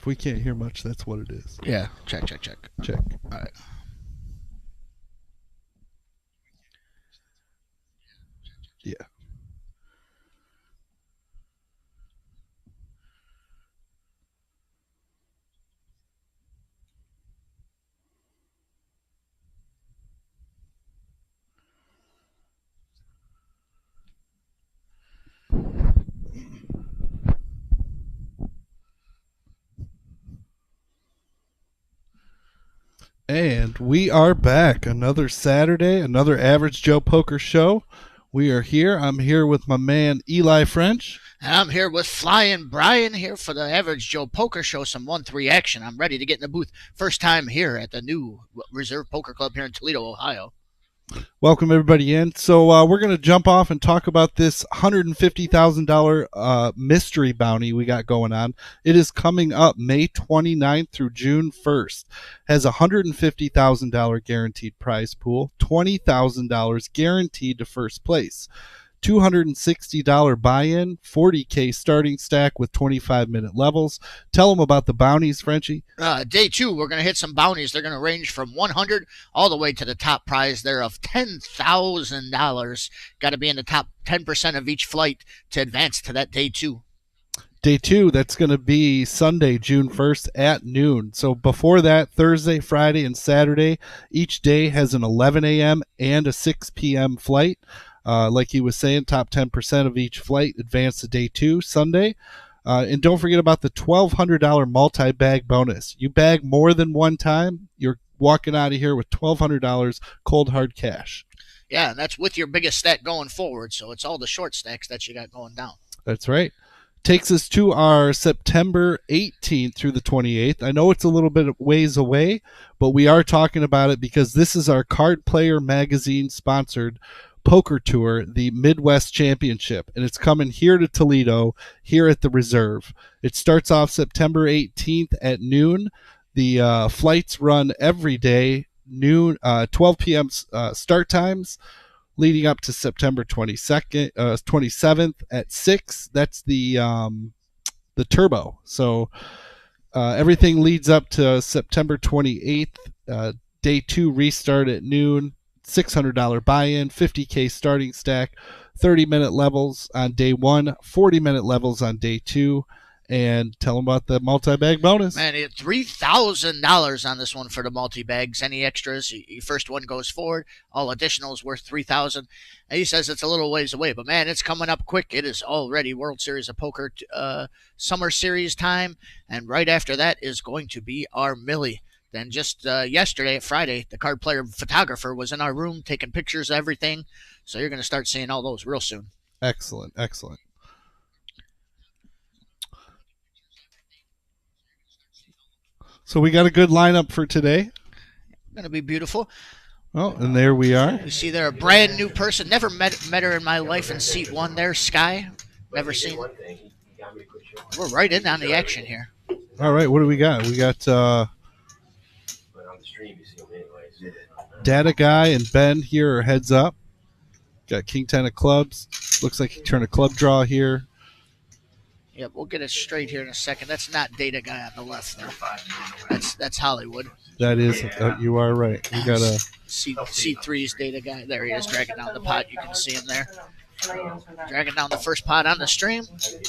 If we can't hear much, that's what it is. Yeah. Check. Check. All right. Yeah. And we are back. Another Saturday, another Average Joe Poker Show. We are here. I'm here with my man Eli French. And I'm here with Flying Brian here for the Average Joe Poker Show, some 1-3 action. I'm ready to get in the booth. First time here at the new Reserve Poker Club here in Toledo, Ohio. Welcome everybody in. So we're going to jump off and talk about this $150,000 mystery bounty we got going on. It is coming up May 29th through June 1st. Has a $150,000 guaranteed prize pool, $20,000 guaranteed to first place. $260 buy-in, $40K starting stack with 25-minute levels. Tell them about the bounties, Frenchie. Day 2, we're going to hit some bounties. They're going to range from $100 all the way to the top prize there of $10,000. Got to be in the top 10% of each flight to advance to that Day 2. Day 2, that's going to be Sunday, June 1st at noon. So before that, Thursday, Friday, and Saturday, each day has an 11 a.m. and a 6 p.m. flight. Like he was saying, top 10% of each flight advance to Day 2, Sunday. And don't forget about the $1,200 multi-bag bonus. You bag more than one time, you're walking out of here with $1,200 cold hard cash. Yeah, and that's with your biggest stack going forward, so it's all the short stacks that you got going down. That's right. Takes us to our September 18th through the 28th. I know it's a little bit of ways away, but we are talking about it because this is our Card Player Magazine sponsored poker tour, the Midwest Championship, and it's coming here to Toledo, here at the Reserve. It starts off September 18th at noon. The flights run every day, noon, 12 p.m. Start times, leading up to September 27th at 6. That's the turbo. So everything leads up to September 28th. Day 2 restart at noon. $600 buy-in, $50K starting stack, 30-minute levels on Day 1, 40-minute levels on Day 2, and tell them about the multi-bag bonus. Man, $3,000 on this one for the multi-bags. Any extras, your first one goes forward. All additionals worth $3,000. He says it's a little ways away, but man, it's coming up quick. It is already World Series of Poker Summer Series time, and right after that is going to be our Millie. Then just yesterday, Friday, the card player photographer was in our room taking pictures of everything. So you're going to start seeing all those real soon. Excellent. So we got a good lineup for today. Going to be beautiful. Oh, and there we are. You see there a brand new person. Never met her in my life in seat 1 there, Sky. Never seen her. We're right in on the action here. All right, what do we got? We got Data Guy and Ben here are heads up. Got King 10 of clubs. Looks like he turned a club draw here. Yep, we'll get it straight here in a second. That's not Data Guy on the left there. That's Hollywood. That is, you are right. We got a C3's Data Guy. There he is, dragging down the pot. You can see him there. Dragging down the first pot on the stream.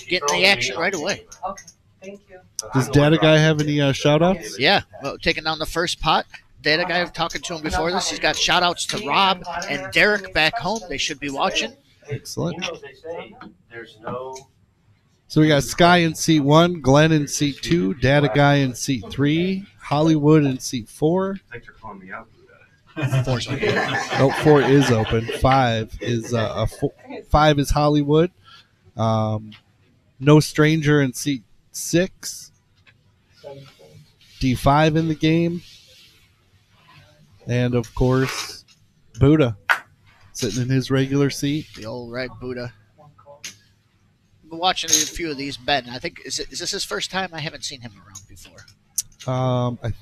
Getting the action right away. Okay, thank you. Does Data Guy have any shout-outs? Yeah, well, taking down the first pot. Data Guy, talking to him before this. He's got shout-outs to Rob and Derek back home. They should be watching. Excellent. So we got Sky in seat 1, Glenn in seat 2, Data Guy in seat 3, Hollywood in seat 4. Thanks for calling me out. 4's open. Oh, 4 is open. 5 is 5 is Hollywood. No Stranger in seat 6. D5 in the game. And of course, Buddha sitting in his regular seat. The old red Buddha. I've been watching a few of these. Ben, I think is this his first time? I haven't seen him around before.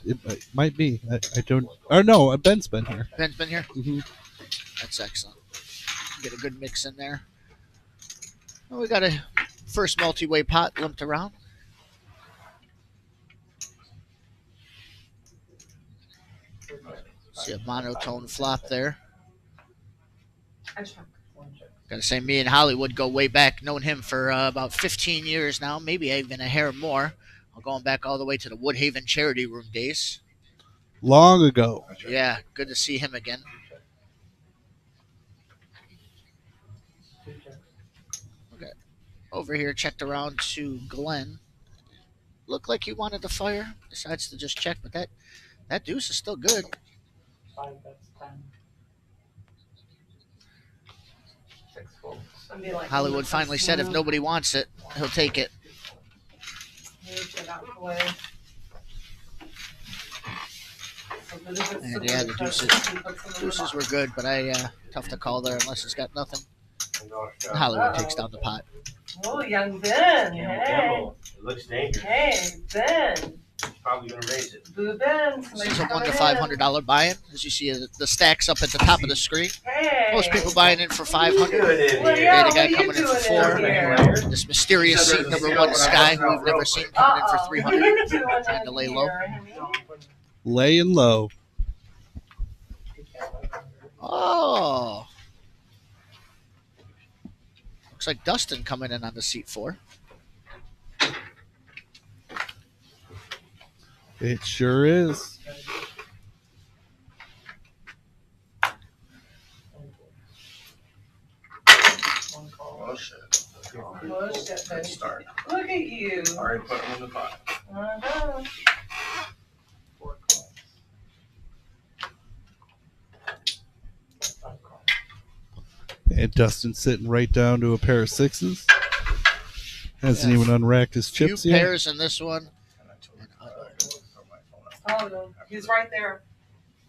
It might be. I don't. Or no, Ben's been here. Ben's been here. Mm-hmm. That's excellent. Get a good mix in there. Well, we got a first multi-way pot limped around. See a monotone flop there. Gotta say, me and Hollywood go way back. Known him for about 15 years now, maybe even a hair more. Going back all the way to the Woodhaven Charity Room days. Long ago. Yeah, good to see him again. Okay. Over here, checked around to Glenn. Looked like he wanted to fire. Decides to just check, but that deuce is still good. Hollywood finally said if nobody wants it, he'll take it. And yeah, the deuces were good, but tough to call there unless it's got nothing. And Hollywood takes down the pot. Oh, young Ben. Hey. It looks dangerous. Hey, Ben. Probably gonna raise it. Boo Ben. This is a $100 to $500 buy-in. As you see, the stacks up at the top of the screen. Hey. Most people buying in for $500. Well, yeah, The guy what are coming you in for doing $400. in here? This mysterious seat number 1 Sky, who we've never seen, coming in for $300. What are you doing Trying to lay low. Laying low. Oh. Looks like Dustin coming in on the seat 4. It sure is. Oh shit. Oh, shit, Good start. Look at you. Already put them in the pot. Uh-huh. And Dustin's sitting right down to a pair of 6s. Hasn't even unracked his Few chips yet. pairs in this one. Oh, no. He's right there.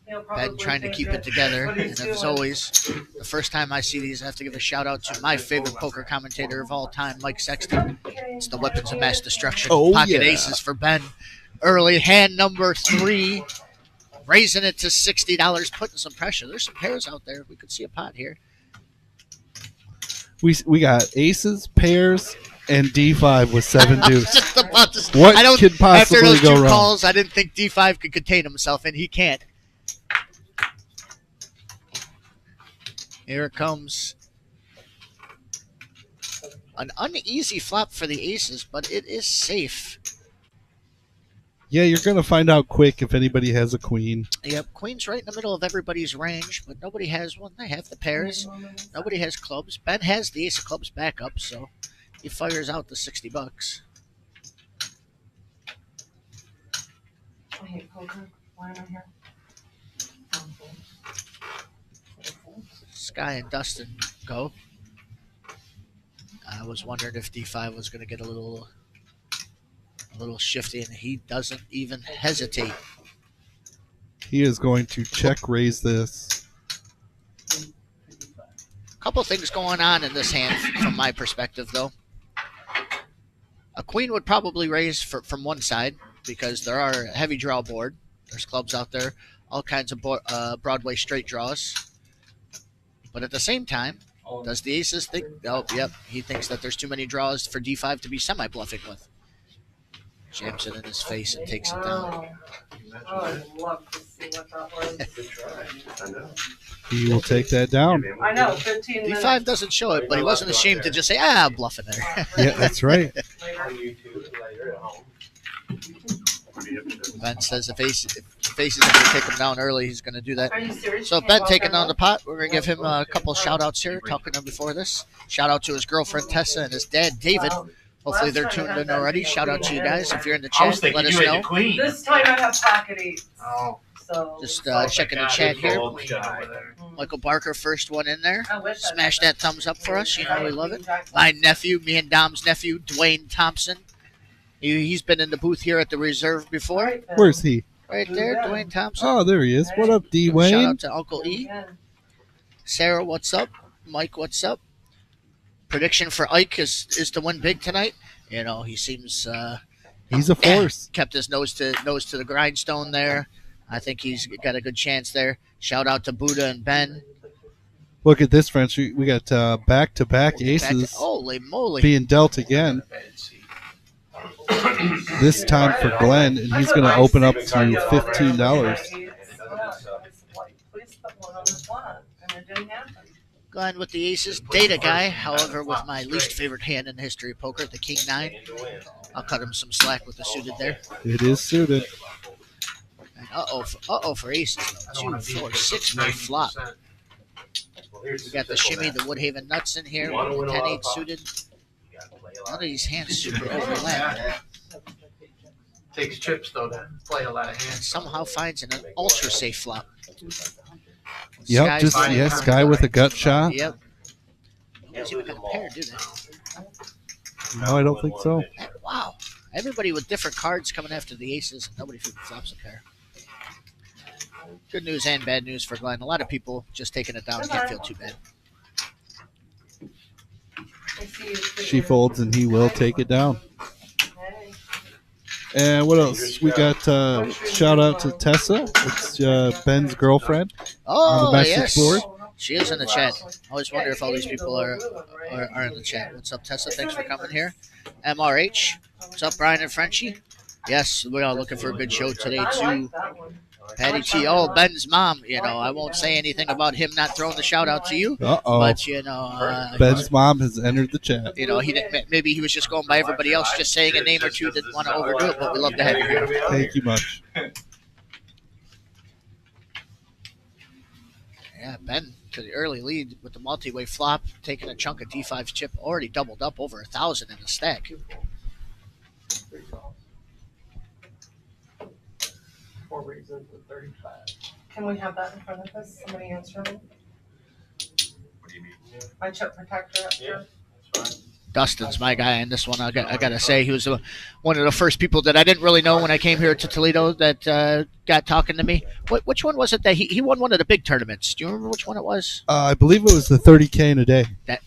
He'll probably Ben trying to think keep that- it together. what And he's as doing. always, the first time I see these, I have to give a shout out to my favorite poker commentator of all time, Mike Sexton. It's the weapons of mass destruction. Oh, Pocket yeah. aces for Ben. Early hand number 3. Raising it to $60, putting some pressure. There's some pairs out there. We could see a pot here. We got aces, pairs, and D5 with 7 deuce. Just about to, What I don't, could after possibly those go two wrong? calls, I didn't think D5 could contain himself, and he can't. Here it comes. An uneasy flop for the aces, but it is safe. Yeah, you're going to find out quick if anybody has a queen. Yep, queen's right in the middle of everybody's range, but nobody has one. They have the pairs. Nobody has clubs. Ben has the ace of clubs back up, so he fires out the $60. I hate poker. Why am I here? Sky and Dustin go. I was wondering if D5 was going to get a little shifty, and he doesn't even hesitate. He is going to check raise this. Couple things going on in this hand from my perspective, though. A queen would probably raise from one side because there are a heavy draw board. There's clubs out there, all kinds of Broadway straight draws. But at the same time, does the aces think? Oh, yep. He thinks that there's too many draws for D5 to be semi-bluffing with. Jams it in his face and takes it down. Oh, I'd love to see what that was. Good try. I know. He will take that down. I know, 15 minutes. D5 doesn't show it, but he wasn't ashamed to just say, I'm bluffing there. Yeah, that's right. Later. On YouTube later at home. Ben says if aces are going to take him down early, he's going to do that. Are you serious? So You Ben can't taking walk on the pot. We're going to give him a couple shout-outs here, talking to him before this. Shout-out to his girlfriend, Tessa, and his dad, David. Wow. Hopefully they're tuned in already. Shout-out to you guys. If you're in the chat, let us know. queen. This time I have pocket eights. Oh. So Just checking the chat here. Michael Barker, first one in there. I wish I Smash had that thumbs up for us. You know we love it. Jack- My nephew, me and Dom's nephew, Dwayne Thompson. He's been in the booth here at the Reserve before. Alright, Ben. Where's he? Right there, Dwayne Thompson. Oh, there he is. What up, D. Shout Wayne? out to Uncle E. Sarah, what's up? Mike, what's up? Prediction for Ike is to win big tonight. You know, he seems He's a force. kept his nose to the grindstone there. I think he's got a good chance there. Shout out to Buddha and Ben. Look at this, friends. We got back-to-back aces Holy moly. being dealt again. This time for Glenn, and he's going to open up to $15. on the flop, and it didn't happen. Going with the aces, data guy. However, with my least favorite hand in the history of poker, the king nine, I'll cut him some slack with the suited there. It is suited. And for aces. 2, 4, 6 for flop. We got the shimmy, the Woodhaven nuts in here. With the 10-8 suited. None of these hands super overlap. Takes chips though to play a lot of And hands. somehow finds an ultra safe flop. Yep, Sky's just fine. Sky with a gut shot. Yep. Nobody's even got a pair, do they? No, I don't think so. Wow. Everybody with different cards coming after the aces, and nobody freaking flops a pair. Good news and bad news for Glenn. A lot of people just taking it down can't feel too bad. She folds and he will take it down. And what else? We got shout out to Tessa. It's Ben's girlfriend on the Oh, message yes. board. She is in the chat. I always wonder if all these people are in the chat. What's up, Tessa? Thanks for coming here. MRH. What's up, Brian and Frenchie? Yes, we're all looking for a good show today, too. Patty T. Oh, Ben's mom. You know, I won't say anything about him not throwing the shout out to you. Uh-oh. But, you know, Ben's mom has entered the chat. you know, he didn't, maybe he was just going by everybody else, just saying a name or two, didn't want to overdo it, but we love to have you here. Thank you much. Yeah, Ben to the early lead with the multi-way flop, taking a chunk of D5's chip, already doubled up over 1,000 in the stack. 4 reasons with 35. Can we have that in front of us? Somebody answer me. What do you mean? My chip protector up here. That's fine. Dustin's my guy in this one. I got to say, he was one of the first people that I didn't really know when I came here to Toledo that got talking to me. Which one was it that he won one of the big tournaments? Do you remember which one it was? I believe it was the 30K in a day. Did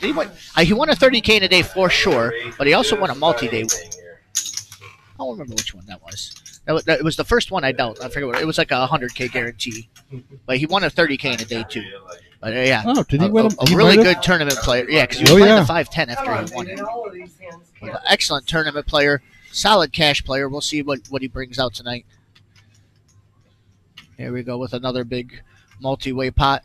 he won a 30K in a day for sure, but he also won a multi-day. I don't remember which one that was. It was the first one I dealt. I forget what it was, like a 100K guarantee, but he won a 30K in a day too. But yeah, Oh, did he win? a really good tournament player. Yeah, because he was Oh, playing yeah. the 5-10 after Come on, he won baby, it. all of these hands can't. Excellent tournament player, solid cash player. We'll see what he brings out tonight. Here we go with another big multi-way pot.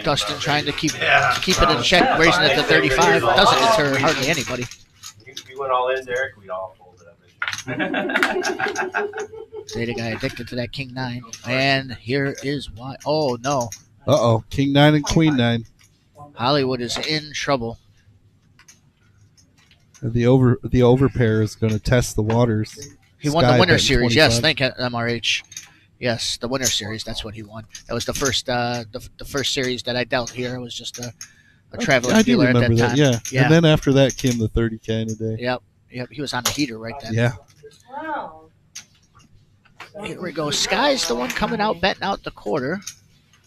Dustin trying to keep it in check, raising it to 35. Doesn't deter hardly anybody. If we went all in, Derek, we'd all fold it up. Data guy addicted to that king 9. And here is why. Oh, no. Uh-oh. King 9 and Queen 9. Hollywood is in trouble. The over pair is going to test the waters. He won the Sky winter betting series. Yes, 25. thank you, MRH. Yes, the winter series. That's what he won. That was the first the first series that I dealt here. It was just a traveling I do dealer at remember that time. that, yeah. Yeah. And then after that came the 30K in a day. Yep. He was on the heater right then. Yeah. Wow. Here we go. Sky's the one coming out, betting out the quarter.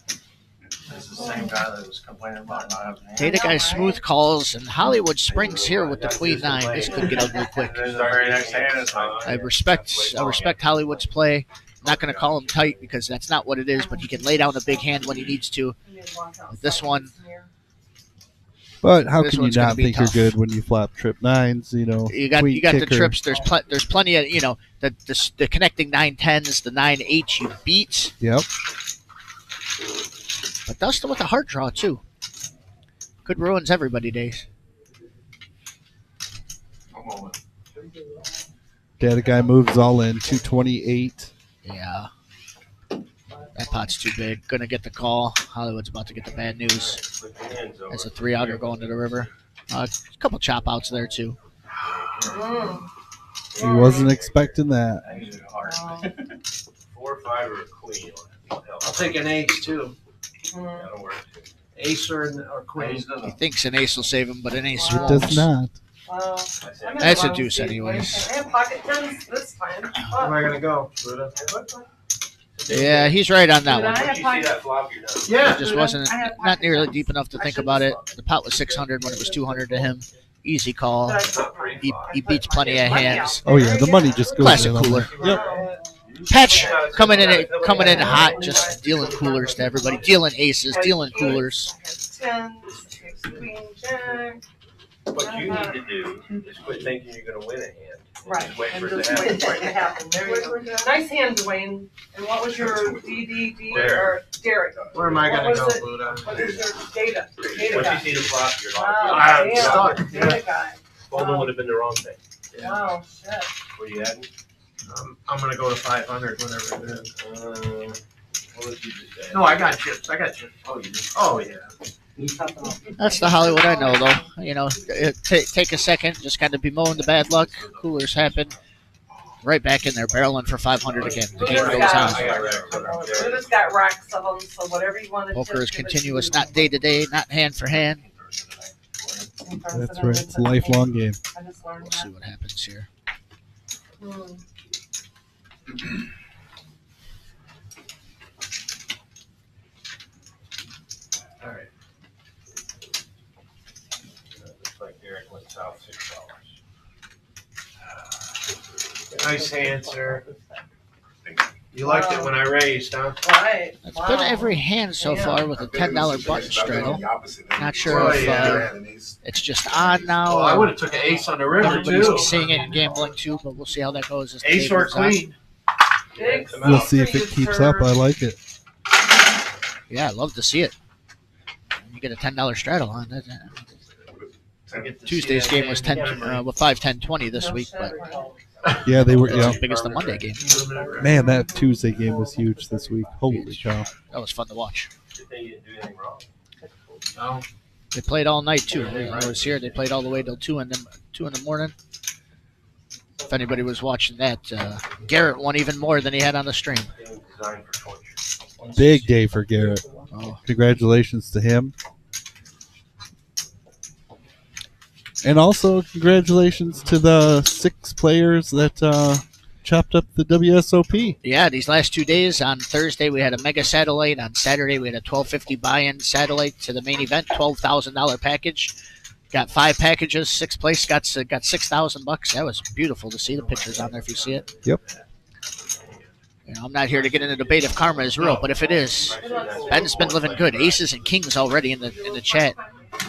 This is the same guy that was complaining about not having hands. Data guy smooth calls, and Hollywood springs here with the queen 9. This could get ugly quick. This is our very next hand. I respect Hollywood's play. I'm not going to call him tight because that's not what it is, but he can lay down a big hand when he needs to. With this one, But how This can you one's gonna not be think tough. you're good when you flop trip 9s, you know? you got queen the kicker. trips. There's plenty of, you know, the connecting 9-10s, the 9-8 you beat. Yep. But Dustin with a heart draw too. Could ruins everybody days. A moment. Data guy moves all in. 228. Yeah. That pot's too big. Gonna get the call. Hollywood's about to get the bad news. That's a 3-outer going to the river. A couple chop outs there too. He wasn't expecting that. I usually hard. 4, 5, or a queen. I'll take an ace too. That'll work too. Ace or queen. Queens He doesn't. thinks an ace will save him, but an ace It won't. does not. Wow. That's a deuce anyways. I have pocket tens this time. Where am I gonna go, Buddha? Yeah, he's right on that Dude, one. I Once have you see pocket. that flop, you're done. Yeah. It just Dude, wasn't I have not pocket nearly tens. deep enough to I think should about it. just- The pot was 600 when it was 200 to him. Easy call. But I put mine. He beats plenty of hands. Oh, yeah. The money just goes Classic in on cooler. there. Yep. Patch coming in hot, just dealing coolers to everybody. Dealing aces, dealing coolers. Tens, takes queen, jack. What you need to do is quit thinking you're gonna win a hand. Right, Just wait and for it just to happen. wait for it to happen, there you go. Nice hand, Dwayne. And what was your DDD or Derek? Where am I What gonna was go, it? Buddha? What is your data? Data Once guy. you see the flop, you're Wow, like, damn, stuck. data guy. folding would have been the wrong thing. Wow, shit. Where you at? I'm gonna go to 500, whatever it is. What did you just say? No, I got chips. Oh, you did? Oh, yeah. That's the Hollywood I know, though. You know, take a second, just kind of bemoan the bad luck. Coolers happen. Right back in there, barreling for 500 again. The game goes on. I got racks. We just got racks of them, so whatever you want to Poker is continuous, not day to day, not hand for hand. That's right. It's a lifelong game. I just learned We'll see that. what happens here. All right. Looks like Derek went south $6. Nice hand, sir. You liked it when I raised, huh? Right. It's Wow. been every hand so far with a $10 button straddle. Not sure Oh, if yeah. it's just on now. Oh, I or would have took an ace on the river, everybody's too. seeing it and gambling too, but we'll see how that goes. As the Ace day or goes on. queen. Big We'll see if for it you, keeps sir. up. I like it. Yeah, I'd love to see it. You get a $10 straddle on that. I get to Tuesday's see that game was hand 10, memory. 5, 10, 20 this No week, shit. but Yeah, they were. it's Yeah, as big as the Monday game. man, that Tuesday game was huge this week. Holy cow! That was fun to watch. Good thing you didn't do anything wrong. No. They played all night too. I was here. They played all the way till 2 in the morning. If anybody was watching that, Garrett won even more than he had on the stream. Game designed for torture. Big day for Garrett. Oh, Congratulations to him. And also, congratulations to the 6 players that chopped up the WSOP. yeah, these last 2 days. On Thursday we had a mega satellite. On Saturday we had a $12.50 buy-in satellite to the main event, $12,000 package. Got 5 packages. 6th place got $6,000. That was beautiful to see the pictures on there. If you see it. Yep. You know, I'm not here to get into the debate if karma is real, but if it is, Ben's been living good. Aces and kings already in the chat.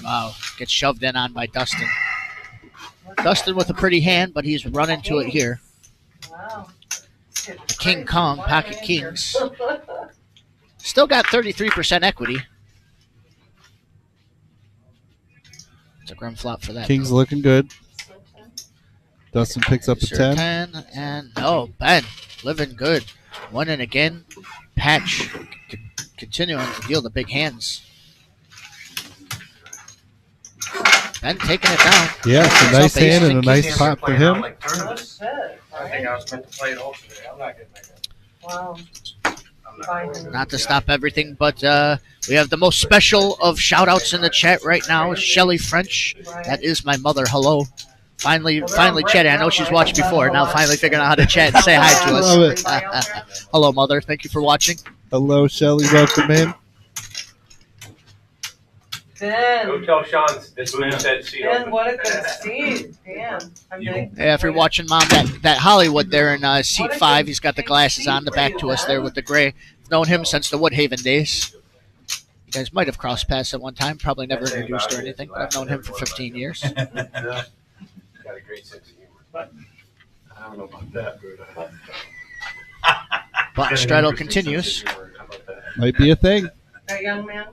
Wow, gets shoved in on by Dustin. Dustin with a pretty hand, but he's running to it here. Wow. King Kong, pocket kings. Still got 33% equity. It's a grim flop for that. King's looking good. Dustin picks up a Sir 10. 10, and no, Ben living good. Winning again. Patch continuing to deal the big hands. Ben taking it down. Yeah, it's a What's nice up, Ace hand and a and nice kings? pot for Playing out him. like Oh, tournaments. shit. I think I was meant to play it all today. I'm not getting my gun. Wow. I'm not going to. Not to stop everything, but we have the most special of shout-outs in the chat right now. Shelly French. That is my mother. Hello. Finally chatting. I know she's watched before. Now finally figuring out how to chat and say hi to Love us. it. Hello, mother. Thank you for watching. Hello, Shelly. Welcome in. Go Ben. tell Sean this man said seat Ben, open. what a good seat. Damn. I'm big. Yeah, if you're watching, Mom, that Hollywood there in seat 5, he's got the glasses on the back to us there with the gray. I've known him since the Woodhaven days. You guys might have crossed paths at one time. Probably never introduced or anything, but I've known him for 15 years. Got a great sense of humor. I don't know about that, but But straddle continues. How about that? Might be a thing. That young man.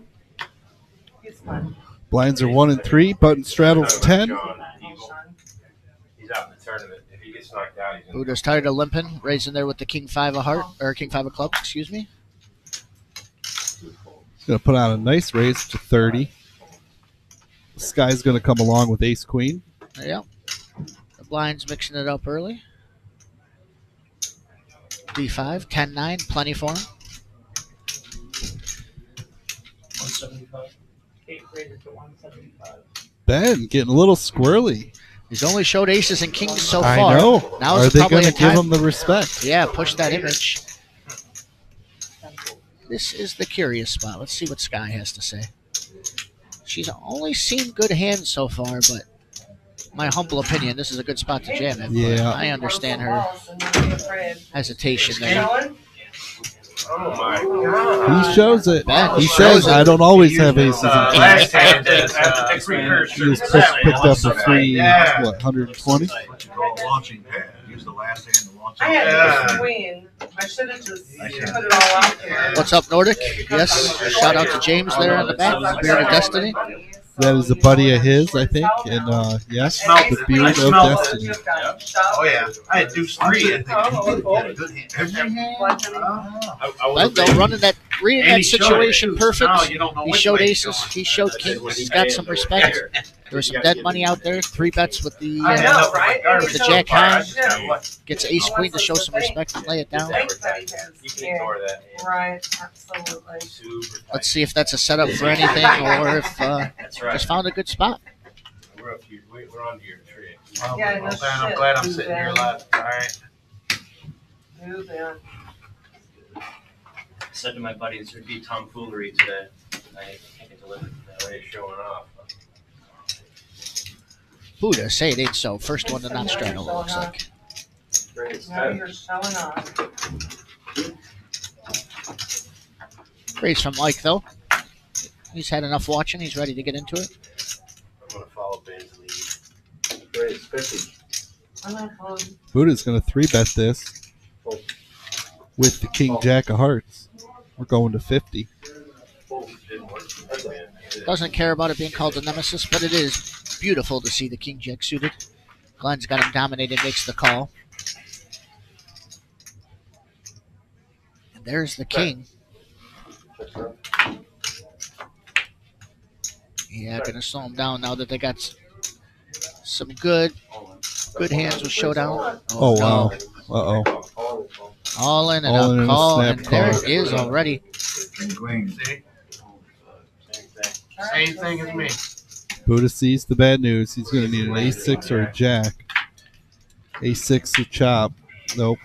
He's fun. Blinds are 1 and 3. Button straddles 10. John, Eagle, he's out in the tournament. If he gets knocked out, he's in Buddha's tired of limping, raising there with the King 5 of heart, or King 5 of club, excuse me. Going to put on a nice raise to 30. This guy's going to come along with Ace Queen. Yeah. The blind's mixing it up early. D5, 10-9, plenty for him. 175. 8 rated to 175. Ben getting a little squirrely. He's only showed aces and kings so I far. know. Now Are is they probably going a to give time. him the respect? Yeah, push that image. This is the curious spot. Let's see what Sky has to say. She's only seen good hands so far, but my humble opinion, this is a good spot to jam it. Yeah. I understand her hesitation there. Showing? Oh my god. He shows it. Ben He shows says, it. "I don't always have aces and kings." Last hand is He just picked up a free, Yeah. what, 120? What you call a launching pad. Use the last hand to launch. I had Yeah. this queen. I should have just Yeah. put it all out there. What's up, Nordic? Yes. Shout out to James there in the back. Beard of Destiny. That is a buddy of his, I think, and yes, the Beard of Destiny. Oh yeah, I had deuce three. I think. Oh, a good hand. Every hand. Bendo running that reading And that he showed situation it. perfect. Now you don't know He which showed way it's aces. going. He showed kings. He's got some respect. There was some dead money out there. 3 bets with the I know, right? the Jack High. Yeah. Gets ace queen to show some respect and lay it down. You can ignore that. Right, absolutely. Super tight. Let's see if that's a setup for anything or if That's right. just found a good spot. We're up to your, we're on to your tree. Oh, Yeah, no well, Ben, I'm shit. glad I'm Too sitting here bad. left. All right. Move in. Said to my buddy, this would be tomfoolery today. I can't get delivered That today. way you're showing off. Buddha, say it ain't so. First one to not straddle, it looks like. Now you're showing off. Raise from Mike, though. He's had enough watching. He's ready to get into it. I'm going to follow Ben's lead. I'm not home. Buddha's going to 3-bet this with the King Jack of Hearts. We're going to 50. Didn't work for me, man. Doesn't care about it being called a nemesis, but it is beautiful to see the King Jack suited. Glenn's got him dominated, makes the call. And there's the King. Yeah, gonna slow him down now that they got some good hands with showdown. Oh, no. wow. Uh-oh. All in and All in a and a call, snap and there call. it is already. And queen. See, Same thing. same thing as me. Buddha sees the bad news. He's going to need an A6 or a Jack. A6 to chop. Nope.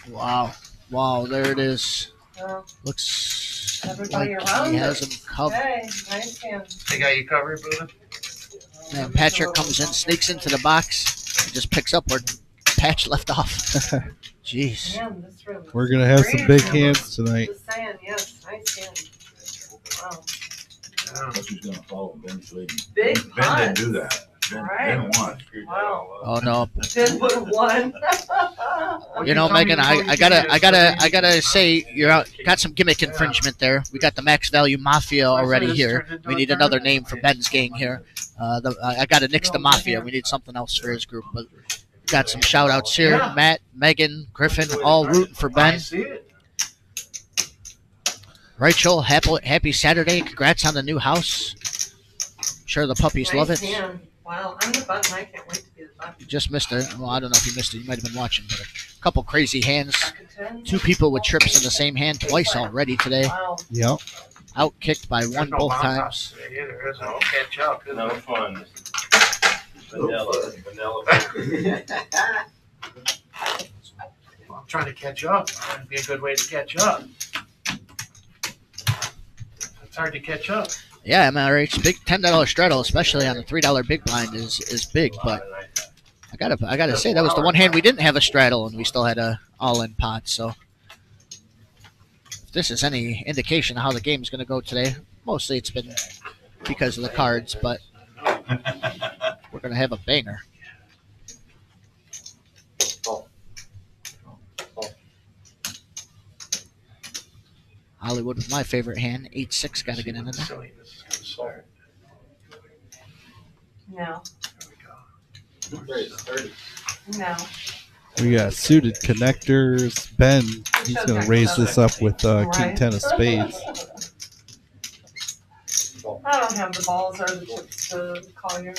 Wow, there it is. Well, Looks everybody like around he has it. him covered. Hey, nice hand. They got you covered, Buddha. Man, Patrick comes in, sneaks into the box, and just picks up where Patch left off. Jeez. Man, this room is We're going to have some great. big hands tonight. Just saying, yes, nice hand. Wow. But she's going to follow Ben's lead. Big Ben pot. didn't do that. Ben won. Screwed that Wow. all up. Oh no. Did put one. You know, Megan, I gotta say, you're out, got some gimmick infringement there. We got the max value mafia already here. We need another name for Ben's gang here. I gotta nix the mafia. We need something else for his group. But got some shout outs here. Matt, Megan, Griffin, all rooting for I Ben. see it. Rachel, happy Saturday. Congrats on the new house. Sure the puppies love Nice it. hand. Wow, I'm the button. I can't wait to be the button. You just missed it. Well, I don't know if you missed it. You might have been watching, but a couple crazy hands. Back at 10. 2 people with trips in the same hand twice already today. Wow. Yep. Outkicked by There's one no both bounce times. house today either. There's no catch up. No fun. Vanilla. I'm trying to catch up. That'd be a good way to catch up. It's hard to catch up. Yeah, MRH big $10 straddle, especially on the $3 big blind, is big. But I gotta say that was the one hand we didn't have a straddle, and we still had a all-in pot. So if this is any indication of how the game's gonna go today, mostly it's been because of the cards, but we're gonna have a banger. Hollywood with my favorite hand, 8-6, got to get in there. Silliness is gonna start. No. There we go. No. We got suited connectors. Ben, he's going to raise this up with King Right. 10 of spades. I don't have the balls or the chips to call you.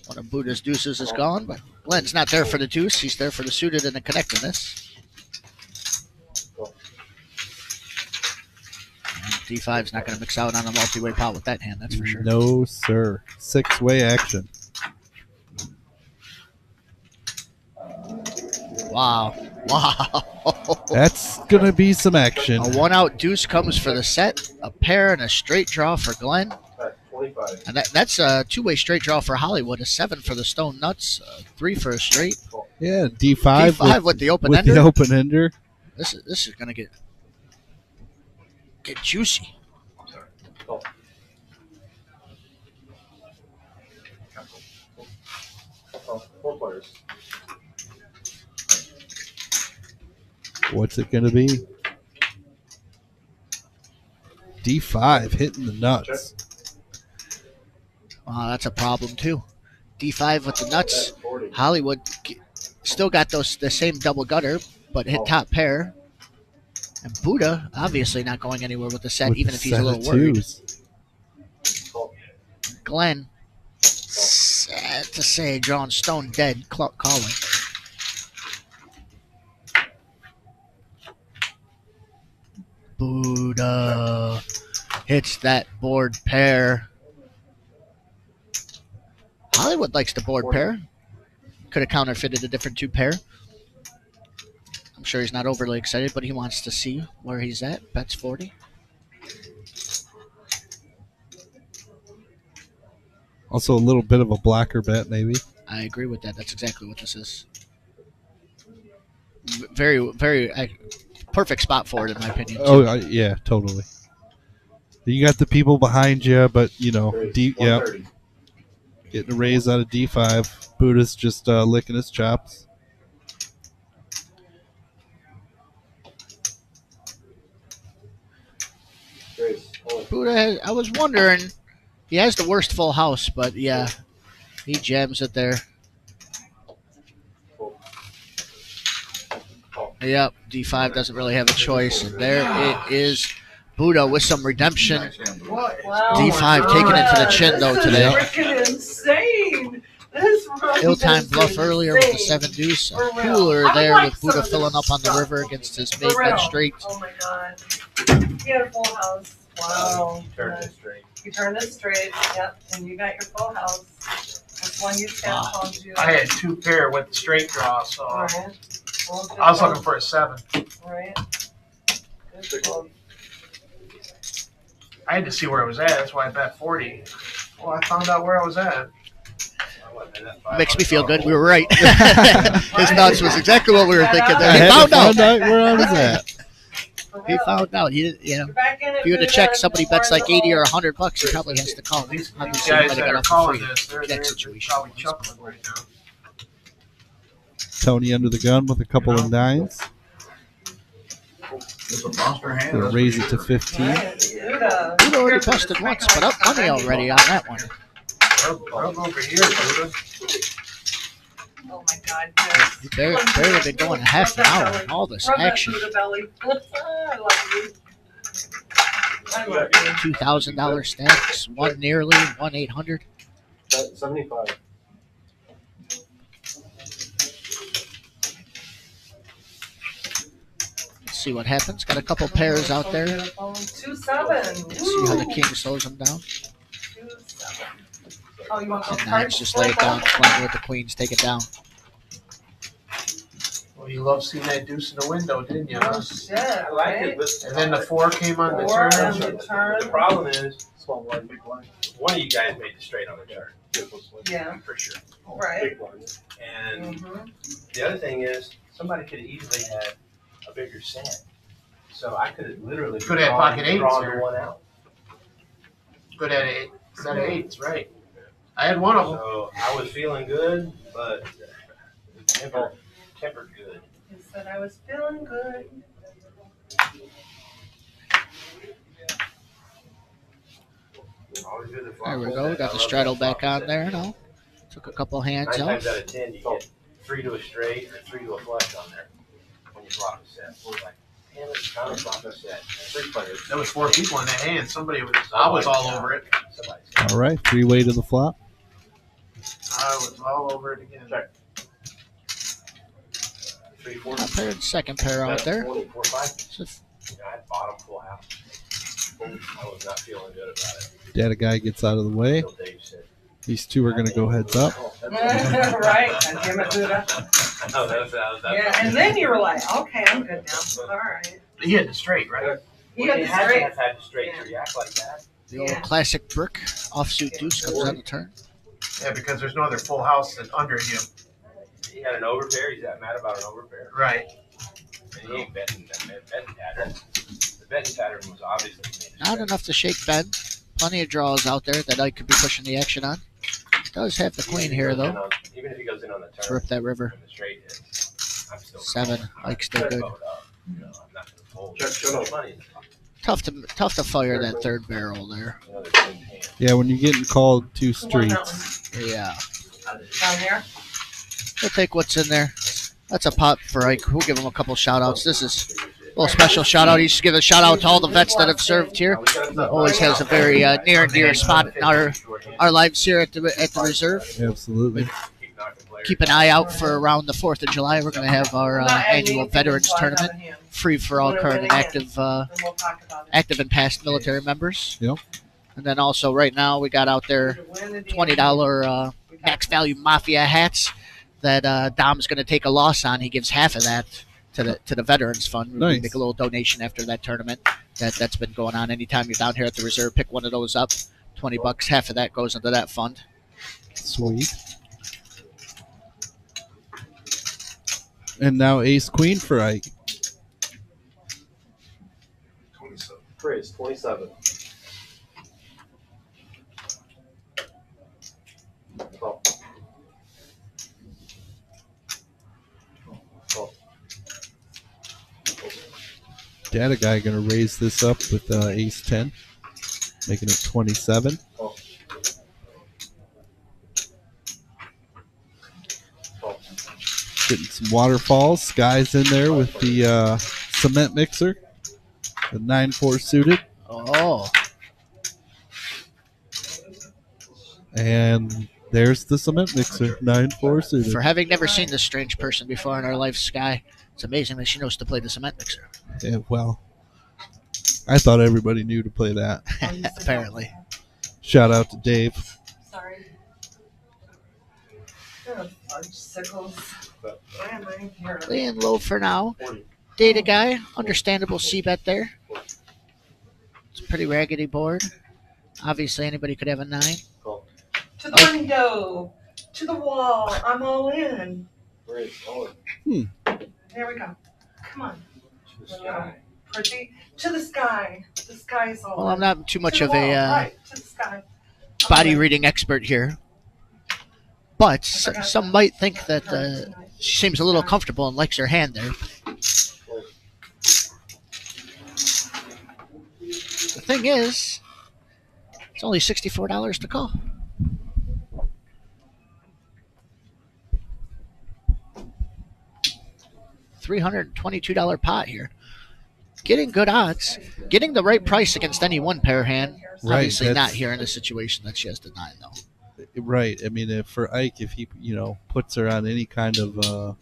One of Buddha's deuces is gone, but Glenn's not there for the deuce. He's there for the suited and the connectedness. D5's not going to mix out on a multi-way pot with that hand, that's for sure. No, sir. 6-way action. Wow. That's going to be some action. A one-out deuce comes for the set, a pair and a straight draw for Glenn. 5. And that's a two-way straight draw for Hollywood. A 7 for the Stone Nuts. 3 for a straight. Yeah, D5, D5 with the open with ender. the open ender. This is gonna get juicy. Call. Oh, 4 players. What's it going to be? D5 hitting the nuts. Wow, that's a problem too. D5 with the nuts. 40. Hollywood still got the same double gutter, but hit top pair. And Buddha obviously not going anywhere with the set, With even the if he's a set little of worried. twos. Call. Glenn, sad to say, drawing stone dead, calling. Buddha hits that board pair. Hollywood likes the board pair. Could have counterfeited a different 2 pair. I'm sure he's not overly excited, but he wants to see where he's at. Bets 40. Also a little bit of a blacker bet, maybe. I agree with that. That's exactly what this is. Very, very perfect spot for it, in my opinion. Too. Oh, yeah, totally. You got the people behind you, but, you know, D, yeah, 130. getting a raise out of D5. Buddha's just licking his chops. Raise. Oh, Buddha, I was wondering, he has the worst full house, but yeah, he jams it there. Yep, D5 doesn't really have a choice, and there it is. Buddha with some redemption. Nice hand. Wow. D5 taking it to the chin, though, This today. is freaking insane. This really Ill-timed is bluff earlier with the insane. 7 deuce. For real. Cooler I would there like with some Buddha of this filling up on the stuff. river against his For mate bet real. straight. Oh my god. He had a full house. Wow. Turn it straight. You turned it straight. Yep. And you got your full house. This one you said Wow. called you. I had 2 pair with the straight draw, so Alright. Well, good I was luck. looking for a 7. Right. Good luck. I had to see where it was at. That's why I bet 40. Well, I found out where I was at. Makes me feel good. We were right. His nuts was exactly what we were thinking I there. He had to found out. find out where I was at. For He real. found out. He didn't, You're back in it, if you were to Buddha, check somebody more bets in like the 80 or hole. 100 bucks, he probably has to call. These Obviously, he guys might that have got are off for calling free. this, they're That situation. probably chuckling right now. Tony under the gun with a couple of nines. It's a monster hand. Gonna that's raise for it to sure. 15. Right, Buddha. Buddha already busted once, but up money already on that one. Rub over here, Buddha. Oh my god, yes. He barely been going half an hour and all this Rub that action. Buddha belly. I love you. I love you. $2,000 stacks, one nearly, 1,800. 75. Let's see what happens. Got a couple pairs out there. 2-7. See how the king slows them down. 2-7. Oh, you want those And cards? nines just lay it down. Playing with the queens, take it down. Well, you love seeing that deuce in the window, didn't you? Oh Huh? shit, I like it, right? but And then the 4 came on the 4 turn. and the turn. the problem is, Small blind, big blind. one of you guys made the straight on the turn, Yeah, for sure. right. Big blind. And Mhm. the other thing is, somebody could have easily had a bigger set. So I could have literally Could have pocket eights drawn here. the one out. Good at 8. Set of 8s, right. I had one of them. So I was feeling good, but tempered good. He said I was feeling good. Always good to There we flop go. that. Got I the love straddle that back flop on set. there now. Took a couple hands 9 times off. out of 10, you get 3 to a straight or 3 to a flush on there when you flop a set. We're like, damn it, kind of flop a set. 3 players. There was 4 people in that hand. I was all over it. Somebody's got All right, 3-way to the flop. I was all over it again. Check. 3, 4, Top pair and second pair out there. 4, 5. So I had bottom full house. I was not feeling good about it. Data guy gets out of the way. Until Dave said, These two are going to go heads up. Right, God damn it, Buddha. oh, that was Yeah, and then you were like, okay, I'm good now. All right. He had the straight, right? You got He the had to straight. have had the straight to react like that. The old classic brick offsuit deuce comes on the turn. Yeah, because there's no other full house than under him. He had an overpair. He's that mad about an overpair. Right. And he ain't betting that betting pattern. The betting pattern was obviously made. Not enough to shake Ben. Plenty of draws out there that I could be pushing the action on. Does have the queen here, though. Even if he goes in on the turn. To rip that river. when the straight hits, I'm still 7. Ike's still good. I'm not gonna fold. Check, shut up. Money in the pocket. Tough to fire that third barrel there. Another good hand. Yeah, when you're getting called two The one that streets. Yeah. Down here. We'll take what's in there. That's a pot for Ike. We'll give him a couple shout outs. This is a little special shout out. He should give a shout out to all the vets that have served here. Always has a very near and dear spot in our lives here at the reserve. Absolutely. Keep knocking players. Keep an eye out for around the 4th of July. We're going to have our annual Veterans Tournament, free for all current and active and past military members. Yep. And then also right now we got out there $20 max value Mafia hats that Dom's going to take a loss on. He gives half of that to the Veterans Fund. We Nice. make a little donation after that tournament. That's been going on. Anytime you're down here at the reserve, pick one of those up. $20. Half of that goes into that fund. Sweet. And now ace queen for Ike. 27. Chris, 27. Oh. Data guy going to raise this up with ace 10, making it 27. Getting some waterfalls. Sky's in there with the cement mixer, the 9-4 suited. Oh, And there's the cement mixer, 9-4 suited. for having never seen this strange person before in our life, Sky, it's amazing that she knows to play the cement mixer. Yeah, well, I thought everybody knew to play that. Apparently. Shout out to Dave. Sorry. Sickles. Why am I here? Laying low for now. Data guy, understandable c-bet there. It's a pretty raggedy board. Obviously, anybody could have a 9. To the window. To the wall. I'm all in. Chris, oh, There we go. Come on. Pretty. To the sky. The sky is all Well, I'm in. not too much To of the wall. a Right. To the sky. body reading expert here. But some might think that she seems a little comfortable and likes her hand there. The thing is, it's only $64 to call. $322 pot here. Getting good odds. Getting the right price against any one pair hand. Right, Obviously not that's- here in a situation that she has to 9, though. Right. I mean, for Ike, if he puts her on any kind of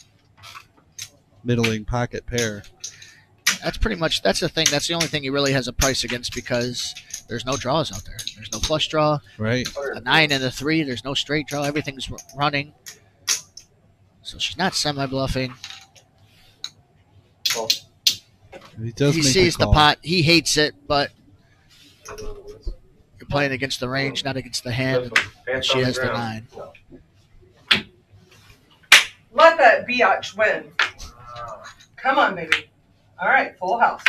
middling pocket pair, That's the thing. That's the only thing he really has a price against because there's no draws out there. There's no flush draw, right? a 9 and a 3. There's no straight draw. Everything's running. So she's not semi-bluffing. He does. He make sees a the call. pot. He hates it, but you're playing against the range, not against the hand. And she has the 9. Let that biatch win. Come on, baby. All right, full house.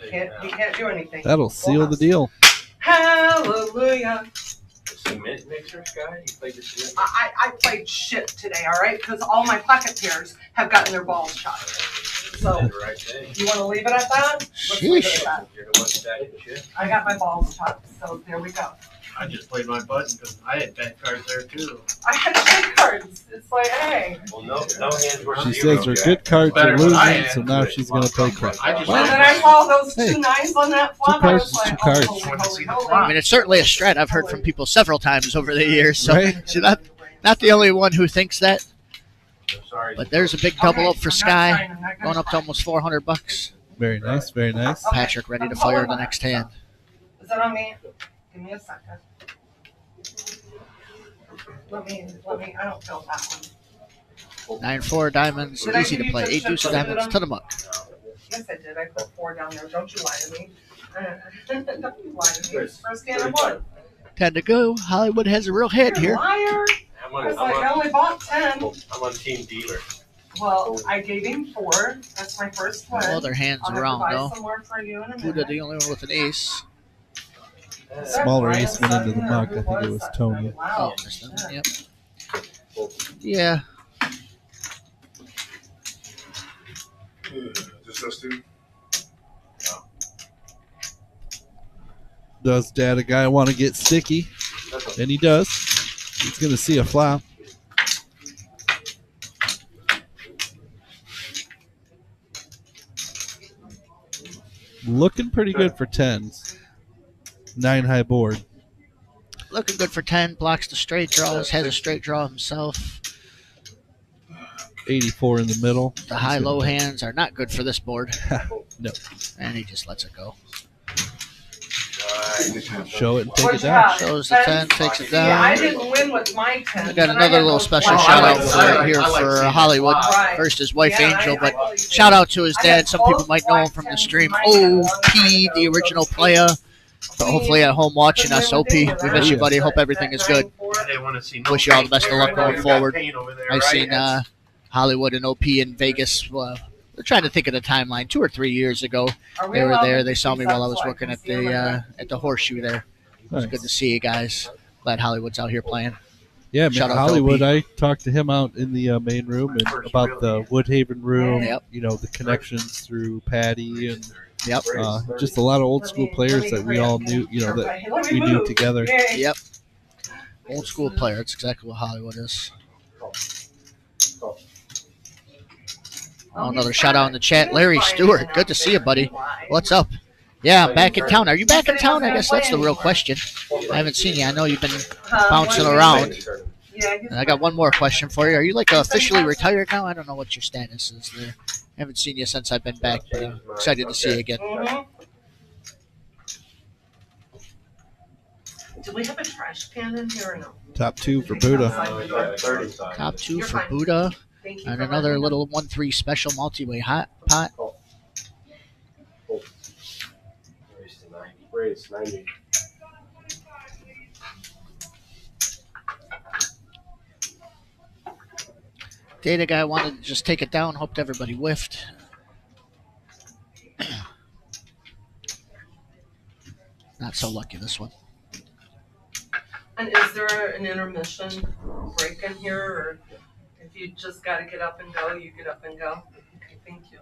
He can't do anything. That'll seal the deal. Hallelujah. Cement mixer, Sky? You played the cement I played shit today, all right? Because all my pocket pairs have gotten their balls shot. So, the right thing. you want to leave it at that? Let's leave it Sheesh. at that. You're the one stacking shit. I got my balls chopped, so there we go. I just played my button because I had bad cards there too. I had to play cards. It's like, hey. Well, no hands were She zero, says her Jack. good cards Better are than I losing, had. so now she's going to play crap. I just And then I saw those Hey. 2 9s on that flop. cards I was is like, two cards. oh, Want to see the holy, flop. I mean, it's certainly a strat I've heard from people several times over the years. So Right. she's not the only one who thinks that. I'm sorry. But there's a big double up for Sky, I'm not going up to almost $400. Very nice, very nice. Okay. Patrick ready to fire the next hand. Is that on me? Give me a second. Let me, I don't feel that one. 9-4 diamonds, Did I easy give to you play. the 8 deuces chips? diamonds to the muck. Yes, I did. I put 4 down there. Don't you lie to me. Don't you lie to me. First hand I won. 10 to go. Hollywood has a real hand You're a here. liar. I'm I was on, like, I only bought 10. I'm on Team Dealer. Well, I gave him 4. That's my first win. Well, their hands I'll have around, to buy though. some more for you in a Buddha, minute. the only one with an ace. Smaller ace went into the muck. I think it was Tony. Oh, missed him. Yep. Yeah. Just us two? Does data guy want to get sticky? And he does. He's going to see a flop. Looking pretty good for 10s. 9 high board. Looking good for 10. Blocks the straight draws. Has a straight draw himself. 84 in the middle. The high-low hands are not good for this board. No. And he just lets it go. Show it and take What'd it you down. have? Shows the 10, takes it See, I down. didn't win with my 10. I got another little special shout out for here for Hollywood. Right. First his wife Yeah, Angel, I but totally did. shout out to his I dad. had Some people both might know him black from the 10s. stream. Mine had one OP, the original player. But hopefully at home watching us. OP, we miss you, buddy. Hope everything is good. They want to see no Wish you all the paint best of there. luck I know going you got forward. paint over there, I've right? seen Hollywood and OP in Vegas. We're trying to think of the timeline. 2 or 3 years ago, Are we they were allowed there. to They saw me keep while I that was so I working can at see them the Horseshoe there. It's good to Nice. see you guys. Glad Hollywood's out here playing. Yeah, man, Shout out to Hollywood. OP. I talked to him out in the main room and about the Woodhaven room. Yep. You know, the connections through Patty and Yep. just a lot of old school players that we all knew. You know, that we knew together. Yep. Old school player. That's exactly what Hollywood is. Oh, another shout out in the chat. Larry Stewart. Good to see you, buddy. What's up? Yeah, I'm back in town. Are you back in town? I guess that's the real question. I haven't seen you. I know you've been bouncing around. And I got one more question for you. Are you like officially retired now? I don't know what your status is there. I haven't seen you since I've been back, but I'm excited to see you again. Do we have a trash can in here or no? Top 2 for Buddha. Top 2 for Buddha. Thank you And for another letting me little 1-3 special multi-way hot pot. Raise 90. Data guy wanted to just take it down. Hoped everybody whiffed. Not so lucky this one. And is there an intermission break in here, or if you just gotta get up and go, you get up and go? Okay, thank you.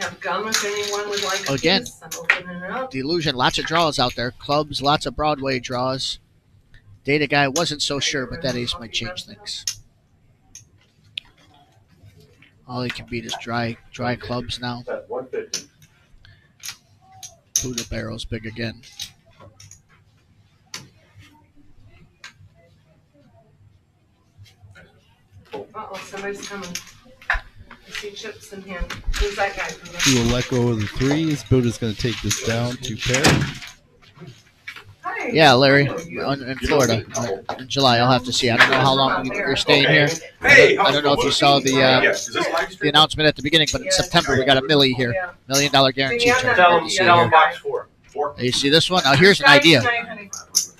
Have gum if anyone would like a Again. piece. I'm opening it up. The illusion, lots of draws out there. Clubs, lots of Broadway draws. Data guy wasn't so sure, but that ace might change things. All he can beat is dry clubs now. 150. Buddha barrel's big again. Uh-oh, somebody's coming. I see chips in hand. Who's that guy? He will let go of the 3s. Buddha's going to take this down to pair. Hi. Yeah, Larry, in Florida in July. I'll have to see. I don't know how long you're staying here. Hey, I don't know if you saw the Yes, is this live the stream? announcement at the beginning, but in September we got a millie here, Yeah. $1 million guarantee. Yeah, check. tell Good him- to see tell you him here. box Four. You see this one? Now here's an idea: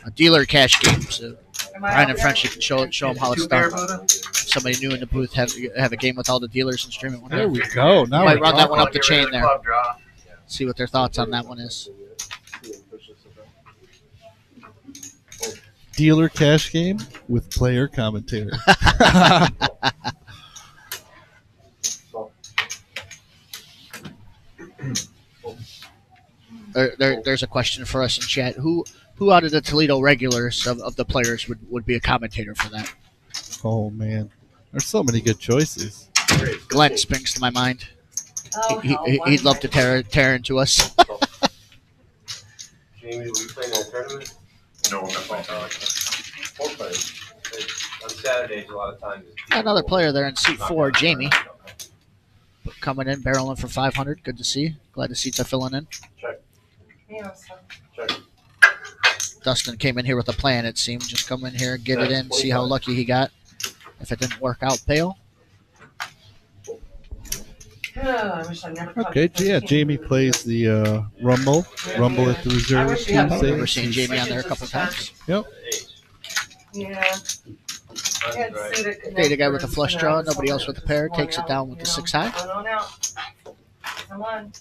a dealer cash game. So Brian and French, you can show them how it's done. Somebody new in the booth have a game with all the dealers and stream it. There we go. Now Might we're run that talking. one up the chain there. Club draw. See what their thoughts on that one is. Dealer cash game with player commentary. There's a question for us in chat. Who out of the Toledo regulars of the players would be a commentator for that? Oh, man. There's so many good choices. Glenn springs to my mind. Oh, He'd love to tear into us. Jamie, will you play in that tournament? No, I'm not playing. On Saturdays, a lot of times. Another player there in seat 4, Jamie, coming in, barreling for 500. Good to see. Glad the seats are filling in. Yeah, so. Check. Dustin came in here with a plan, it seemed. Just come in here, get it in, see how lucky he got. If it didn't work out, bail. I wish I never Okay, caught yeah, 15. Jamie plays the Rumble at the reserve I wish we had Tuesday. one. Remember seeing Jamie on there a couple times. Yep. Yeah. I had Suda Data guy with a connectors, flush you know, draw, just nobody else something with a pair, just takes worn it down out, with you the know. 6 high. Going on out. Come on.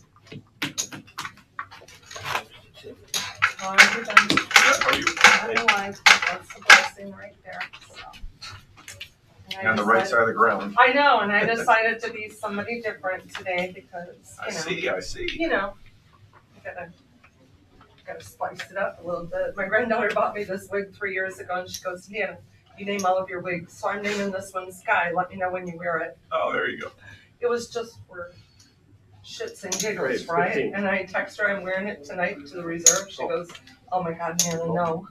Oh, you're done. I don't know why. That's the blessing right there. So. And I On the right decided- side of the ground. I know, and I decided to be somebody different today because, I see. you know, I gotta spice it up a little bit. My granddaughter bought me this wig 3 years ago, and she goes, "Yeah, you name all of your wigs, so I'm naming this one Sky. Let me know when you wear it." Oh, there you go. It was just for shits and giggles, Great, right? 15. And I text her, "I'm wearing it tonight to the reserve." She goes, "Oh my God, Nana, no."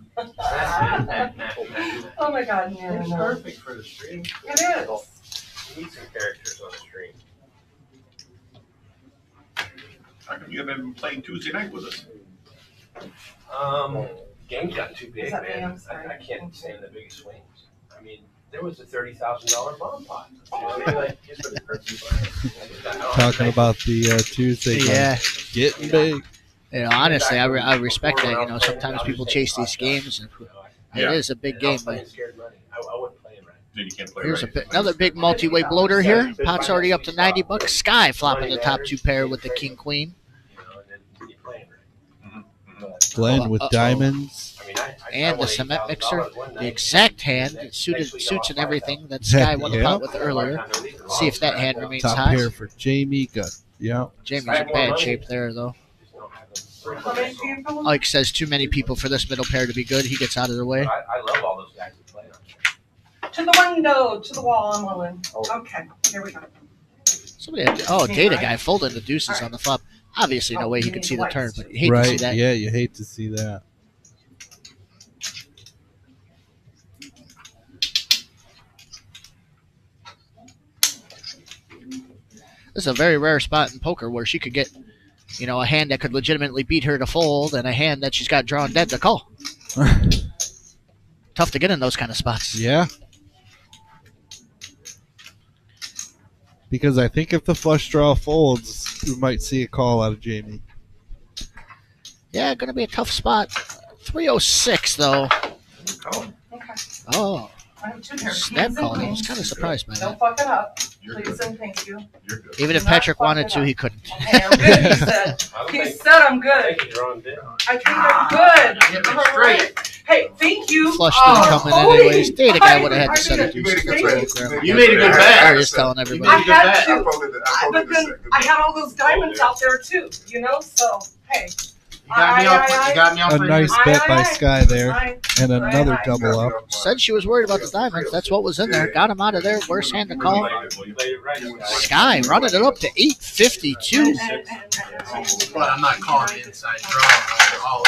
Oh my God, Nana, It's no. perfect for the stream. It is. You need some characters on the stream. How come you haven't been playing Tuesday night with us? Game's got too big, Is that me? man. I'm sorry. I can't stand the biggest swings. I mean, there was a $30,000 bomb pot. You know, maybe like just for the person. Talking about the Tuesday game. Yeah. Getting big. You know, honestly, I respect that. You know, sometimes people chase these games, and it is a big game. But Scared money. I wouldn't play him right. Then you can't play here's right. another big multi-way bloater here. Pot's already up to $90. Sky flopping the top 2 pair with the king queen. You know, and then you play him right. But, Glenn with Uh-oh. diamonds. I mean, I And won the cement $8,000 mixer, one the night. exact hand, Next suited week I suits lost and everything that $5,000. Sky won the Yeah. pot with earlier. See if that hand remains Top high. pair for Jamie. Got Jamie's in bad shape there, though. How many people? Ike says too many people for this middle pair to be good. He gets out of their way. I love all those guys who play on there. To the window, to the wall, I'm willing. Okay, here we go. Somebody had, data guy folding the deuces on the flop. Obviously, no way he could see the turn, but you hate to see right. that. Yeah, you hate to see that. This is a very rare spot in poker where she could get, a hand that could legitimately beat her to fold and a hand that she's got drawn dead to call. Tough to get in those kind of spots. Yeah. Because I think if the flush draw folds, we might see a call out of Jamie. Yeah, going to be a tough spot. 306, though. Okay. Oh, I have 2 pairs. snap Kings and call. I was queens. kind of surprised by Don't that. fuck it up, You're please good. and thank you. You're good. Even if Not Patrick fuck wanted it to, up. he couldn't. Okay, I'm good, he said. He said I'm I good. think he's wrong there. I think I'm good. Hit me I'm all straight. right. Hey, thank you. Flush Oh, didn't come in Cody, anyways. Data guy would have had I to set did a it. You deuce made a to good the bet. program. You made a good bet. I'm just telling everybody. I had bet. to. I folded But then I had all those diamonds out there too, so hey. You got me off A my nice Aye, bet aye, by aye. Sky there. Aye. And another Aye, aye. double up. Said she was worried about the diamonds. That's what was in there. Got him out of there. Worst hand to call. You played it right. Sky running it up to 852. But I'm not calling the inside draw. I'm all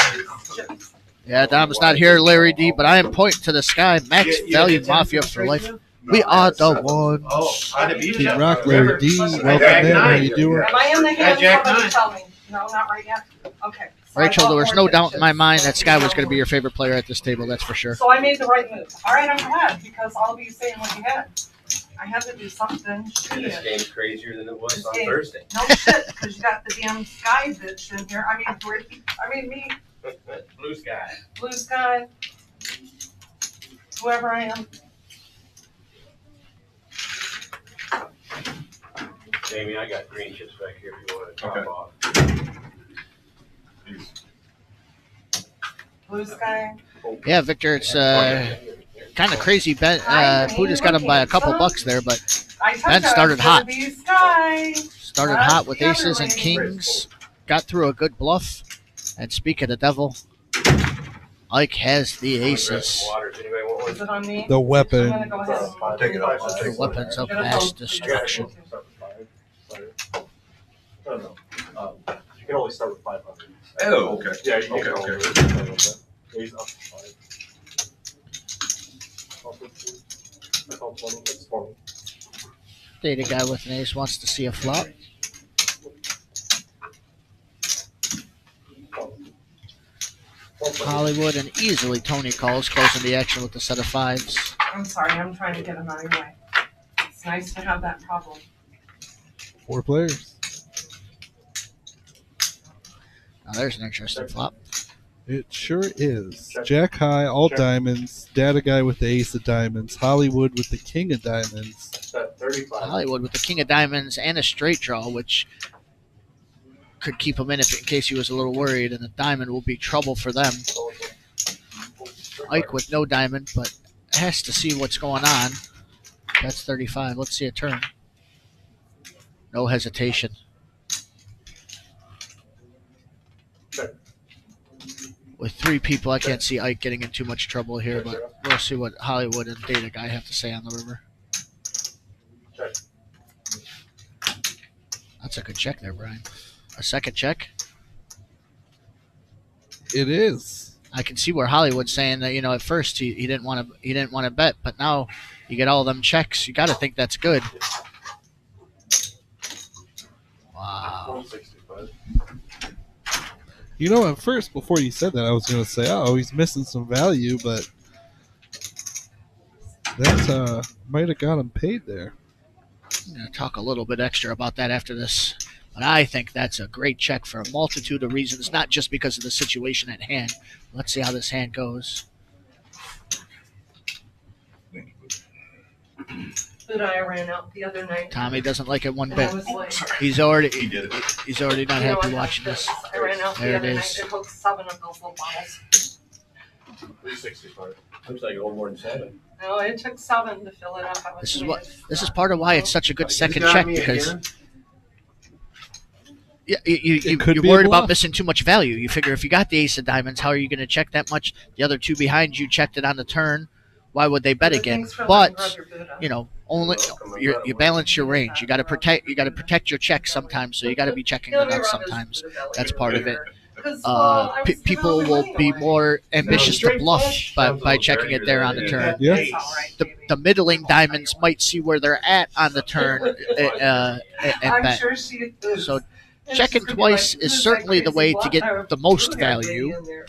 in. Yeah, Dom's not here, Larry D, but I am pointing to the Sky. Max Value Mafia for life. We are the ones. Oh, I had to beat Team you. Rock, Larry D. Welcome Jack in. How nine. you doing? Am I in the hand? Jack Somebody nine. tell me. No, not right yet. Okay. So I Rachel, bought there was more no doubt in my dishes. mind that Sky was going to be your favorite player at this table, that's for sure. So I made the right move. All right, I'm glad because all of you saying what you had. I had to do something. And this Shit. game's crazier than it was This on game- Thursday. No shit, because you got the damn Sky bitch in here. Me, Blue sky. Blue Sky, whoever I am. Jamie, I got green chips back here if you want to top Okay. off. Blue Sky. Yeah, Victor, it's kind of crazy bet. Buddha's got him by a couple bucks there, but I told Ben you started it was gonna hot. be Sky. started hot with aces and kings. Got through a good bluff. And speak of the devil, Ike has the aces. Waters, anybody want one? Is it on me? The I'm weapon. gonna go ahead. I'll take it off. I'll The take weapons of mass destruction. You can only start with 500. Oh, okay. Yeah, you can Okay, go okay. over it. He's up to 5. Call 15. I call 20. It's 20. Data guy with an ace wants to see a flop. Hollywood, and easily Tony calls, closing the action with the set of 5s. I'm sorry, I'm trying to get him out of your way. It's nice to have that problem. 4 players. Now there's an interesting flop. It sure is. Jack high, all diamonds. Data guy with the ace of diamonds. Hollywood with the king of diamonds. Bet 35. Hollywood with the king of diamonds and a straight draw, which could keep him in in case he was a little worried, and the diamond will be trouble for them. Ike with no diamond, but has to see what's going on. That's 35. Let's see a turn. No hesitation. With 3 people, I can't see Ike getting in too much trouble here, but we'll see what Hollywood and Data Guy have to say on the river. That's a good check there, Brian. A second check. It is. I can see where Hollywood's saying that, at first he didn't want to bet, but now you get all them checks. You got to think that's good. Wow. 165. At first, before you said that, I was going to say, oh, he's missing some value, but that might have got him paid there. I'm going to talk a little bit extra about that after this. But I think that's a great check for a multitude of reasons, not just because of the situation at hand. Let's see how this hand goes. But I ran out the other night. Tommy doesn't like it one And I bit. was like, He's already He did it. he's already not you know happy what, watching this. I ran out There the it other night is. and hooked 7 of those little bottles. 365. Looks like a little more than 7. No, it took 7 to fill it up. I was This is part of why it's such a good second Got check, me because again? you're could be a worried about bluff. missing too much value. You figure if you got the ace of diamonds, how are you going to check that much? The other 2 behind you checked it on the turn. Why would they bet again? Thanks for letting But Grub your Buddha. only you balance your range. You got to protect your checks sometimes. So you got to be checking the nuts sometimes. That's part of it. People will be more ambitious to bluff by checking it there on the turn. Yeah. The middling diamonds might see where they're at on the turn and I'm bet. sure she is. So It's checking gonna be twice like, is who's certainly that the way crazy to get blonde the most blue-haired lady value. in there?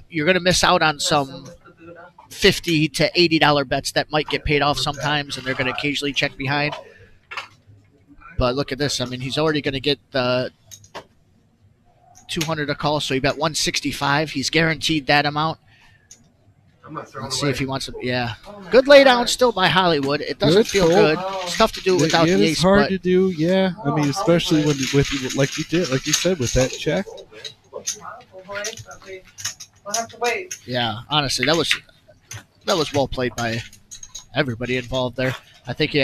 You're going to miss out on Messing some with the Buddha. $50 to $80 bets that might get paid off sometimes, and they're going to occasionally check behind. But look at this. I mean, he's already going to get the 200 a call, so he bet 165. He's guaranteed that amount. I'm not throwing Let's away. see if he wants to. Yeah, Oh my good lay down God. still by Hollywood. It doesn't Good feel fold. good. Oh. It's tough to do it without It the is ace, hard but to do, yeah. I mean, Oh, especially when Hollywood. with like you did, like you said, with that check. Wow, boy, but we'll have to wait. yeah, honestly, that was well played by everybody involved there. I think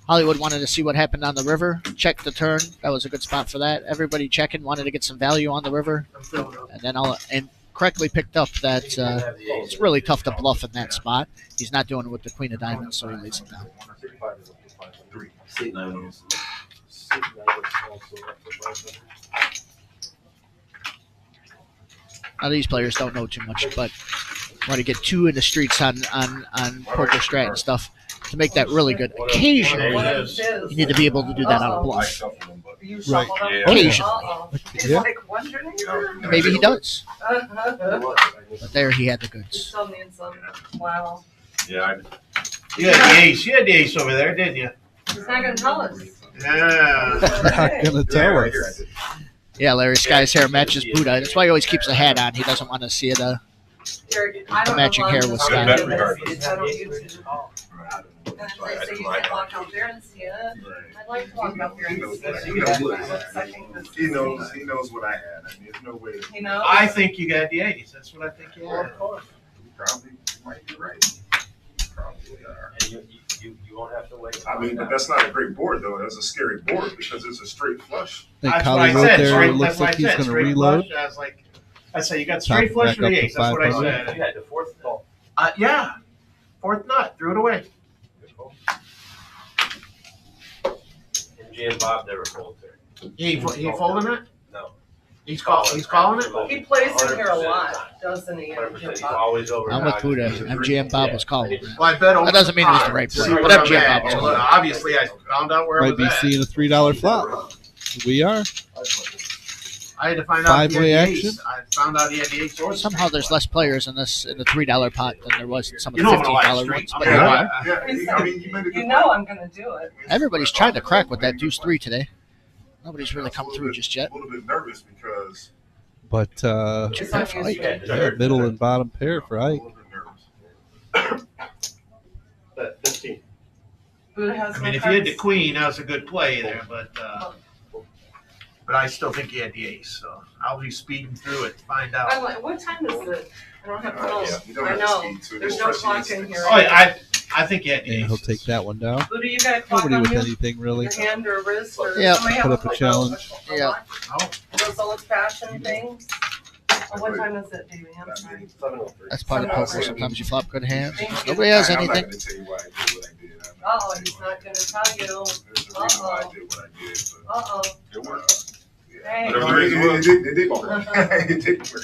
Hollywood wanted to see what happened on the river, check the turn. That was a good spot for that. Everybody checking, wanted to get some value on the river, I'm throwing up. and then correctly picked up that it's really tough to bluff in that spot. He's not doing it with the queen of diamonds, so he lays it down. 35 is up to 500. State nines. Now these players don't know too much, but want to get 2 in the streets on poker strat and stuff to make that really good. Occasionally, What is you need to be able to do that on a I bluff. shuffled them, but You Right. shuffled up? Yeah. Occasionally. Uh-oh. He's Yeah. like wondering. Maybe he does, You but there he had the goods. still need some. Wow. yeah, You had the ace. You had the ace over there, didn't you? He's not going to tell us. Yeah. Not gonna tell right us. here I did. Yeah, Larry Sky's hair matches Buddha. That's why he always keeps a hat on. He doesn't want to see it. Here, I don't matching know hair how with to Sky. do this. Regardless. I don't use it. Right. And That's they why I say had you to lie can walk down. out there and see it. I'd like to walk out there He and knows see what it. he knows. I think this He is- knows. He knows what I had. I mean, there's no way. He knows. I think you got the ace. That's what I think you had. Probably might be right. Probably are. And you won't have to wait. I mean, but that's not a great board, though. That's a scary board because it's a straight flush. I think That's what I Hollywood said. there Straight, looks that's what like I he's said. going to Straight reload. flush. I said, you got Top straight flush back for up the to ace. That's what I 500. said. You had the fourth call. Yeah. Fourth nut. Threw it away. Good call. And Jay and Bob never fold there. He folding it? No. He's calling it? He plays in here a lot, doesn't he? 100%. He's always over. I'm with Buddha. MGM Bob was calling. Well, I bet over That doesn't mean it was the right See play, what but I'm MGM at. Bob was Well, calling. obviously, I found out where I Might was be at. seeing a $3 flop. We are. I had to find out if he had Five-way the action? ace. I found out he had the 8 swords. Somehow there's less players in the $3 pot than there was in some of You the know I'm gonna $15 live ones. stream. But I'm yeah, gonna Yeah, I mean, you made a good You know I'm gonna do it. everybody's trying to crack with that deuce 3 today. Nobody's really come through just yet. A little bit nervous because But It's not for used Ike. to. yeah, middle and bottom pair for a Ike. little bit nervous. That 15. Buddha has I no mean, if you had the cards. queen, that was a good play there, but I still think he had the ace. So I'll be speeding through it to find I'm out. like, what time is it? I don't have to know. Yeah, you don't I have to know. speed to it. There's no Especially clock in this- here. Oh, yeah, I think he had the And ace. he'll take that one down. Buddha, you got a clock Nobody on with you? anything really. Your hand or wrist or Yeah. somebody Put have up a challenge. Yeah. Oh, Those old fashioned things. Oh, what time is it, Davey? I'm sorry. 703. That's part of poker. Sometimes you flop good hands. Thank you. Nobody has I'm not anything. gonna tell you why I did what I did. Oh, he's not gonna tell you. There's a reason why I did what I did, but Uh-oh. it worked. Hey. Whatever the reason was. It did work. It did work.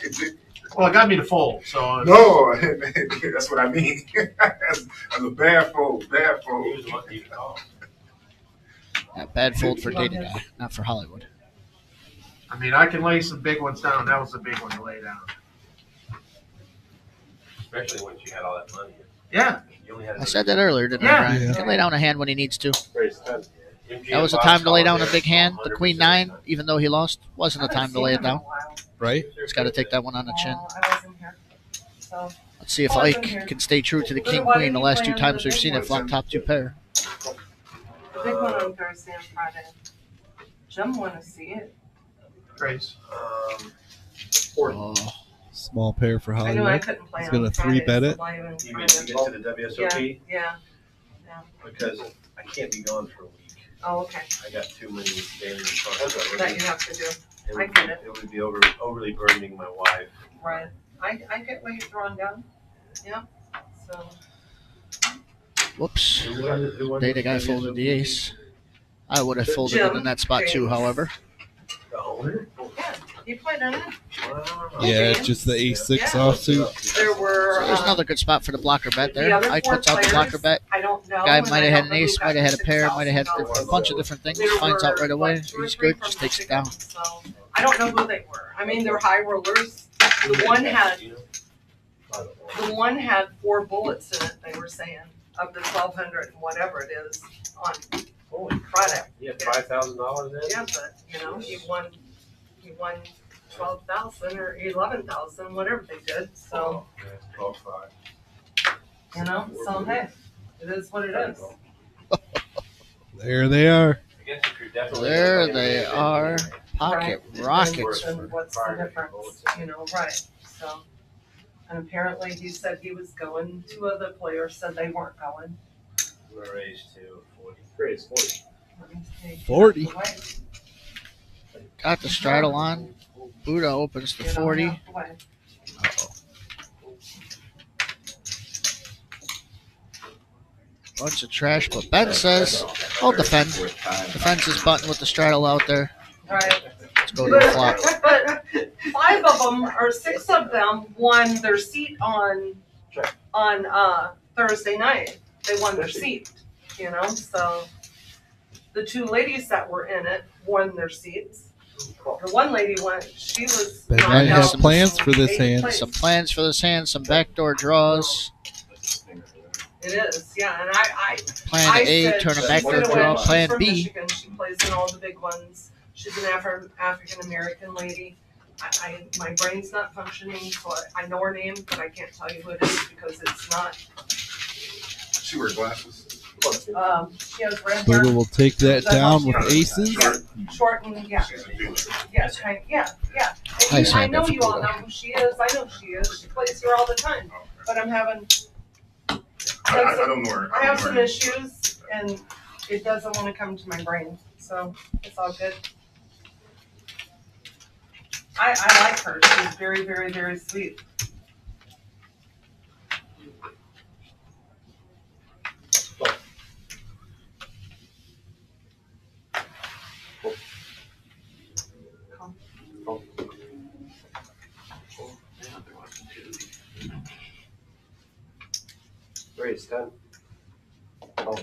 It did. well, it got me to fold. So No, that's what I mean. That's a bad fold, bad He fold. was lucky to call. Yeah, bad fold for Data Guy, not for Hollywood. I mean, I can lay some big ones down. That was a big one to lay down. Especially when you had all that money. Yeah. You only had I said that earlier, didn't Yeah. I, Brian? Yeah. He can lay down a hand when he needs to. Raise 10. That was the time to lay down a big hand. The queen 9, even though he lost, wasn't the time to lay it down. Right? He's got to take that one on the chin. I wasn't here. So, Let's see if Ike can stay true to the king queen. The last 2 times we've seen it flop top 2 pair. the big one on Thursday and Friday. Jim wanna see it. Raise. 40. Oh, Small pair for I knew I Hollywood. couldn't play He's on gonna Friday, 3-bet so it. why even You try mean to to- get to the WSOP? Yeah. Because I can't be gone for a week. Oh, okay. I got too many daily That responsibilities. you have to do. It I would, get it. it would be overly burdening my wife. Right. I get what you're throwing down. Yeah. So, whoops. Who won Data Guy folded the ace. I would have folded it in that spot too, James. however. The owner? yeah, you played on it. Wow. Yeah, James. just the ace-6 Yeah. offsuit. There were. So there's another good spot for the blocker bet the there. other Ike 4 puts out the players, blocker bet. I don't know. Guy and might I have had don't an know ace, who might have had a got pair, might have had $6,000. a bunch of different things. There Finds out were, right away. like, 2 or He's 3 good, just from takes it down. Michigan, So I don't know who they were. I mean, they're high rollers. The one had 4 bullets in it. They were saying of the 1,200 and whatever it is on Holy Friday. You had $5,000 in? Yeah, but you know, he won 12,000 or 11,000, whatever they did. So 12.5. you know, so hey, it is what it is. There they are. I guess if you're definitely There they are. Pocket Right. rockets. And what's the difference? You know, right? So, and apparently he said he was going. 2 other players said they weren't going. I'm gonna raise to 40. Raise 40. Let me see. 40. Get out the way. Got the straddle on. Buddha opens to Get 40. out the way. Bunch of trash, but Ben says, I'll defend. Defends his button with the straddle out there. Right. Let's go to the flop. But 5 of them or 6 of them won their seat on Thursday night. They won their seat, you know. So the 2 ladies that were in it won their seats. The one lady went. She was. They knocked might have out plans for this eighth hand. place. Some plans for this hand, some backdoor draws. It is, yeah. And I Plan A, said, turn a she's backdoor gonna draw. win. She's Plan from B. Michigan. She plays in all the big ones. She's an African American lady. My brain's not functioning, so I know her name, but I can't tell you who it is because it's not. She wear glasses. She has red hair. Buddha will take that down with aces. Short and yeah, kind, yeah. And Nice I hand know there for you all Buddha. know who she is. I know who she is. She plays here all the time. But I'm having. I don't know her. I have some issues, and it doesn't want to come to my brain, so it's all good. I like her. She's very, very, very sweet. Raise 10. Oh.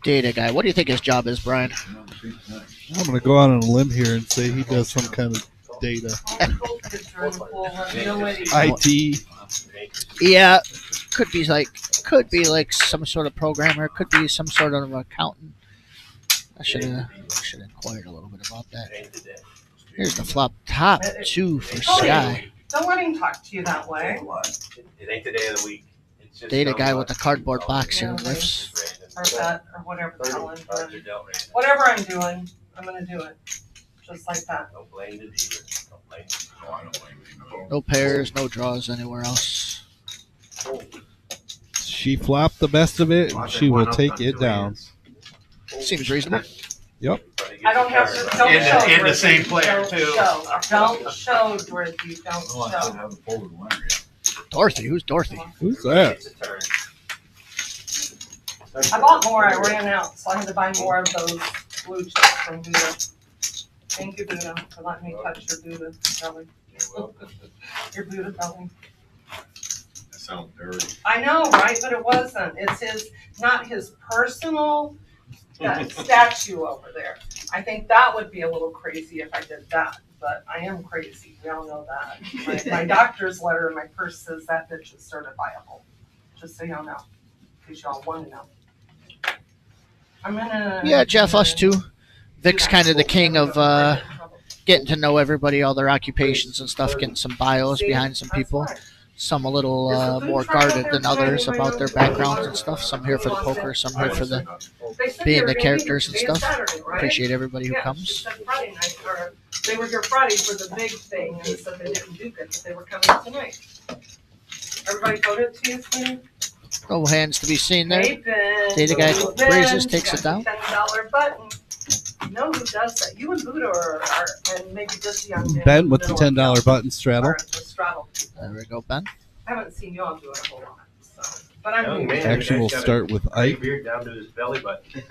Data Guy. What do you think his job is, Brian? I'm going to go out on a limb here and say he does some kind of Data. All the cool kids are in the pool. And no way. IT. Yeah, could be like some sort of programmer. Could be some sort of accountant. I should inquired a little bit about that. Here's the flop top 2 for Sky. Don't let him talk to you that way. It ain't the day of the week. It's just Data guy with the cardboard box here Yeah, lifts. Or that, or whatever the hell I'm Cards are doing. dealt right. Whatever I'm doing, I'm gonna do it. Just like that. Don't blame the dealer. Don't blame the Oh, I don't blame you. No pairs, no draws anywhere else. She flopped the best of it, and she will take it down. Seems reasonable. Yep. I don't have to. Don't In the- show in the Dorothy. same player, Don't too. show. Don't show, Dorothy. Don't Oh, I still show. haven't folded one yet. Dorothy, who's Dorothy? Who's that? It's a turn. I bought more. I ran out, so I had to buy more of those blue chips from Buddha. Thank you, Buddha, for letting me touch your Buddha belly. Your Buddha belly. That sounds dirty. I know, right? But it wasn't. It's not his personal statue over there. I think that would be a little crazy if I did that, but I am crazy. We all know that. My doctor's letter in my purse says that bitch is certifiable. Just so y'all know, because y'all want to know. I'm gonna. Yeah, Jeff, us too. Vic's kind of the king of getting to know everybody, all their occupations and stuff, getting some bios behind some people. Some a little more guarded than others about their backgrounds and stuff. Some here for the poker, some here for the being the characters and stuff. Appreciate everybody who Yeah, she comes. said Friday night, or they were here Friday for the big thing, and said they didn't do good, but they were coming tonight. Everybody voted to you, sweetie? No hands to be seen there. Hey, Ben. Data guy Hey, Ben. raises, takes it down. $10 button. You know who does that? You and Buddha are and maybe just young man. Ben with the $10 button straddle. Are the straddle people. There we go, Ben. I haven't seen you all do it a whole lot, so. But I'm Young new. man. Actually, we'll start with Gray Ike. beard down to his belly button.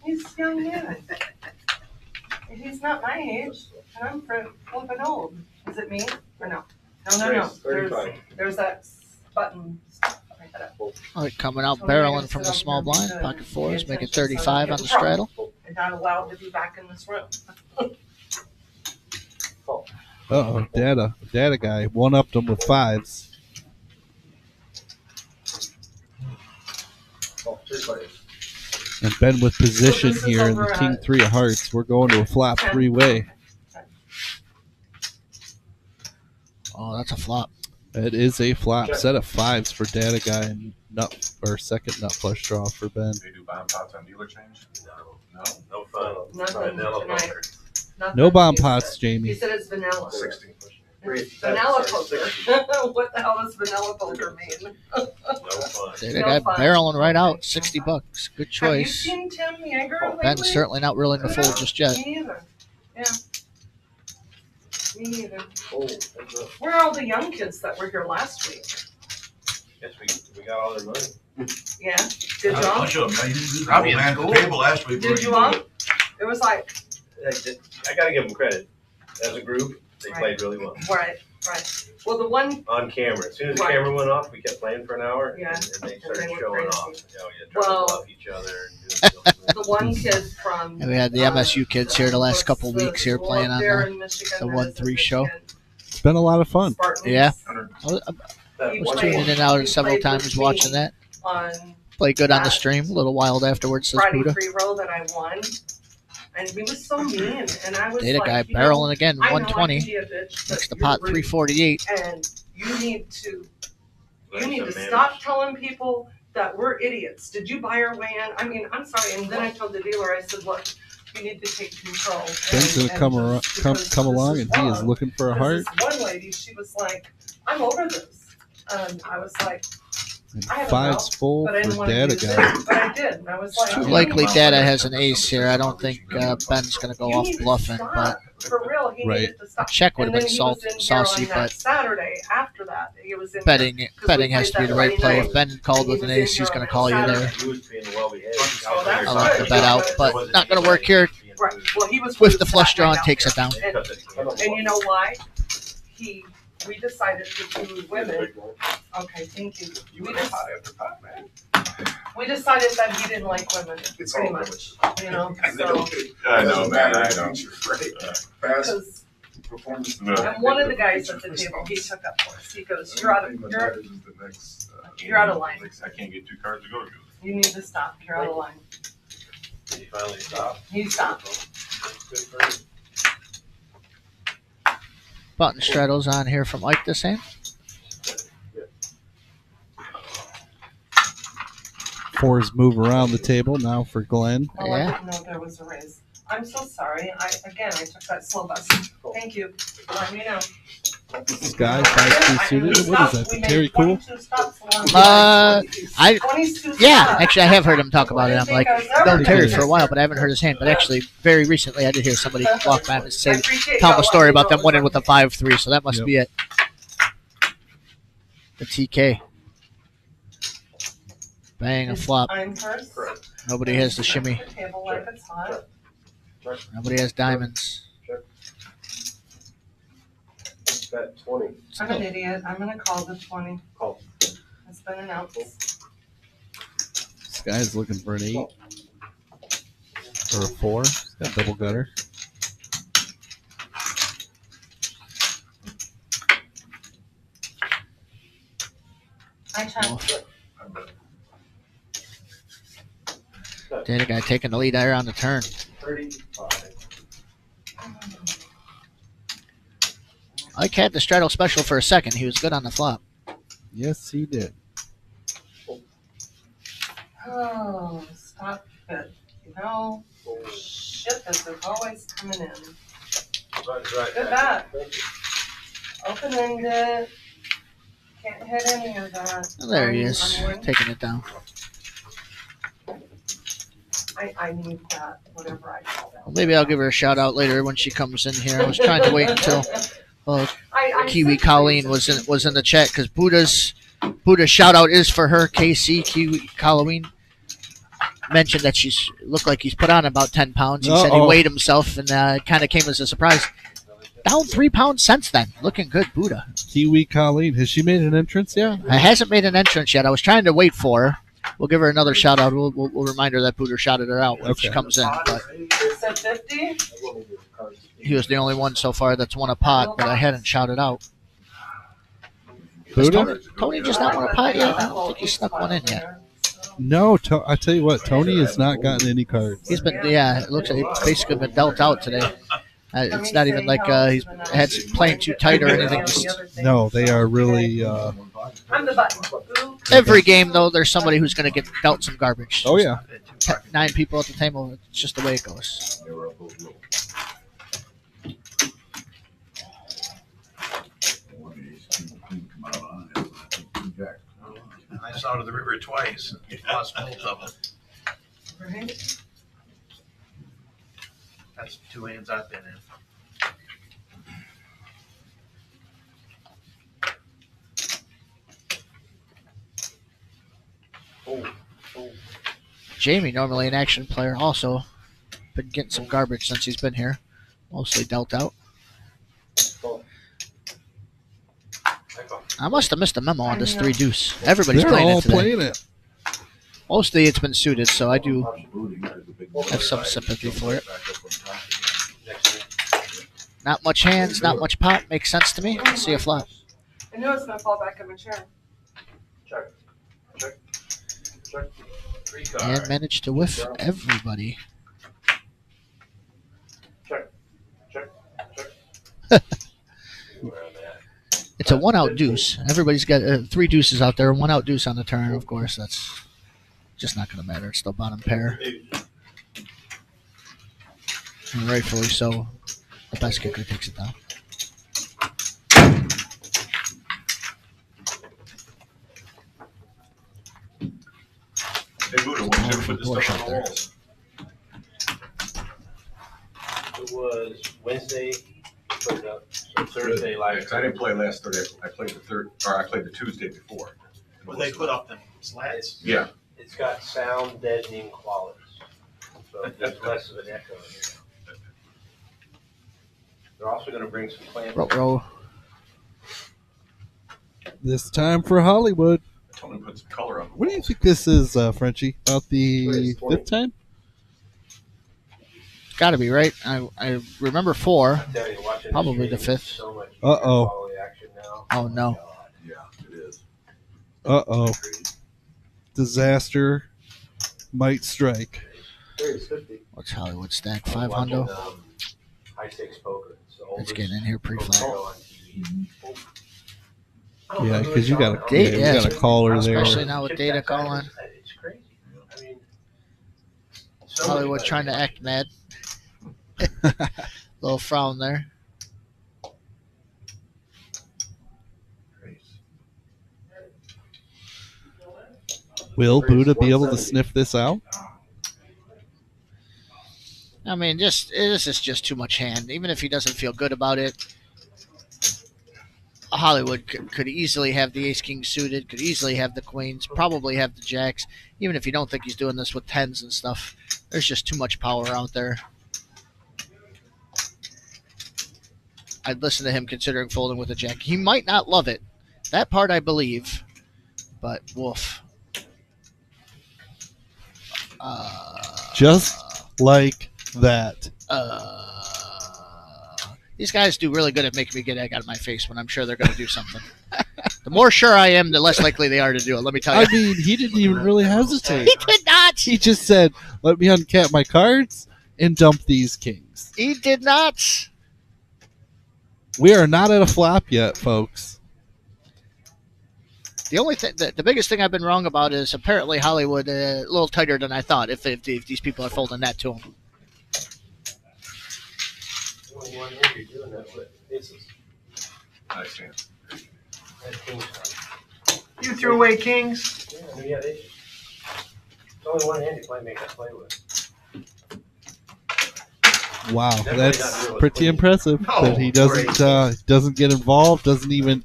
He's a young man. He's not my age, and I'm flipping old. Is it me or no? No. 35. There's that button. Right there. All right, coming out barreling from the small blind. Pocket fours, making 35 on the straddle. And not allowed to be back in this room. Uh-oh, Data guy one-upped him with fives. Oh, 3 players. And Ben with position So this is here in the over King at- 3 of hearts. We're going to a flop 10. three-way. Oh, that's a flop. It is a flop set of fives for Data guy and second nut flush draw for Ben. They do bomb pots on dealer change? No. No fun. Nothing Vanilla tonight. poker. Nothing. No bomb He pots, said- Jamie. He said it's vanilla. 60. It's vanilla poker. What the hell does vanilla poker mean? No fun. Data No guy fun. barreling right out. $60. Good Have you choice. seen Tim Yeager lately? Ben's certainly not willing to fold just yet. Me neither. Yeah. Me neither. Oh, that's a- Where are all the young kids that were here last week? Guess we got all their money. Yeah? Did you all? Bunch of them. Probably in school. Table last week. Did you all? It was like, I gotta give them credit. As a group, they played really well. right. Well, the one, On camera. As soon as the Right. camera went off, we kept playing for an hour. Yeah. And they And started they were showing crazy. off. Trying Well- to bluff each other. And doing the one kid from. And we had the MSU kids here the last couple the weeks here school playing up on there the in Michigan the that 1-3 is in show. Michigan. It's been a lot of fun. Spartans. Yeah. I He was played- tuning in and out he several played with times me watching that. On Played good on the stream. A little wild afterwards, says Friday Buddha. free roll that I won. And he was so mean, and I was Data like, guy you know, barreling again, I know I 120. can be a bitch, but Makes the you're pot rude, 348. And you need to manage. stop telling people that we're idiots. Did you buy our way in? I mean, I'm sorry. And then I told the dealer, I said, look, you need to take control. Ben's And- gonna come and around, just come because come this along, and he is wrong. looking for a heart. Because this one lady, she was like, I'm over this. And I was like, And I have a fives mouth, full but I didn't for want to Data use guy. it. But I did. And I was like, Too you likely need- Data has an ace here. I don't think Ben's going to go you off need to bluffing, stop. but For real, he Right. needed to a stop. check would And have then been he was in here saucy, on that but Saturday after that, he was in betting we has to be played the that right play. Friday If Ben called with an ace, he's going to call you there. He was being well behaved. Oh, that's I like the bet out, but not going to work here. Right. Well, he was With really the flush flat draw right and out takes there. it down. And you know why? We decided to do women. Okay, thank you. You were hot after pot, man. We decided that he didn't like women, It's pretty all much, you know, I so. know. I know, man. I know. Right. Pass. Because performance. And one of the guys at the table, he took up for us. He goes, you're out of line. I can't get 2 cards to go to. You need to stop. You're out of line. Did he finally stop? He stopped. Good for him. Button straddles on here from Ike the same. Fours move around the table now for Glenn. Oh, Yeah. I didn't know there was a raise. I'm so sorry. I took that slow bus. Thank you for letting me know. Sky 5-2 suited. What is that? Terry Cool? Yeah, actually, I have heard him talk about it. I'm like, known Terry for a while, but I haven't heard his name. But actually, very recently, I did hear somebody walk by and say, tell him a story about them winning with a 5-3. So that must be it. The TK. Bang, a flop. I'm first. Nobody has the shimmy. The table like it's hot. Nobody has diamonds. Bet 20. I'm an idiot. I'm gonna call the 20. Call. It's been announced. Sky's looking for an 8 or a 4. He's got double gutter. I checked. Data guy taking the lead there on the turn. 35. Ike had the straddle special for a second. He was good on the flop. Yes, he did. Oh, stop it. You know, shit, this is always coming in. Right. Good bet. Open-ended. Can't hit any of that. Oh, there he is, I'm winning. taking it down. I need that, whatever I call that. Well, maybe I'll give her a shout out later when she comes in here. I was trying to wait until Kiwi Colleen was in the chat because Buddha's shout out is for her. KC Kiwi Colleen mentioned that she's looked like he's put on about 10 pounds. He said he weighed himself and it kind of came as a surprise. Down 3 pounds since then. Looking good, Buddha. Kiwi Colleen. Has she made an entrance yet? I hasn't made an entrance yet. I was trying to wait for her. We'll give her another shout out. We'll remind her that Buddha shouted her out when she comes in. But Said 50? he was the only one so far that's won a pot, but I hadn't shouted out. Buddha? Tony just not won a pot yet? I don't think he snuck one in yet. No, I tell you what, Tony has not gotten any cards. He's been, it looks like he's basically been dealt out today. It's not even like he's playing too tight or anything. No, they are really. I'm the button. Every game, though, there's somebody who's going to get dealt some garbage. Oh, yeah. 9 people at the table. It's just the way it goes. I saw to the river twice. Lost both of them. Right? That's 2 hands I've been in. Jamie, normally an action player, also been getting some garbage since he's been here. Mostly dealt out. I must have missed a memo on this 3 deuce. Everybody's They're playing all it today. playing it. Mostly it's been suited, so I do have some sympathy for it. Not much hands, not much pot. Makes sense to me. Let's see a flop. I knew I was gonna fall back in my chair. Check. Check. Check. 3 cards. And managed to whiff everybody. Check. Check. It's a 1-out deuce. Everybody's got 3 deuces out there. 1-out deuce on the turn. Of course, that's just not going to matter. It's still bottom pair. And rightfully so. The best kicker takes it down. Hey, Buddha, when you put this stuff on the walls? It was Wednesday, put it up. So Thursday, Yeah, like 'cause I didn't play last Thursday. I played the Tuesday before. Well, they put up them slats. Yeah. it's got sound deadening qualities, so there's less of an echo in here. They're also going to bring some plant. Row. This time for Hollywood. Tony put some color on the What do you walls. think this is, Frenchie? About the 5th time? got to be right. I remember 4. I tell you, watching Probably this the game, 5th. So much Uh-oh. quality action now. Oh no. Yeah, it is. Uh-oh. Disaster might strike. It's 50. What's Hollywood stack? I'm 500. watching, high stakes poker. So It's getting in here pre-flop. Yeah, because you got a, Date, you got a caller Especially there. now with data calling. It's crazy. I mean, so Hollywood much trying to better. act mad. Little frown there. Will Buddha be able to sniff this out? I mean, this is just too much hand. Even if he doesn't feel good about it, Hollywood could easily have the ace king suited, could easily have the queens, probably have the jacks. Even if you don't think he's doing this with 10s and stuff, there's just too much power out there. I'd listen to him considering folding with a jack. He might not love it. That part I believe, but woof. Just like that. These guys do really good at making me get egg out of my face when I'm sure they're going to do something. The more sure I am, the less likely they are to do it. Let me tell you. I mean, he didn't even really hesitate. He did not. He just said, let me uncap my cards and dump these kings. He did not. We are not at a flop yet, folks. The only thing, the biggest thing I've been wrong about is apparently Hollywood a little tighter than I thought. If these people are folding that to him. Only one hand you're doing that with. Aces. I understand. That's kings. You threw away kings? Yeah, I mean, yeah, aces. It's only one hand you play make that play with. Wow, Definitely not that's doing pretty it. impressive No, that he doesn't get involved, doesn't even,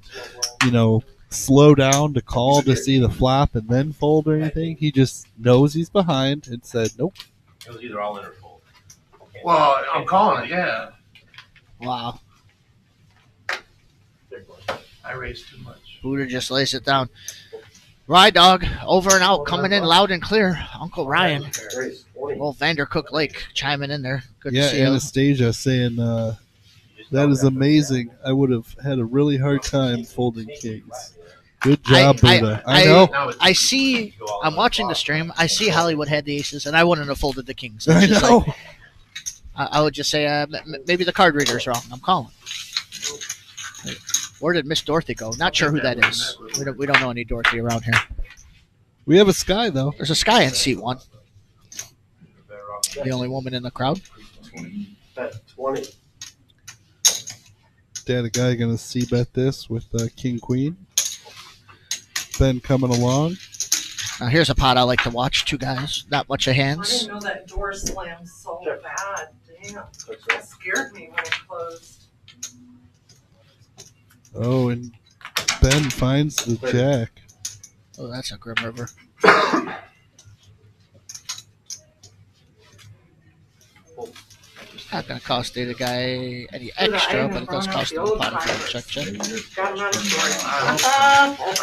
slow down to call to see the flop and then fold or anything. He just knows he's behind and said, nope. It was either all in or fold. Well, I'm calling it, yeah. Wow. Big one. I raised too much. Buddha just lays it down. Ride dog, over and out, coming in loud and clear. Uncle Ryan. Raise 20. Old Vandercook Lake chiming in there. Good Yeah, to see you. Anastasia saying, that is amazing. I would have had a really hard time folding kings. Good job, Buddha. I know. Now it's I see. I'm watching the stream. I see Hollywood had the aces, and I wouldn't have folded the kings. I It's just know. like- I would just say maybe the card reader's wrong. I'm calling. Where did Miss Dorothy go? Not sure who that is. We don't know any Dorothy around here. We have a sky, though. There's a Sky in seat 1. The only woman in the crowd. 20. Dad, a guy going to c-bet this with King Queen. Ben coming along. Now here's a pot I like to watch. 2 guys, not much of I hands. didn't know that door slammed so bad. Damn. That scared me when it closed. Oh, and Ben finds the jack. Oh, that's a Grim River. Not going to cost the guy any extra, but it does cost him a pot if you check. Got him out of storage. I hope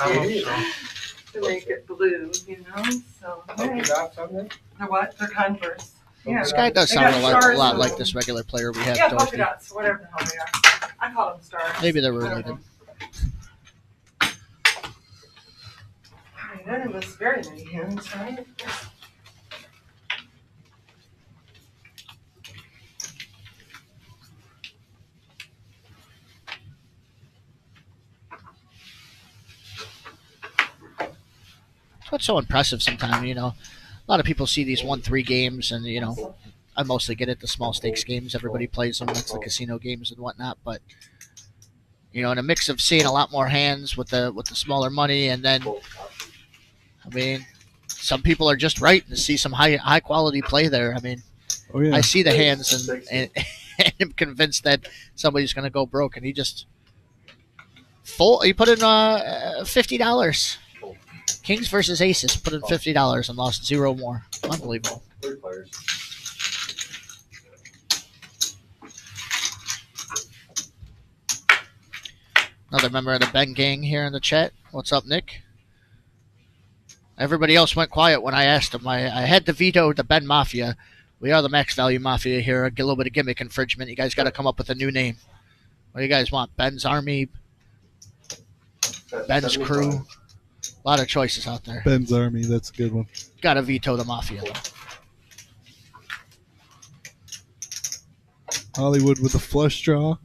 so. To make it blue, so. Polka dots on there? They're what? They're Converse. Yeah. This guy does They sound got a stars lot on like them. this regular player we have, Yeah, polka Dorothy. dots, whatever the hell they are. I call them stars. Maybe they're I don't related. know. I mean, none of us very many hands, right? What's so impressive sometimes, a lot of people see these 1-3 games, and I mostly get it, the small stakes games. Everybody plays them. That's the casino games and whatnot. But in a mix of seeing a lot more hands with the smaller money, and then some people are just right and see some high quality play there. Oh, yeah. I see the hands and I'm convinced that somebody's going to go broke, and he just he put in $50. Kings versus Aces, put in $50 and lost 0 more. Unbelievable. 3 players. Another member of the Ben gang here in the chat. What's up, Nick? Everybody else went quiet when I asked him. I had to veto the Ben Mafia. We are the Max Value Mafia here. A little bit of gimmick infringement. You guys got to come up with a new name. What do you guys want? Ben's Army? Ben's Crew? A lot of choices out there. Ben's Army, that's a good one. Got to veto the Mafia, though. Hollywood with a flush draw.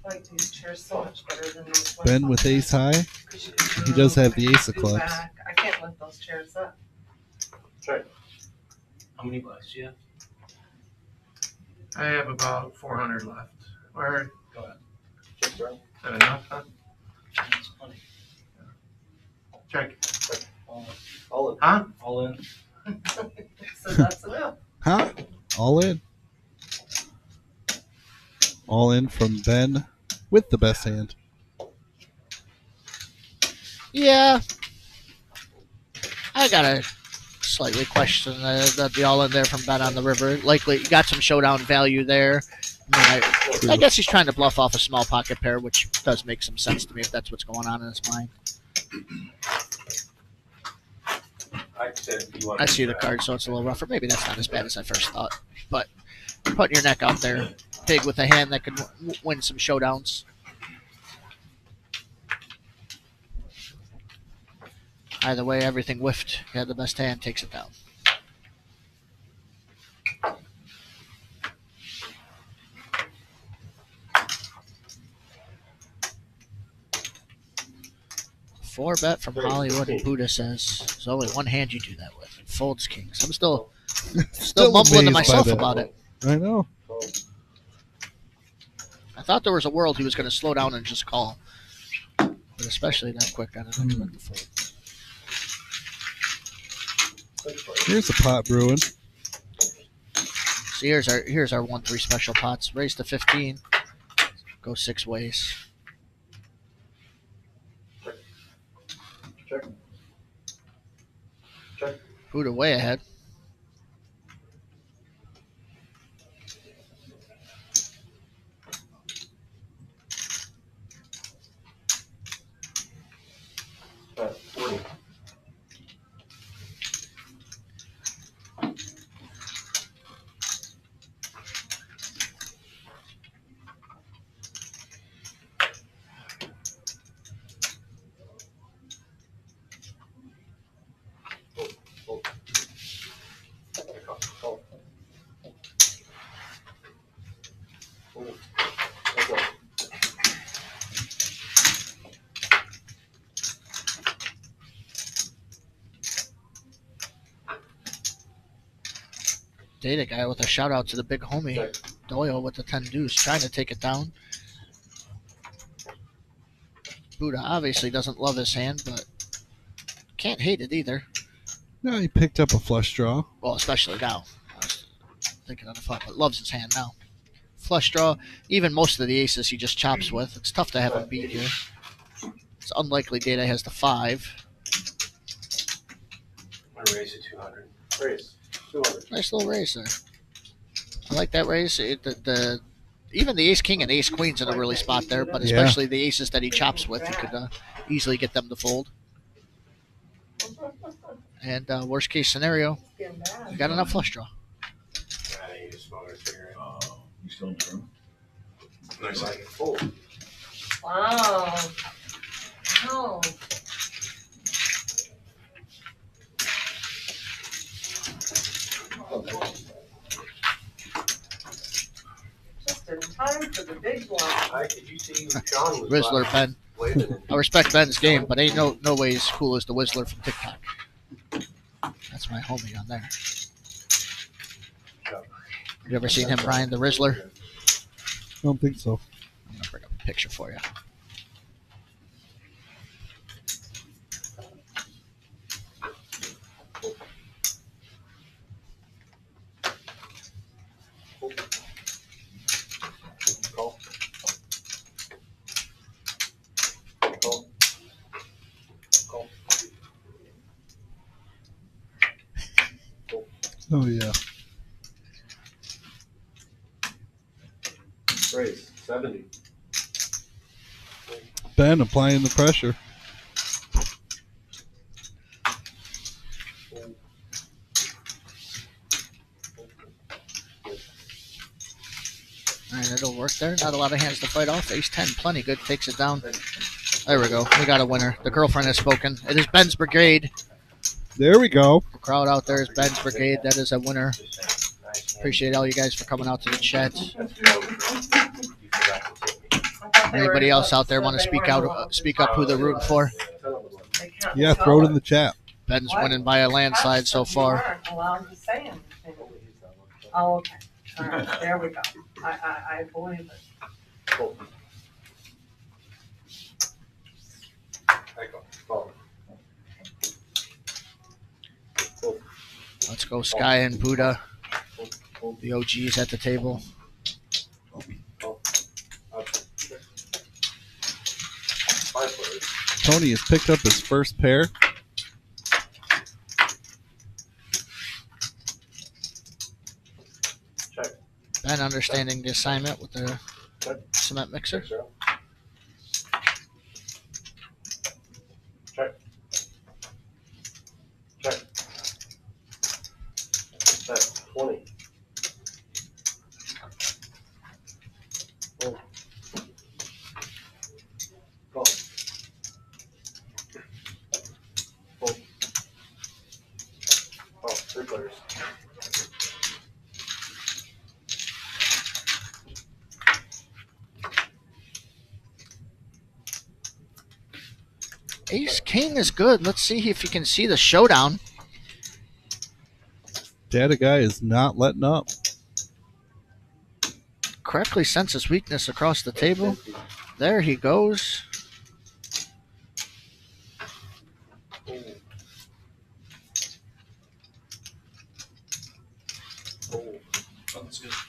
I like these chairs so much better than those ones. Ben with ace high. He does have the ace of clubs. Back. I can't lift those chairs up. How many bucks do you have? I have about 400 left. Or, Go ahead. is that enough, huh? That's plenty. Check. All in. Huh? All in. So that's enough. Huh? All in. All in from Ben with the best hand. Yeah. I got to slightly question the all in there from Ben on the river. Likely got some showdown value there. I guess he's trying to bluff off a small pocket pair, which does make some sense to me if that's what's going on in his mind. I see the card, so it's a little rougher. Maybe that's not as bad as I first thought. But putting your neck out there, big with a hand that could win some showdowns. Either way, everything whiffed. You had the best hand, takes it down. Four bet from Hollywood, and Buddha says there's only one hand you do that with. It folds kings. I'm still mumbling to amazed by myself that. about it. I know. I thought there was a world he was going to slow down and just call. But especially that quick, I didn't expect the fold. Here's a pot brewing. So here's our 1-3 special pots. Raise to 15. Go 6 ways. Check. Check. Buddha way ahead. Warning. Data guy with a shout out to the big homie Doyle with the 10 deuce, trying to take it down. Buddha obviously doesn't love his hand, but can't hate it either. No, he picked up a flush draw. Well, especially now. I was thinking on the flop, but loves his hand now. Flush draw, even most of the aces he just chops with. It's tough to have him beat here. It's unlikely Data has the 5. I'm gonna raise it 200. Raise. 200. Nice little raise there. I like that raise. Even the ace king and ace queen's in a really spot there, but especially the aces that he chops with, he could easily get them to fold. And worst case scenario, Getting bad. you got enough flush draw. I need a smaller figure. You still in room? Nice. I can fold. Wow. No. Just in time for the big one. Did you see Sean was Rizzler Ben. I respect Ben's game, but ain't no way as cool as the Whistler from TikTok. That's my homie on there. You ever seen him, Brian, the Rizzler? I don't think so. I'm gonna bring up a picture for you. Call. Call. Call. Oh, yeah. Raise. 70. Ben applying the pressure. right, it'll work there. Not a lot of hands to fight off. Ace 10, plenty good. Takes it down. There we go. We got a winner. The girlfriend has spoken. It is Ben's Brigade. There we go. The crowd out there is Ben's Brigade. That is a winner. Appreciate all you guys for coming out to the chat. Anybody else out there want to speak up who they're rooting for? Yeah, throw it in the chat. Ben's winning by a landslide so far. You aren't allowed to say anything. Oh, okay. All right, there we go. I believe it. Let's go Sky and Buddha. The OGs at the table. Tony has picked up his first pair. Ben understanding the assignment with the cement mixer. Check. That's 20. Oh. Go. Oh. Oh, 3 players. Ace King is good. Let's see if you can see the showdown. Data guy is not letting up. Correctly senses weakness across the table. There he goes.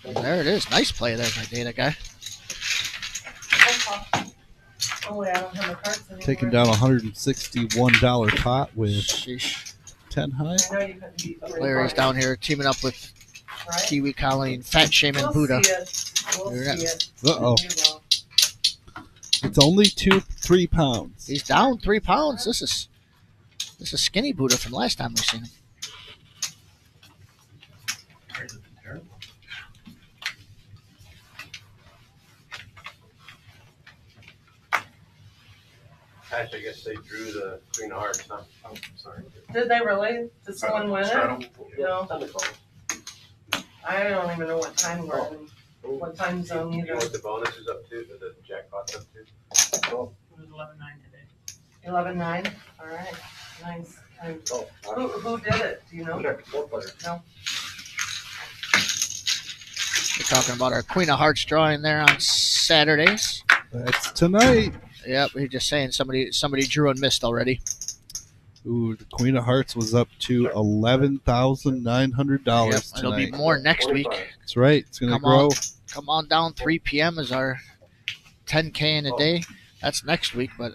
There it is. Nice play there by Data Guy. Oh, wait, I don't have my cards anymore. Taking down a $161 pot with Sheesh. 10 high. I know you couldn't beat the Larry's down here teaming up with right? Kiwi Colleen, Fat Shaman Buddha. See it. We'll You're see it. Uh-oh. We will. It's only 3 pounds. He's down 3 pounds. This is skinny Buddha from last time we seen him. Actually, I guess they drew the Queen of Hearts, huh? Oh, sorry. Did they really? Did someone win it? No. Time to call. I don't even know what time we're in. What time zone You know either. what the bonus is up to, or the jackpot's up to? Oh, It was 11-9 today. 11-9? All right. Nice. And oh. who did it? Do you know? Check, 4 players. No. We're talking about our Queen of Hearts drawing there on Saturdays. That's tonight. Yep, he's just saying somebody drew and missed already. Ooh, the Queen of Hearts was up to $11,900 Yep, it'll be tonight. more next week. That's right. It's going to Come grow. Come on down. 3 p.m. is our 10K in a day. That's next week, but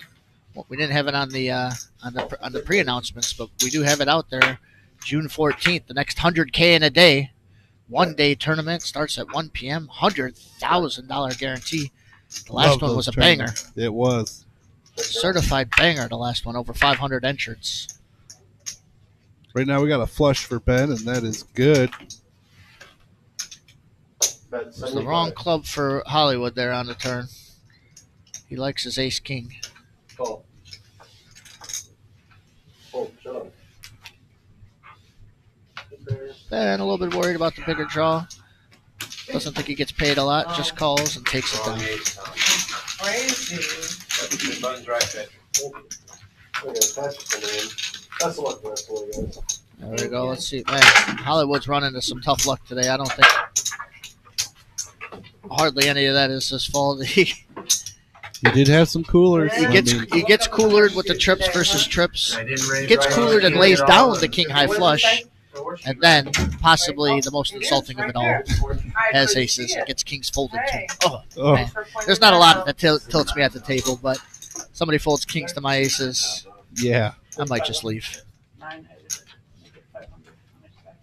we didn't have it on the pre-announcements, but we do have it out there. June 14th, the next 100K in a day. 1-day tournament starts at 1 p.m. $100,000 guarantee. The last Love one those was a banger. tournaments. It was. Certified banger, the last one. Over 500 entrants. Right now we got a flush for Ben, and that is good. Bet It was the wrong club for Hollywood there on the turn. He likes his ace king. Call. Oh, shut up. Ben a little bit worried about the bigger draw. Doesn't think he gets paid a lot. Just calls and takes it Wrong down. ace, Tom. Crazy. The button's right there. Okay, that's just the name. That's the luck for that boy, guys. There we go. Let's see. Man, Hollywood's running into some tough luck today. I don't think hardly any of that is his fault. He He did have some coolers. He gets I mean, he gets coolered with the trips versus trips. I didn't raise Gets right coolered and hand lays at down all. the king high flush, and then possibly the most insulting of it all, has aces. It gets kings folded to him. Oh, oh, man. There's not a lot that tilts me at the table, but somebody folds kings to my aces, yeah. I might just leave. 9, I did it. Make it 500 on each side.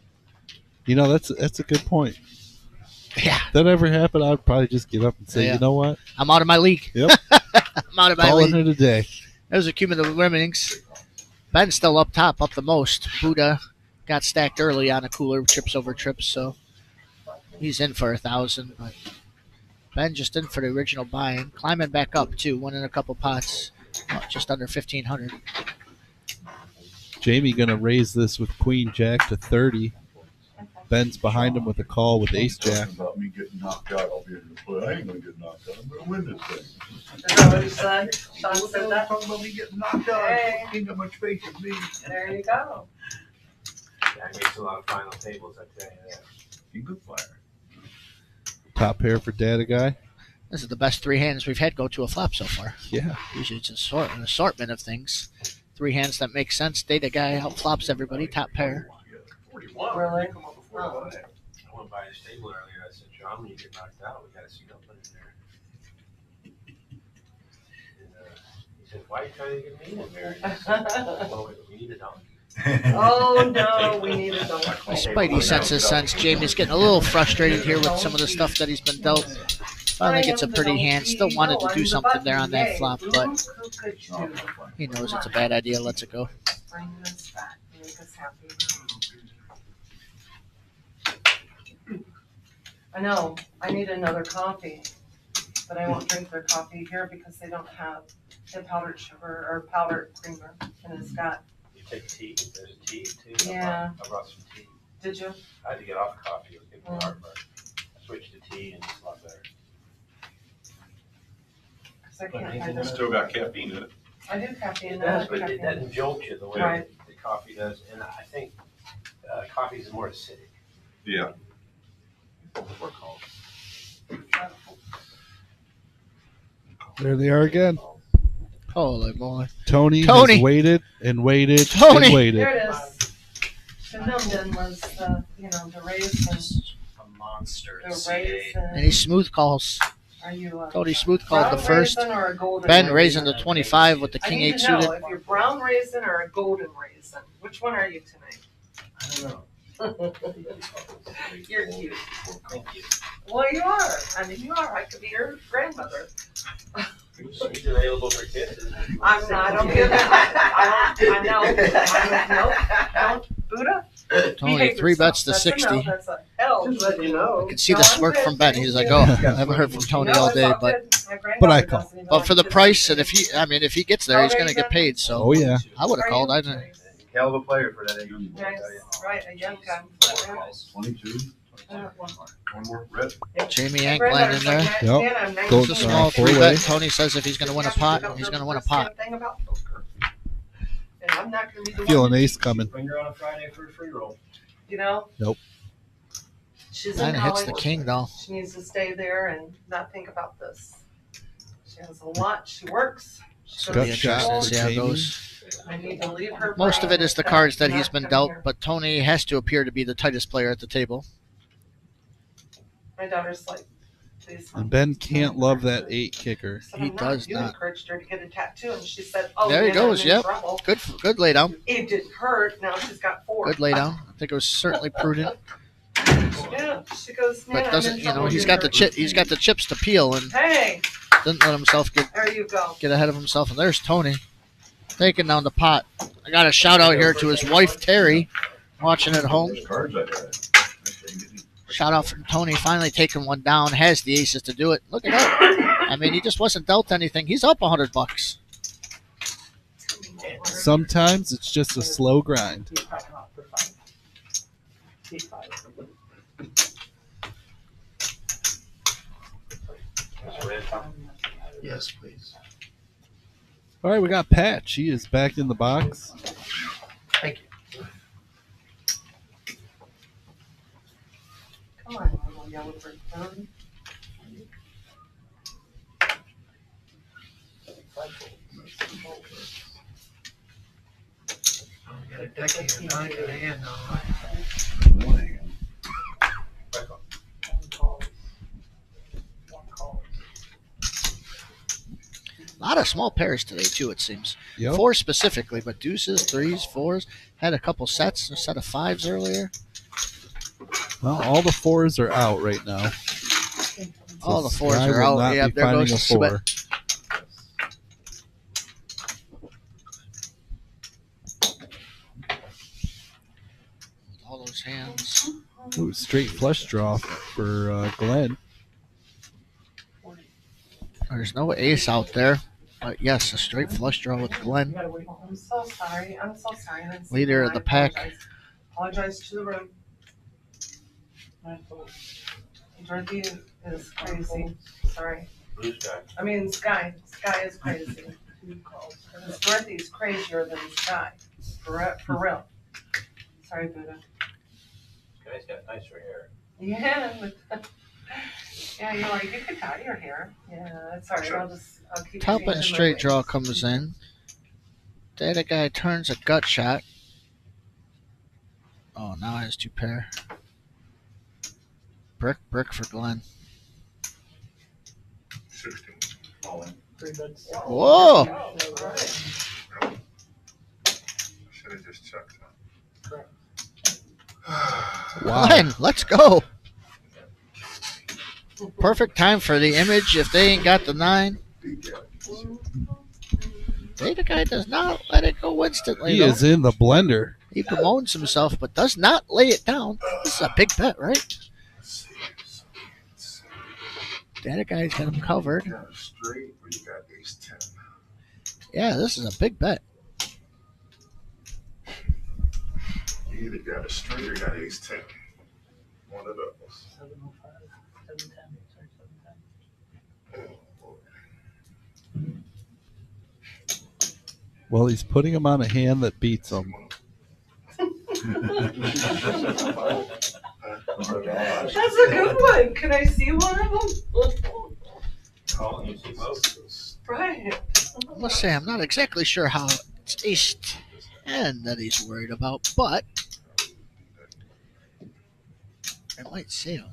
You know, that's a good point. Yeah, If that ever happened, I'd probably just get up and say, Yeah. you know what? I'm out of my league. Yep. I'm out of my Calling league. it a day. There's a cumulative winnings. Ben's still up top, up the most. Buddha got stacked early on a cooler, trips over trips, so he's in for 1,000. But Ben just in for the original buy-in, climbing back up too, winning a couple pots, just under 1,500. Jamie gonna raise this with Queen Jack to 30. Ben's behind him with a call with Ace Jack. About me getting knocked out, I'll be able to play. I ain't gonna get knocked out. I'm gonna win this thing. Is that what he said? Sean said that? Talking about me getting knocked out. Hey. Ain't got much faith in me. There you go. I makes a lot of final tables, I tell you that. He's a good player. Top pair for Data Guy. This is the best 3 hands we've had go to a flop so far. Yeah. Usually it's an assortment of things. 3 hands that make sense. Data Guy outflops everybody, top pair. 41. Really? Come up with 41. I went by his table earlier. I said, John, when you get knocked out, we got to see nothing in there. And, he said, why are you trying to get me in there? And I said, well, we need a donkey. Oh, no, we need a donkey. Spidey senses sense. Jamie's getting a little frustrated here with some of the stuff that he's been dealt. Finally gets a pretty hand. Still wanted to do something there on that flop, but he knows it's a bad idea. Lets it go. Bring this back. Make us happy. I know, I need another coffee, but I won't drink their coffee here because they don't have the powdered sugar or powdered creamer, and it's got. You take tea. There's a tea, too. Yeah. I brought some tea. Did you? I had to get off coffee. It was getting hard, but I switched to tea, and it's a lot better. Because I can't find it. Still got caffeine in it. I do caffeine. It I does, like but it caffeine. doesn't jolt you the way Right. the coffee does. And I think coffee is more acidic. Yeah. We're called. There they are again. Holy moly. Tony Tony. has waited and waited Tony. and waited. There it is. The Milden was the, the raise and A monster. the raise And and. he smooth calls. Are you Tony smooth called the brown first. raisin or a golden Ben raisin? raising the 25 with the I king need 8 to know suited. if you're brown raisin or a golden raisin. Which one are you tonight? I don't know. You're cute. Thank you. Well, you are. I mean, you are. I could be your grandmother. He's available for kisses. I'm not. I don't give that. I know. Don't. Buddha? Tony Behave 3 bets to yourself. 60. That's a no. That's a hell. Just let you know. You can see the smirk from Ben. He's like, oh, I haven't heard from Tony all day, but I call. But for the price, and if he gets there, he's gonna get paid. So Oh, yeah. I would have called. I didn't. Hell of a player for that age. Nice. Right, a young guy. 22. One more red. Jamie Yank laying in there. Yep. It's a small Four 3 way. bet. Tony says if he's gonna win a pot, he's gonna win a pot. And I'm not gonna be the Feel one. an ace coming. Finger on a Friday for a free roll. Nope. She's in Kinda hits the college. king though. She needs to stay there and not think about this. She has a lot. She works. She So Gut it'll be goes to shot interesting to school. see how it Jamie. goes. I need to leave her. Most of it is the cards that he's been Not dealt, come here. but Tony has to appear to be the tightest player at the table. My daughter's like, please. And Ben can't love that 8 kicker. I said, He I'm does You not. encouraged her to get a tattoo, and she said, "Oh, There he yeah, goes, I'm in yep. trouble." Good lay down. It didn't hurt. Now she's got 4. Good lay down. I think it was certainly prudent, Yeah, she goes. "Man, but I'm doesn't in trouble he's here." got the chips to peel and Hey, didn't let himself there you go. get ahead of himself. And there's Tony taking down the pot. I got a shout out here to his wife Terry, watching at home. Those cards I had. Shout out from Tony, finally taking one down. Has the aces to do it. Look at that. I mean, he just wasn't dealt anything. He's up $100. Sometimes it's just a slow grind. He's cracking off for 5. He's 5. Yes, please. All right, we got Pat. She is back in the box. Thank you. Come on, little yellow brick bird. We got a decade of 9 in the hand now. A lot of small pairs today, too, it seems. Yep. 4 specifically, but deuces, 3s, 4s. Had a couple sets, a set of 5s earlier. Well, all the 4s are out right now. All the So 4s Sky are will out. not Yeah, be there finding goes a the sweat. 4. All those hands. Ooh, straight flush draw for Glenn. There's no ace out there. But yes, a straight flush draw with Glenn. I'm so sorry. I'm so sorry. I didn't see Leader that. of the I pack. Apologize to the room. Dorothy is crazy. Sorry. Blue sky. I mean, Sky. Sky is crazy. Because Dorothy's crazier than Sky. For real. Sorry, Buddha. Guy's got nicer hair. Yeah. Yeah, you're like, you could dye your hair. Yeah, it's alright. I'll keep Top changing and my straight ways. draw comes in. The other guy turns a gut shot. Oh, now has two pair. Brick for Glenn. 16. All in. Whoa! Should have just checked. Glenn, let's go. Perfect time for the image if they ain't got the 9. Data guy does not let it go instantly. He though. is in the blender. He bemoans himself, but does not lay it down. This is a big bet, right? Data guy's got him covered. You got a straight or you got ace 10. Yeah, this is a big bet. You either got a straight or you got ace 10. One of those. 705, 710. Sorry, 710. Oh, boy. Well, he's putting him on a hand that beats him. That's a good one. Can I see one of them? Oh, you see most. Right. I must say, I'm not exactly sure how it's ace 10 that he's worried about, but it might sail.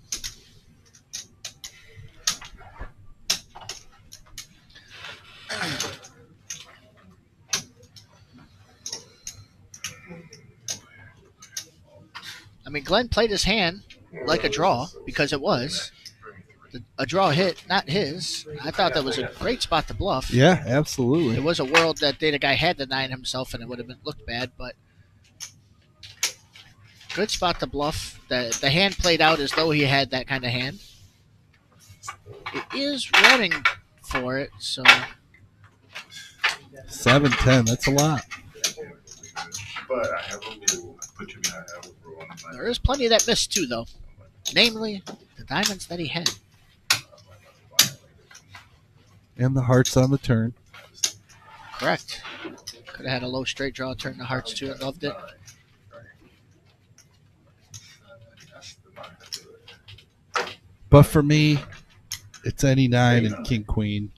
I mean, Glenn played his hand like a draw because it was. A draw hit, not his. I thought that was a great spot to bluff. Yeah, absolutely. It was a world that Data Guy had the 9 himself and it would have looked bad, but good spot to bluff. The hand played out as though he had that kind of hand. It is running for it, so 7-10. That's a lot. But I have a rule. I put you behind. I have a rule on the there is plenty that missed too, though. Namely, the diamonds that he had. And the hearts on the turn. Correct. Could have had a low straight draw, turned the hearts too, and loved it. But for me, it's any 9 and king queen.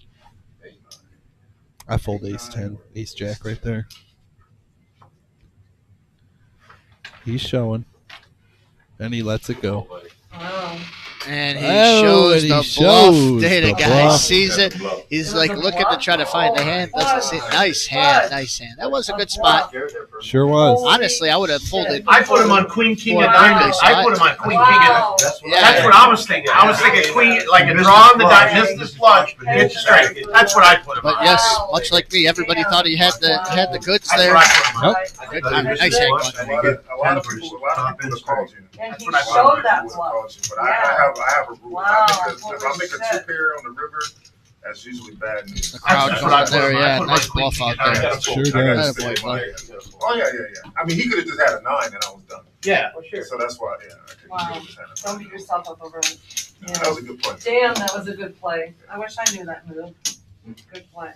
I fold ace 10, ace jack right there. He's showing. And he lets it go. Wow. And he Oh, shows and he the shows bluff. Data the Guy bluff. sees it. He's like looking to try to find the hand. Doesn't see it. Nice hand, nice hand. That was a good spot. Sure was. Honestly, I would have folded. I put him on queen, king of Wow. diamonds. I put him on queen, king of. That's what, That's what I was thinking. I was thinking queen, like a draw on the diamond, missed the flush, hit the straight. That's what I put him But on. yes, much like me, everybody thought he had the goods That's there. what I put him on. Good time. Nice hand, Glenn. a lot of people have called you. And That's he what I showed that would have bluff. called you. But Yeah. I have a rule. Wow, If I make a holy 2-pair on the river, that's usually bad news. The crowd That's what I going put him there, on. I yeah. put him on Nice queen, bluff king out of there. diamonds. Sure I gotta does. say, Attaboy, like, Glenn. oh yeah. I mean, he could have just had a 9 and I was done. Yeah. So that's why, yeah. I could Wow. have just had a Don't 9. beat yourself up over it. That was a good point. Damn, that was a good play. I wish I knew that move. Good play.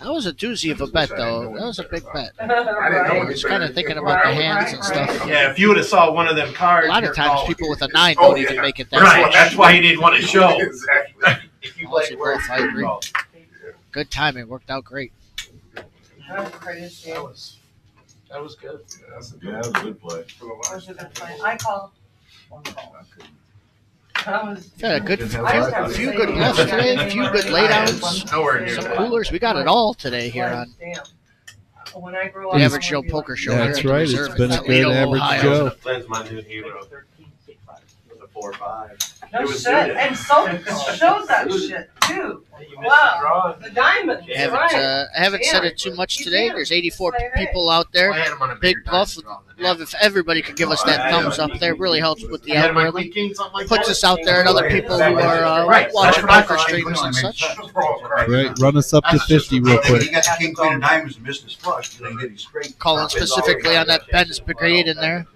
That was a doozy of a bet, though. That was a big bet. I didn't know Right. I was kind of thinking about the hands and stuff. Yeah, if you would have saw one of them cards. A lot of you're times, called. people with a 9 Oh, don't yeah. even make it that Right, much. that's why he didn't want to show. Exactly. If you Honestly, play both, I agree. Good timing. Worked out great. That was crazy. That was good. Yeah, that was a good play. That was a good play. I call. One call. That was. Had a good, I a few good bluffs today, a few good laydowns, Nowhere near some that. coolers. We got it all today here on Damn. When I grow up, the I Average Joe wanna be Poker like- Show. That's here at the right. It's Reserve been in a good Toledo, Average Ohio. Joe. Glenn's my new hero 13, 6, 5. with a 4-5. No It was shit. good. And so showed that shit too. You missed the Wow, draw. the diamond, I haven't said it too much today. There's 84 people out there. I had him on a Big bigger Bluff. diamond draw than that. Love if everybody could give us that thumbs up there. Really helps with the You had him on algorithm. Queen King, something like Puts that? us out there and other people who are Right, watching that's what I poker thought. streams and such. Right, run us up to 50 real When quick. he got the king, queen, and diamonds and missed his flush, then he did his straight. Calling specifically on that Ben's Brigade in there.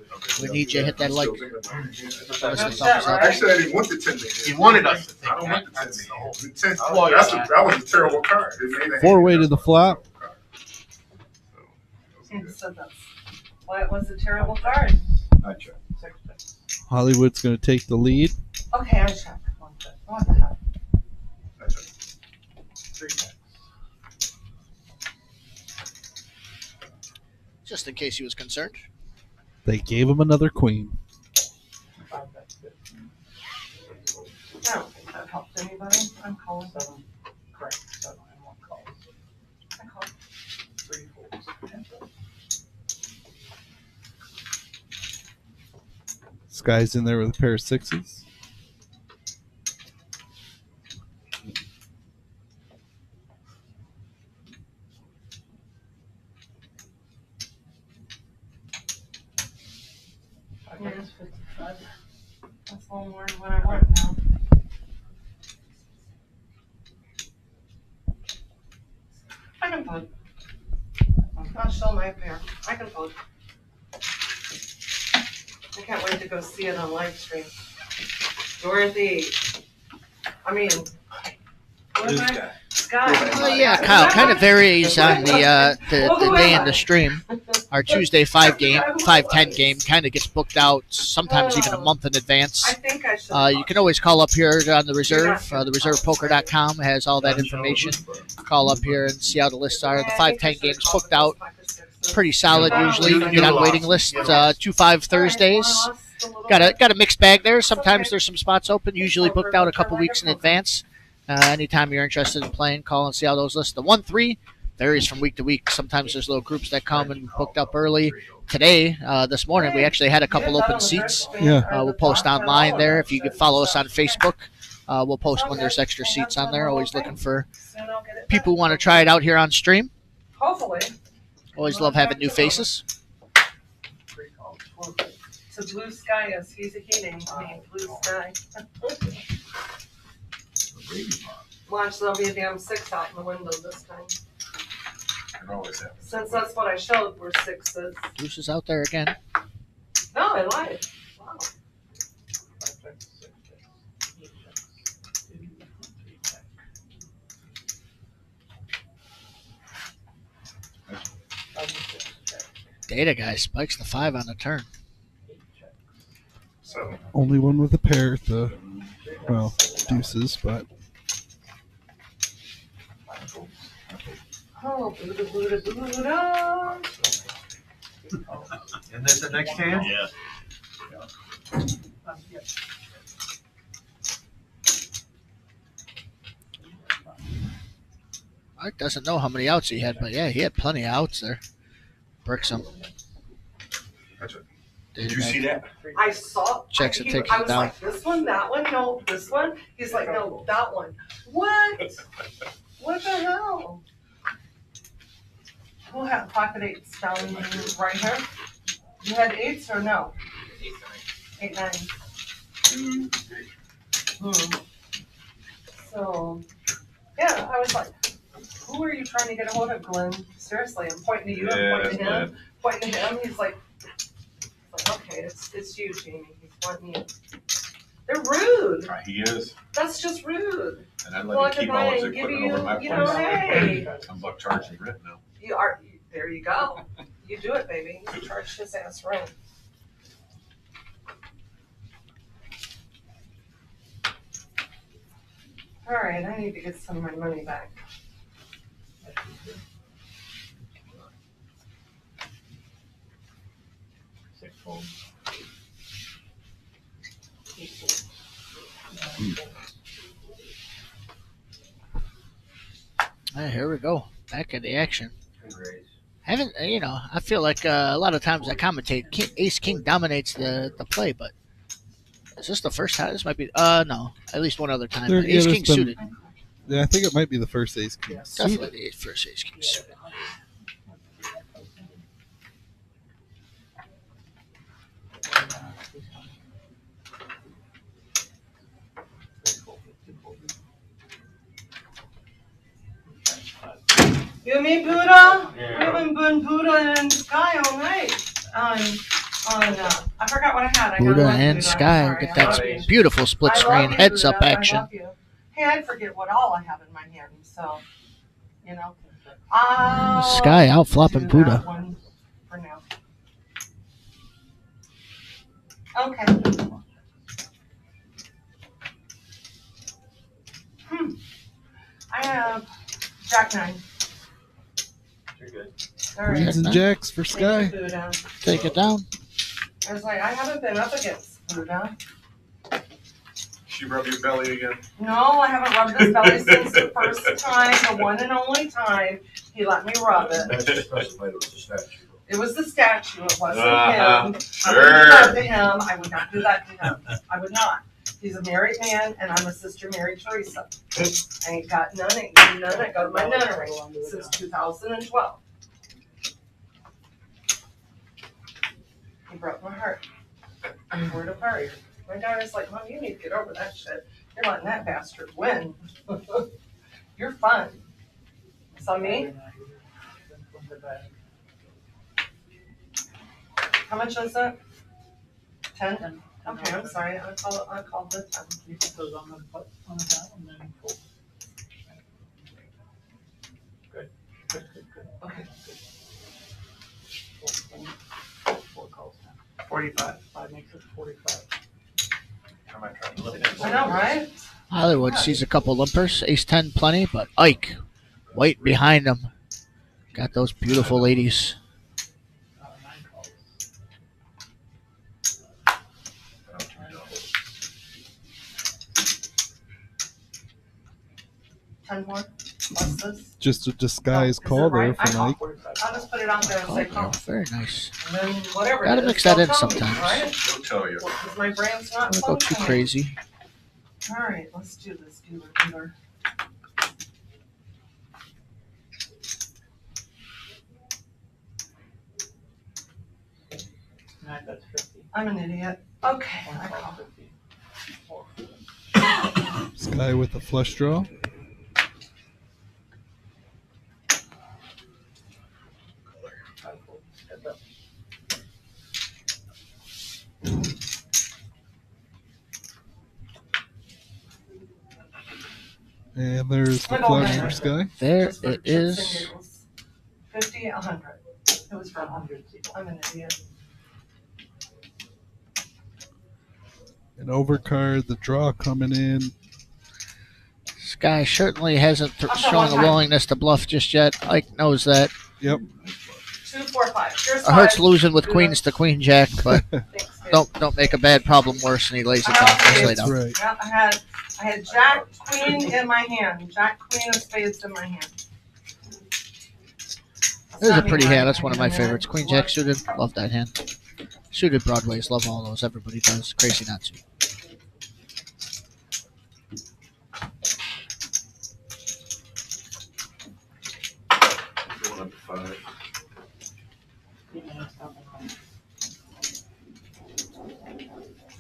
We need you to hit that like. Give us a thumbs up. Actually, I didn't want the 10 million. He wanted us to think I don't that. want the 10 That's million. the whole. The 10 Oh, yeah. that was a terrible card. It made a Four-way hand. to the flop. So that's why it was a terrible card. Hollywood's going to take the lead. Okay, I check. What the hell? Just in case he was concerned. They gave him another queen. I don't think that helped anybody. I'm calling. Seven, correct, 7 and 1 calls. I call. 3 folds. This guy's in there with a pair of sixes. I think it's 55. That's a little more than what I want now. I can vote. I'll show my pair. I can vote. I can't wait to go see it on live stream. Dorothy. I mean, what am I? Scott. Oh yeah, Kyle. Kind of varies on the day in the stream. Our Tuesday 5-10 game kind of gets booked out sometimes even a month in advance. I think I should. You can always call up here on the reserve. TheReservePoker.com has all that information. Call up here and see how the lists are. The 5-10 game's booked out pretty solid usually. You can get on waiting list 2-5 Thursdays. Got a mixed bag there. Sometimes there's some spots open. Usually booked out a couple weeks in advance. Anytime you're interested in playing, call and see how those lists. The 1-3 varies from week to week. Sometimes there's little groups that come and booked up early. Today, this morning, we actually had a couple open seats. Yeah. We'll post online there. If you could follow us on Facebook, we'll post when there's extra seats on there. Always looking for people who want to try it out here on stream. Hopefully. Always love having new faces. 3 calls. To blue sky, yes, he's a heating. I mean, blue sky. Watch, there'll be a damn 6 out in the window this time. Since that's what I showed were 6s. Deuce is out there again. No, I lied. Wow. 5 checks, 6 checks, 8 checks, 2, 3 checks. 5 6 checks, Data guy spikes the 5 on the turn. 8 checks. So, Only one with a pair. Well, deuces, but Oh, Buddha, Buddha, Buddha. And this the next hand? Yeah. Yes. Mark doesn't know how many outs he had, but yeah, he had plenty of outs there. Bricks him. Did you see that? I saw. Checks it, he- takes I it was down. like, this one, that one, no, this one. He's like, no, that one. What? What the hell? Who had pocket 8s down right here? You had 8s or no? 8, 9. So, yeah, I was like, who are you trying to get a hold of, Glenn? Seriously, I'm pointing to you, I'm pointing to him, pointing to him. He's like, okay, it's you, Jamie. He's wanting you. They're rude. He is. That's just rude. And I'd Well, let him keep all his Brian, give equipment over my you know, hey. place. I'm buck charging rent now. You are, there you go. You do it, baby. You charge his ass rent. All right, I need to get some of my money back. Six folds. Here we go. Back in the action. Haven't I feel like a lot of times I commentate Ace King dominates the play, but is this the first time? This might be no, at least one other time. Ace King suited. Yeah, I think it might be the first ace king suited. Definitely the first ace king suited. You and me, Buddha? We haven't been Buddha and Sky all night. I forgot what I had. I got Buddha one and Buddha. Sky. Sorry. Get that beautiful split screen heads up action. I love you. Hey, I forget what all I have in my hand, so, you know. Sky out flopping do Buddha. that one for now. Okay. I have Jack 9. You're good. All right. Queens and jacks for Sky. Thank you, Buddha. Take it down. I was like, I haven't been up against Buddha. She rub your belly again. No, I haven't rubbed his belly since the first time, the one and only time he let me rub it. That's specified it was a statue. It was the statue, it wasn't Uh-huh. him. Sure. I wouldn't do that to him. I would not do that to him. I would not. He's a married man, and I'm a sister Mary Teresa. I ain't got none, ain't got none. I go to my nunnery since 2012. He broke my heart. I'm word apart. My daughter's like, Mom, you need to get over that shit. You're letting that bastard win. You're fun. So me? How much is it? 10? Okay, I'm sorry. I called it 10. You put those on the top and then fold. Good. Okay. Four calls now. 45. 5 makes it 45. Am I trying to look at I know, right? Hollywood sees a couple limpers. Ace 10 plenty, but Ike, white behind him. Got those beautiful ladies. 9 calls. 10 more? Plus this? Just a disguise Oh, is call it right? there I for call Mike. 45. I'll just put it out there and say call. Very nice. And then whatever. Gotta it is, mix that they'll in tell me, sometimes. right? She'll tell you. Because my brain's not Don't go too functioning. crazy. All right, let's do this dealer. Nine, that's 50. I'm an idiot. Okay, One I call, call. 50. Four. Sky with a flush draw. Five, four. Heads up. And there's the Wiggle flush there. for Sky. There Just for it shits and is. giggles. 50, 100. It was for 100. 100. I'm an idiot. An overcard, the draw coming in. Sky certainly hasn't I'll shown one a time. willingness to bluff just yet. Ike knows that. Yep. 2, 4, 5. Here's Hurts 5. losing with queens to queen jack, but Thanks, dude. don't make a bad problem worse than he lays it down. Just lay That's down. right. Yeah, I had Jack Queen in my hand. Jack Queen of spades in my hand. This is a pretty hand. That's one of my favorites. Queen jack suited. Love that hand. Suited broadways. Love all those. Everybody does. Crazy not to. Going up to 5. 3 minutes down the line.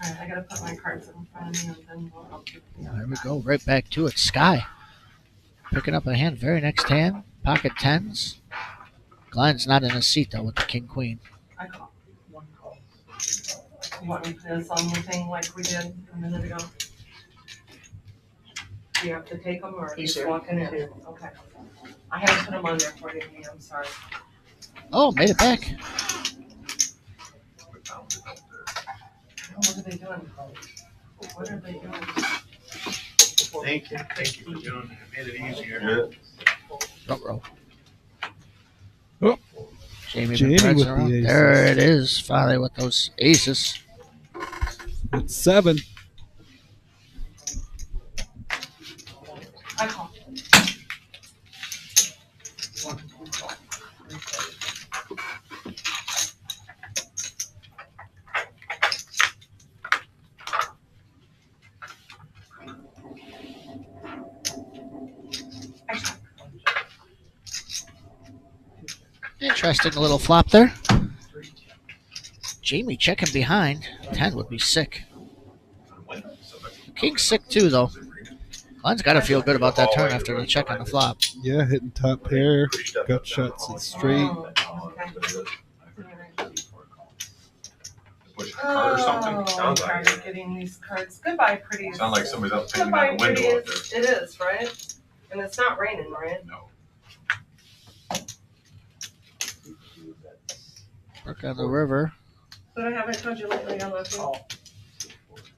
Alright, I gotta put my cards in front of me and then we'll help you. There we go. Right back to it. Sky. Picking up a hand. Very next hand. Pocket tens. Glenn's not in a seat though with the king queen. I call. 1 call. You want me to do this on the thing like we did a minute ago? Do you have to take them or He's just here. walking in? He's here. Okay. I haven't put them on there for you, I'm sorry. Oh, made it back. What are they doing? What are they doing? Thank you for doing it. It made it easier. Front row. Oh. Jamie, Jamie been with prancing the around. aces. There it is. Finally with those aces. It's 7. I call. Interesting little flop there. Jamie checking behind. 10 would be sick. King's sick too, though. Glenn's got to feel good about that turn after the check on the flop. Yeah, hitting top pair, gut shots and straight. Oh, okay. Push a card or something? Oh, Sounds I'm like tired it. of getting these cards. Goodbye, pretties. Sounds like somebody's up painting Goodbye, on the window up there. pretties. It is, right? And it's not raining, right? No. Work on the river. But I haven't told you lately I love you.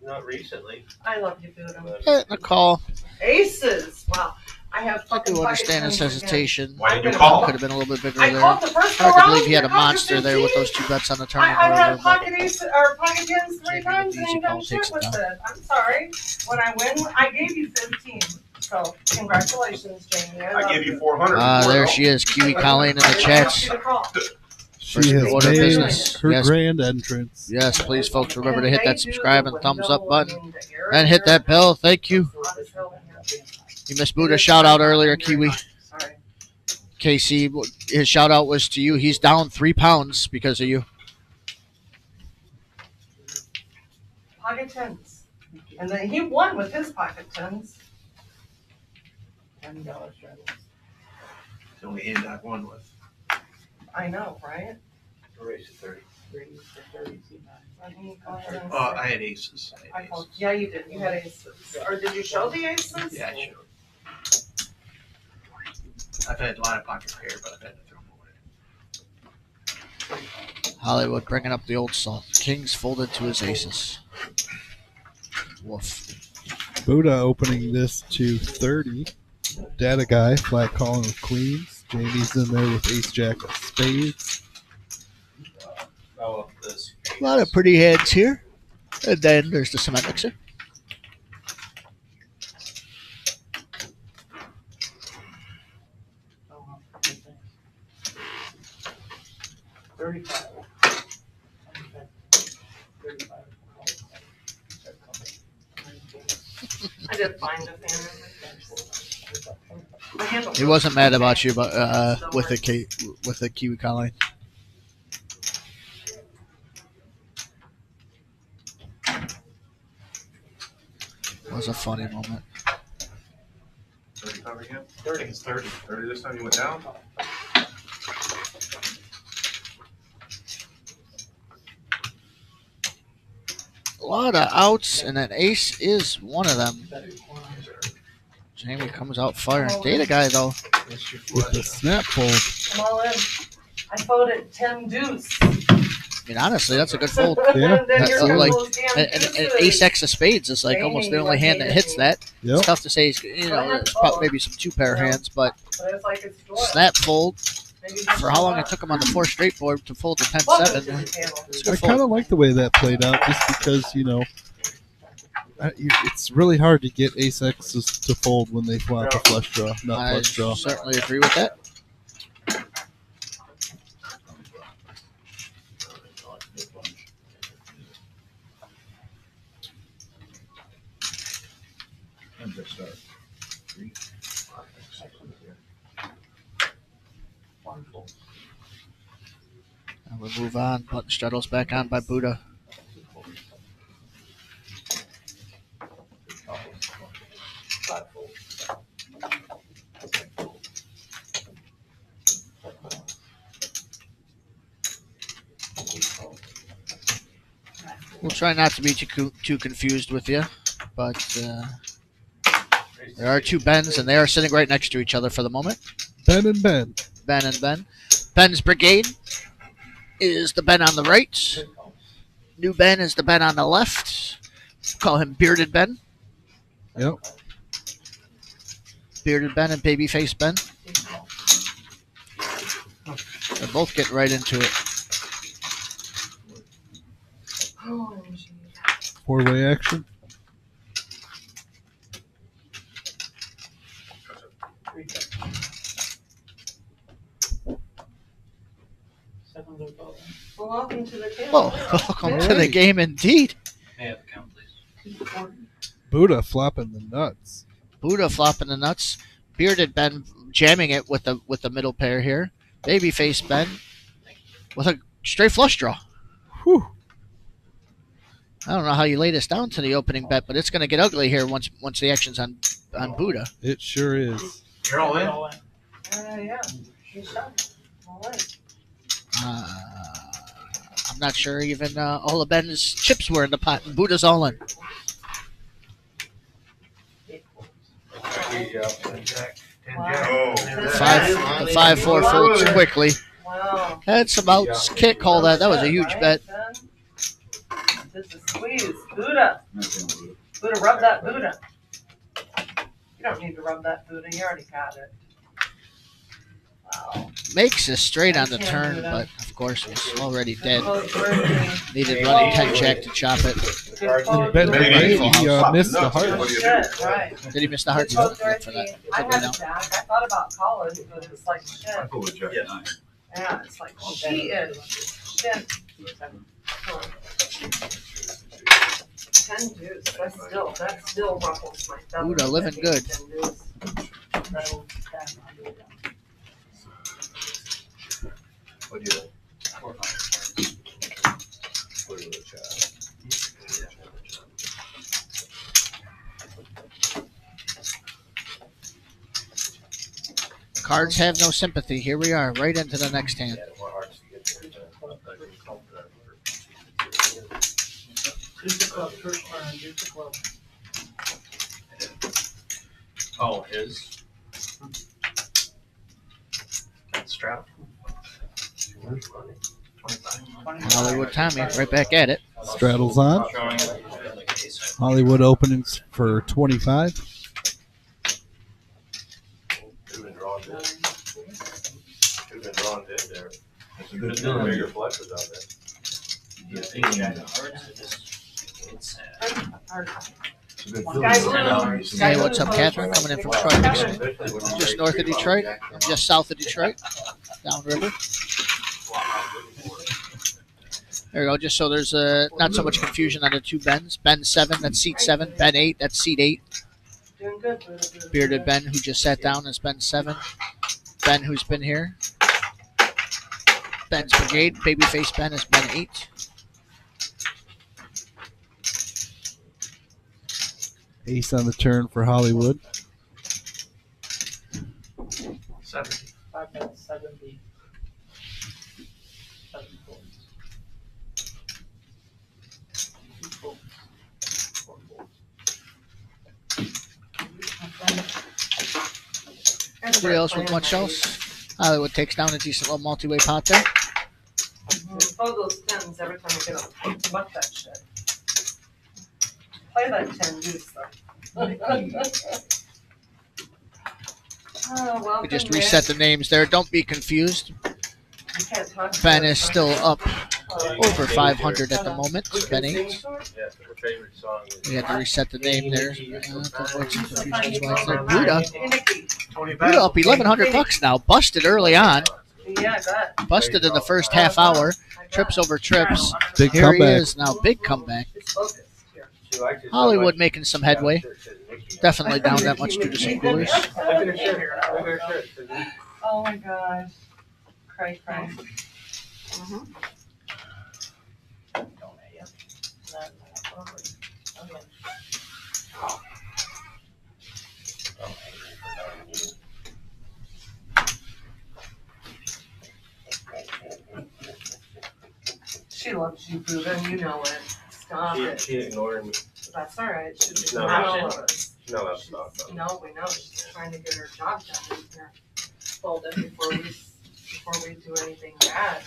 Not recently. I love you, Buddha. Hitting a call. Aces. Wow. I have I fucking do pocket understand his tens again. hesitation. Why didn't you I'm call? Could have been a little bit bigger I there. called the first Hard go to round. believe he had a I called monster there with 15. those 2 bets on the turn. I had But pocket ace or pocket tens 3 Jamie with times the and easy ain't done call shit takes it with down. it. I'm sorry. When I win, I gave you 15. So congratulations, Jamie. I gave you 400. there she is, Kiwi Colleen in the chats. She First has order of made business. her Yes. grand entrance. Yes, please, folks, remember to hit that subscribe and thumbs up button. And hit that bell. Thank you. You missed Buddha's shout out earlier, Kiwi. Sorry. Casey, his shout out was to you. He's down 3 pounds because of you. Pocket tens. And then he won with his pocket tens. $10 strategy. The only hand I've won with. I know, right? Raise to 30. 3 for 30, C9. Let me go ahead and Oh, say- I had aces. I called- Yeah, you did. You had aces. Or did you show the aces? Yeah, I showed. I've had a lot of pocket pair, but I've had to throw them away. Hollywood bringing up the old salt. Kings folded to his aces. Woof. Buddha opening this to 30. Data guy flat calling with queens. Jamie's in there with ace jack of spades. Oh, this. A lot of pretty hands here. And then there's the cement mixer. Oh, well, good thing. 35. 35. I did find a fan. I handled He wasn't mad about you, but with the Kiwi Colleen. Was a funny moment. 35 again? 30. It's 30. 30 this time you went down? A lot of outs, and an ace is one of them. Jamie comes out firing. Data guy, though. With the snap fold. I'm all in. I folded 10 deuce. I mean, honestly, that's a good fold. Yeah. And then That's you're like- those damn And deuces. ace X of spades is like almost the only hand that hits that. Yep. It's tough to say. It's probably maybe some 2-pair hands, but But it's like it's joy. snap fold Maybe for how long it took him on the 4 straight board to fold the Welcome to 10-7. the table. It's a I good kind of fold. like the way that played out just because, it's really hard to get ace X's to fold when they flop a flush draw, not I flush draw. certainly agree with that. And we move on. Button straddles back on by Buddha. We'll try not to be too confused with you, but there are 2 Bens, and they are sitting right next to each other for the moment. Ben and Ben. Ben and Ben. Ben's Brigade is the Ben on the right. New Ben is the Ben on the left. Call him Bearded Ben. Yep. Bearded Ben and Babyface Ben. They're both getting right into it. Oh, gee. 4-way action. Well, welcome to the table. Well, welcome to the game indeed. May I have the count, please? Buddha flopping the nuts. Buddha flopping the nuts. Bearded Ben jamming it with the middle pair here. Babyface Ben with a straight flush draw. Whew. I don't know how you lay this down to the opening bet, but it's going to get ugly here once the action's on Buddha. It sure is. You're all in? Yeah. You shot. All right. I'm not sure even all of Ben's chips were in the pot, and Buddha's all in. Yeah. 10 jack. 10 Wow. jack. Oh. The 5-4 folds quickly. Wow. That's about can't call that. That was a huge bet. This is squeeze. Buddha. Buddha, rub that Buddha. You don't need to rub that Buddha. You already got it. Wow. Makes a straight on the turn, but of course was already dead. Close birdie. Needed running 10 jack to chop it. Good close Ben birdie. he missed the heart. Good shit, right. Did he miss the hearts? Good close Look for birdie. that. I Probably had no. a jack. I thought about college, but it's like shit. I go with Jack Yes. 9. Yeah, it's like she is. Shit. 10 deuce. That still ruffles my feathers. Buddha living good. 10 deuce. What do you think? What do you think, Chad? Cards have no sympathy. Here we are, right into the next hand. Yeah, more hearts to get there. Use the club, first turn, use the club. Oh, his. Strap. 25. Hollywood Tommy, right back at it. Straddles on. Hollywood openings for 25. Should've been drawn dead. Should've been drawn dead there. That's a good There's feeling. bigger flush was out there. It's a good Guys, feeling. Hey, what's up, Catherine? Coming in from Troy, Michigan. Just north of Detroit, just south of Detroit, downriver. There we go. Just so there's not so much confusion on the two Bens. Ben 7, that's seat 7. Ben 8, that's seat 8. Doing good, Buddha, Buddha, Bearded Buddha. Ben, who just sat down, is Ben 7. Ben, who's been here. Ben's Brigade. Babyface Ben is Ben 8. Ace on the turn for Hollywood. 70. 5 bets, 70. 7 folds. 2 folds. 4 folds. Nobody else with much else. Hollywood takes down a decent little multi-way pot there. Throw those 10s every time I get them. Fuck that shit. Play that 10 deuce though. Oh, welcome, We just Nick. reset the names there. Don't be confused. You can't talk Ben to is us. still up Oh, over 500 at the moment. Ben 8. Yeah, her favorite song is. We had to reset the name there. To avoid some confusion. That's why it's there. Buddha. Hey, Nikki. 20 Buddha up $1,100 now. Busted early on. Yeah, that. Busted in the first half hour. Trips over trips. Big Here he comeback. is now. Big comeback. It's focused here. She likes it so Hollywood much. making some headway. Definitely down that much due to some coolers. Look at her shirt. Look at her shirt. Oh my gosh. Cray, cray. She loves you, Buddha, and you know it. Stop it. She ignored me. That's all right. She's No, not no. all of us. No, that's not. No, we know. She's trying to get her job done in here. Fold it before we do anything bad.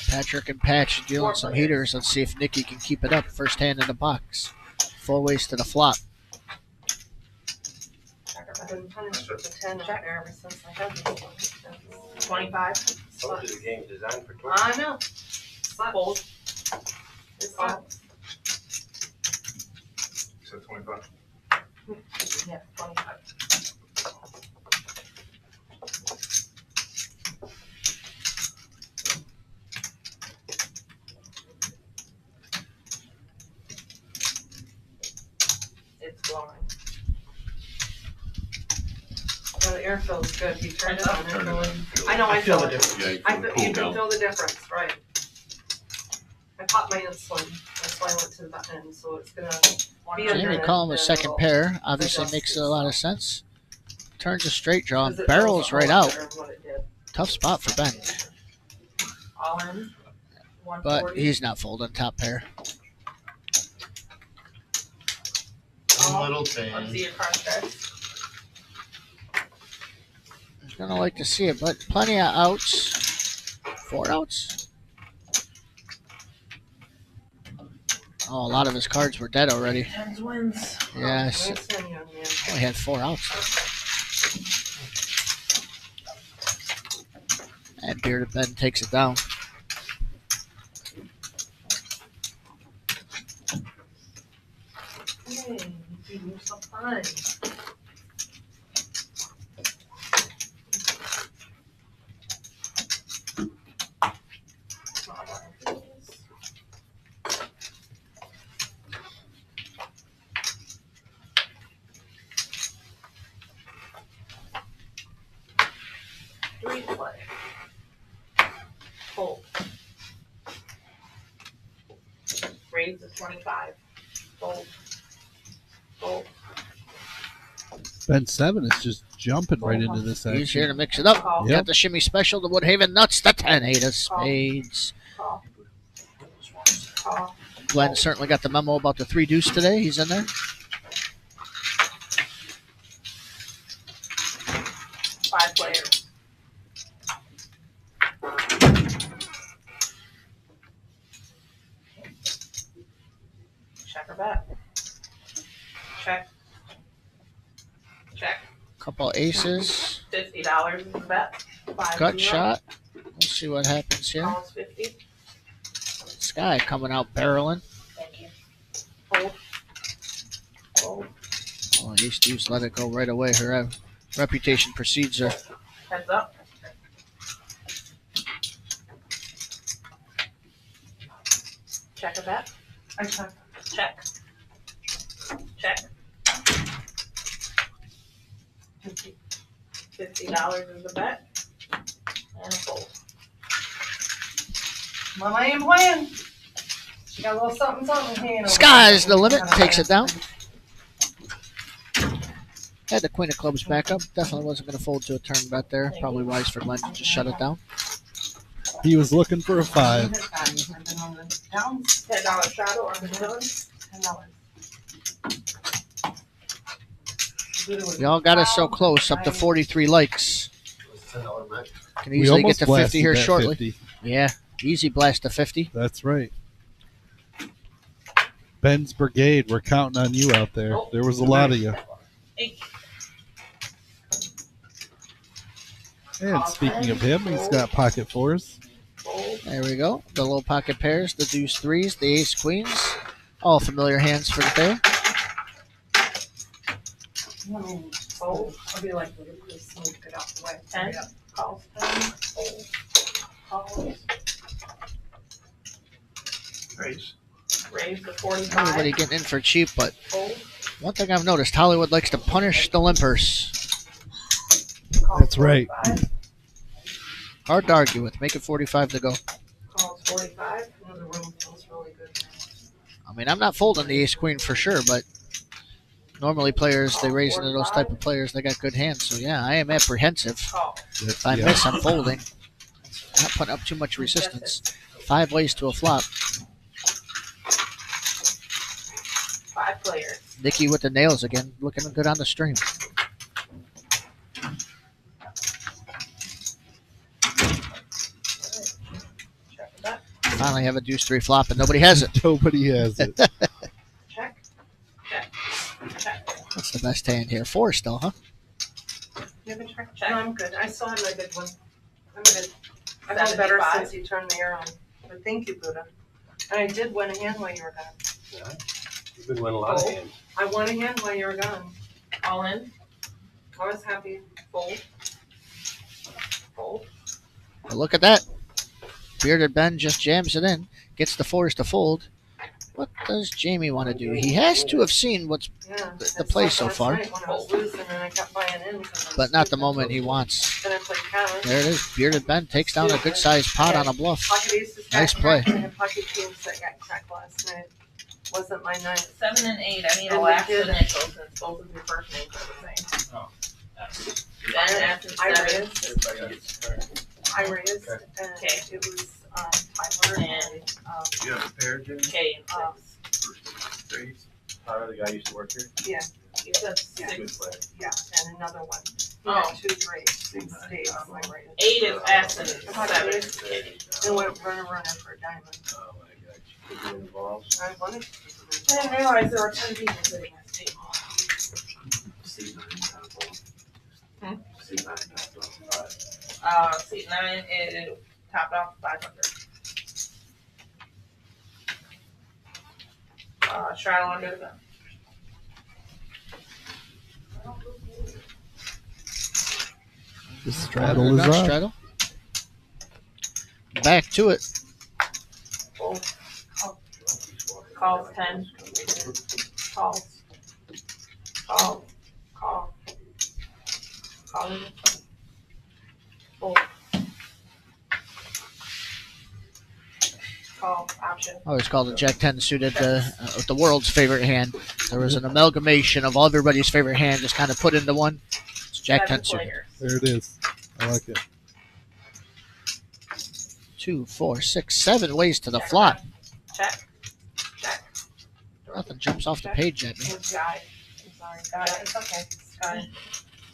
Patrick and Patch dealing some heaters. Let's see if Nikki can keep it up. First hand in the box. Full waist to the flop. I've been punished with a 10 up there ever since I had this one. 25. Told you the game's designed for torture. I know. Fold. It's sucks. Said 25. Yeah, 25. It's blowing. the air feels good. He turned it on. Turn it on. I know, I feel feel the it. difference. Yeah, you I feel the feel, cool you can down. feel the difference, right? I popped my insulin. That's why I went to the button, so it's gonna be under Jamie it, calling him a and second it'll pair. Obviously adjust makes a lot of sense. Turns a straight draw. 'cause it Barrels feels a right lot out. better than what it did. Tough spot for Ben. All in. But 140. he's not folding top pair. One little Let's see thing. your card guys. He's going to like to see it, but plenty of outs. 4 outs? Oh, a lot of his cards were dead already. Tens wins. Yes. Nice thing, young man. Only had 4 outs. And Bearded Ben takes it down. Hey, you're so fine. Three play. Fold. Raise the 25. Fold. Fold. Ben 7 is just jumping right into this He's here to action. mix it up. Call. Yep. Got the shimmy special, the Woodhaven Nuts, the 10-8 of spades. Call. Call. Glenn certainly got the memo about the 3 deuce today. He's in there. Five players. Check or bet. Check. Check. Couple aces. $50 is the bet. Gut shot. Let's see what happens here. Calls 50. Sky coming out barreling. Thank you. Hold. Hold. Oh, ace deuce let it go right away. Her reputation precedes her. Heads up. Check or bet. I check. Check. Check. $50 is the bet. And a fold. Mama, I ain't playing. Got a little something, something hanging over Sky's there. the limit. Takes it down. Had the queen of clubs back up. Definitely wasn't going to fold to a turn bet there. Probably wise for Glenn to just shut it down. He was looking for a 5. I've been on the downs. $10 shadow on the villains. $10. Y'all got us so close, up to 43 likes. $10 match. Can We easily get almost to 50 blasted here that shortly. 50. Yeah, easy blast to 50. That's right. Ben's Brigade, we're counting on you out there. There was a lot of you. Eight. And speaking of him, he's got pocket 4s. Fold. There we go. The low pocket pairs, the deuce 3s, the ace queens. All familiar hands for the pair. Fold. I'll be like, just sneak it out the way. 10. Calls 10. Fold. Calls. Raise. Raise the 45. Everybody getting in for cheap, but Fold. one thing I've noticed, Hollywood likes to punish the limpers. Calls That's right. 45. Hard to argue with. Make it 45 to go. Calls 45. The room feels really good. I mean, I'm not folding the ace queen for sure, but normally players, they raise into those type of players, they got good hands. So yeah, I am apprehensive. Call. If I miss, I'm folding. I'm not putting up too much resistance. 5 ways to a flop. 5 players. Nikki with the nails again, looking good on the stream. Check that. Finally have a deuce 3 flop and nobody has it. Nobody has it. Check. Check. Check. That's the best hand here. 4 still, huh? You have a check? Check. No, I'm good. I still have my big one. I'm good. I felt better 75. since you turned the air on. But thank you, Buddha. And I did win a hand while you were gone. Yeah. You've been winning a lot of hands. I won a hand while you were gone. All in. I was happy. Fold. Fold. But look at that. Bearded Ben just jams it in. Gets the 4s to fold. What does Jamie want to do? He has to have seen what's Yeah. the play so far, When I was losing and I kept buying in because but not the moment he wants. Then I played Kevin. There it is. Bearded Ben takes down a good-sized pot on a bluff. Pocket aces got Nice play. cracked, and I had pocket kings that got cracked last night. Wasn't my night. 7 and 8. I need a And last we did- initial since both of your first names are the same. Ben after I 7. raised, Everybody gets a card. I raised, Okay. and Okay. it was, Tyler and, You have a pair, Jimmy? K and 6. Straight? Tyler, the guy used to work here? You said Yeah. 6. Good player. yeah, and another one. He Oh. had 2 grades, 6 states, and I raised. 8 is S and Pocket 7 ace, is K. and went running for a diamond. Oh, my God. Keep it involved. I wanted to keep I it. didn't realize there were 10 people sitting at the table. C9 top off. Hmm? C9 top off. Seat 9 is topped off 500. Straddle under the gun. The straddle is Not on. straddle. Back to it. Fold. Calls 10. Calls. Call. Call. Calling. Fold. Call. Option. I always called the Jack 10 suited the world's favorite hand. There was an amalgamation of all everybody's favorite hand just kind of put into one. It's Jack 10 7 suited. players. There it is. I like it. 2, 4, 6, 7 ways to the flop. Check. Check. Nothing jumps off the page at me. With guy. I'm sorry, got it, it's okay, got it.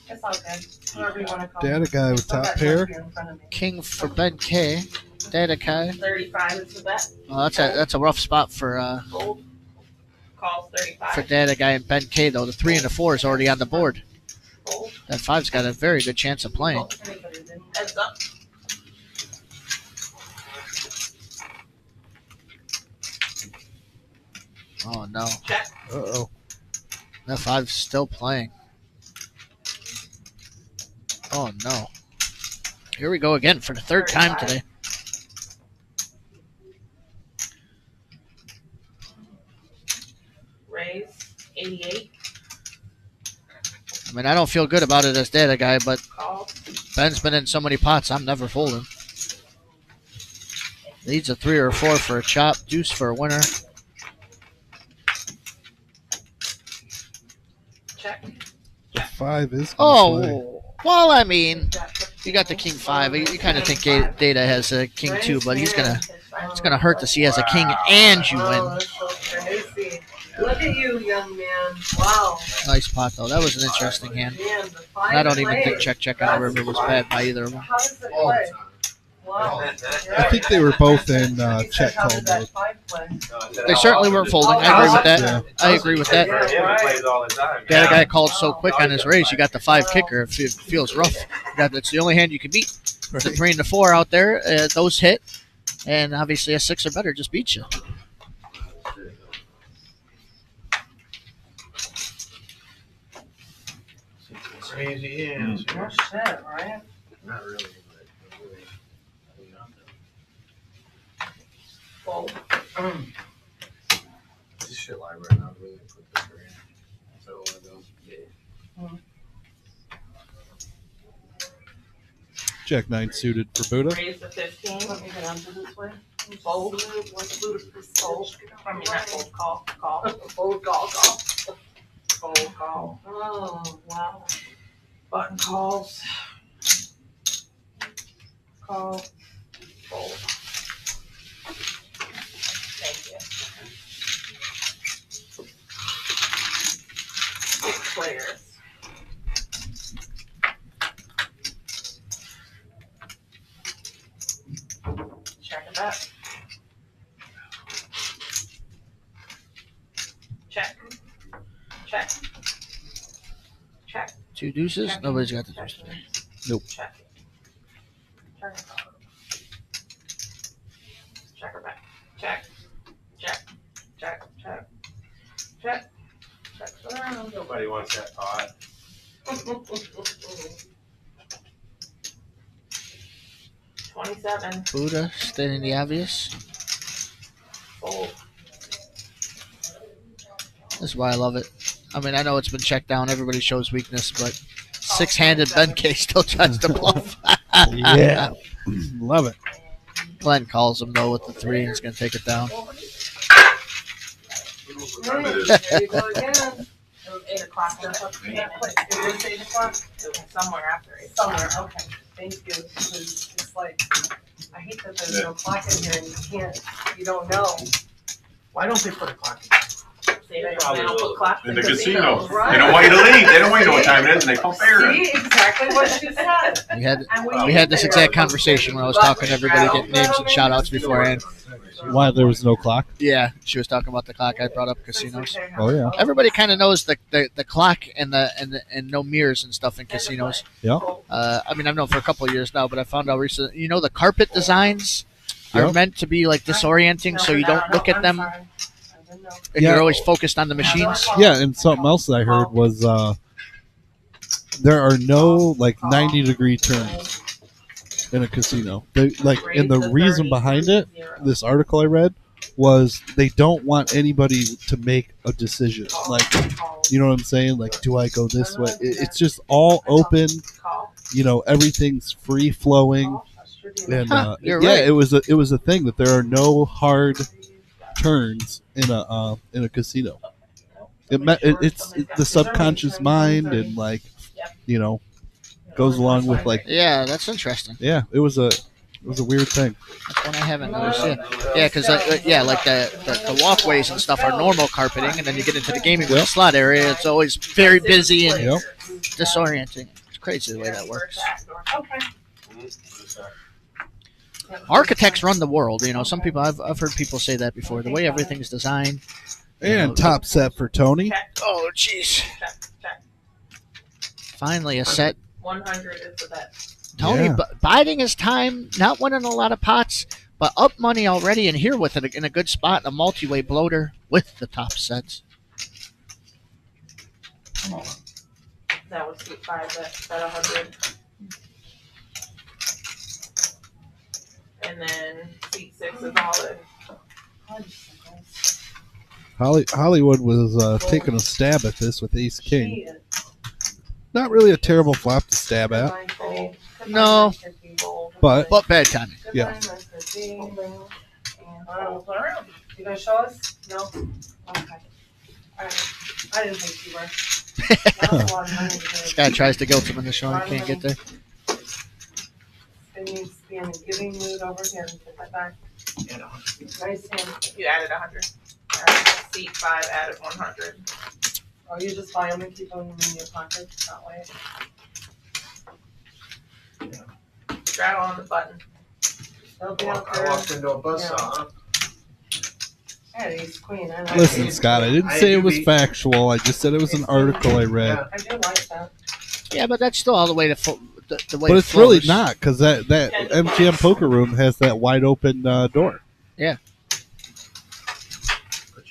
It's all good, whoever you wanna call it. Data guy with Still top got pair. Murphy in front of me. King for Ben K. Data Kai. 35 is the bet. Oh, that's a rough spot for Fold. Calls 35. Data Guy and Ben K though. The 3 and the 4 is already on the board. Fold. That 5's got a very good chance of playing. Anybody didn't. Heads up. Oh no, Check. Uh-oh. that 5's still playing. Oh no. Here we go again for the third time today. Raise. 88. I mean, I don't feel good about it as Data Guy, but Call. Ben's been in so many pots, I'm never folding. Needs a 3 or a 4 for a chop, deuce for a winner. Check. The 5 is gonna play. Oh, well, I mean, you got the King 5. You kind of think Data has a King 2, but it's gonna hurt to see he has a King and you Oh, win. that's so crazy. Look at you, young man, wow. Nice pot though. That was an interesting hand. Man, the 5 And I don't even think plays. check on the river was bad by either of them. How does it All the play? time. Wow. I think they were both in He check said, how call did that mode. 5 play? They certainly weren't folding. I agree with that. I agree with that. For him, he plays all the time. Data Guy called so quick on his raise. You got the 5 kicker. It feels rough. That's the only hand you can beat. The 3 and the 4 out there, those hit, and obviously a 6 or better just beats you. Crazy hands. No shit, right? Not really, but really. Fold. This shit library now really put this in. So one of those. Yeah. Jack 9 suited for Buddha. Raise to 15. Let me get onto this way. Fold. What's ludicrous? Fold. I mean, not fold. Call. Call. Fold, call. Fold. Call. Oh, wow. Button calls. Call. Fold. Thank you. 6 players. Check it out. Check. Check. Check. 2 deuces. Check. Nobody's got the Check. deuce today. Nope. Check. Check. Check her back. Check. Check. Check. Check. Check. Check around. Nobody wants that pot. 27. Buddha stating the obvious. Fold. This is why I love it. I mean, I know it's been checked down. Everybody shows weakness, but six-handed Benkei still tries to bluff. Yeah. Love it. Glenn calls him, though, with the 3, and he's going to take it down. Nice. There you go again. It was 8 o'clock. It was 8 o'clock. It was somewhere after 8. Somewhere, okay. Thank you. Because it's like, I hate that there's no clock in here and you don't know. Why don't they put a clock in? They don't put clocks In the casino. casinos. Right. They don't want you to leave. They don't want you to know what time it is, and they pump air in. See, exactly what she said. We had this exact conversation when I was talking to everybody, getting names and shout-outs beforehand. Why there was no clock? Yeah, she was talking about the clock. I brought up casinos. Oh yeah. Everybody kind of knows the clock and no mirrors and stuff in casinos. Yeah. I mean, I've known for a couple of years now, but I found out recently. You know, the carpet designs are Yep. meant to be like disorienting, so you don't look at them, and Yeah. you're always focused on the machines. Yeah, and something else that I heard was there are no like 90-degree turns in a casino. And the reason behind it, this article I read, was they don't want anybody to make a decision. Like, you know what I'm saying? Like, do I go this way? It's just all open. You know, everything's free flowing. And You're yeah, right. it was a thing that there are no hard turns in a casino. It's the subconscious mind, and like, you know, goes along with like, Yeah, that's interesting. yeah, it was a weird thing. That's one I haven't noticed yet. Yeah, because like the walkways and stuff are normal carpeting, and then you get into the gaming room slot area. It's always very busy and Yep. disorienting. It's crazy the way that works. Okay. Architects run the world. You know, some people I've heard people say that before. The way everything's designed. And top set for Tony. Oh, jeez. Check. Finally, a set. 100 is the bet. Tony Yeah. biding his time, not winning a lot of pots, but up money already, and here with it in a good spot, a multi-way bloater with the top sets. That was seat 5 at 100. And then seat 6 is all in. Hollywood was taking a stab at this with Ace King. Not really a terrible flop to stab at, No. but But bad timing. Yeah. You gonna show us? No? Okay. Alright. I didn't think you were. That's a lot of money to This do. guy tries to guilt him in the show and can't get there. It needs to be in a giving mood over here. Get that back. Nice hand. You added 100. Alright, seat 5 added 100. Oh, you just buy them and keep them in your pocket that way. Straddle on the button. They'll be out I there. walked into a buzzsaw, huh? I had ace queen. I like listen, it. Scott, I didn't say it was factual. I just said it was an article I read. Yeah. I do like that. Yeah, but that's still all the way to the way. But it it's really flows. not, because that MGM poker room has that wide open door. Put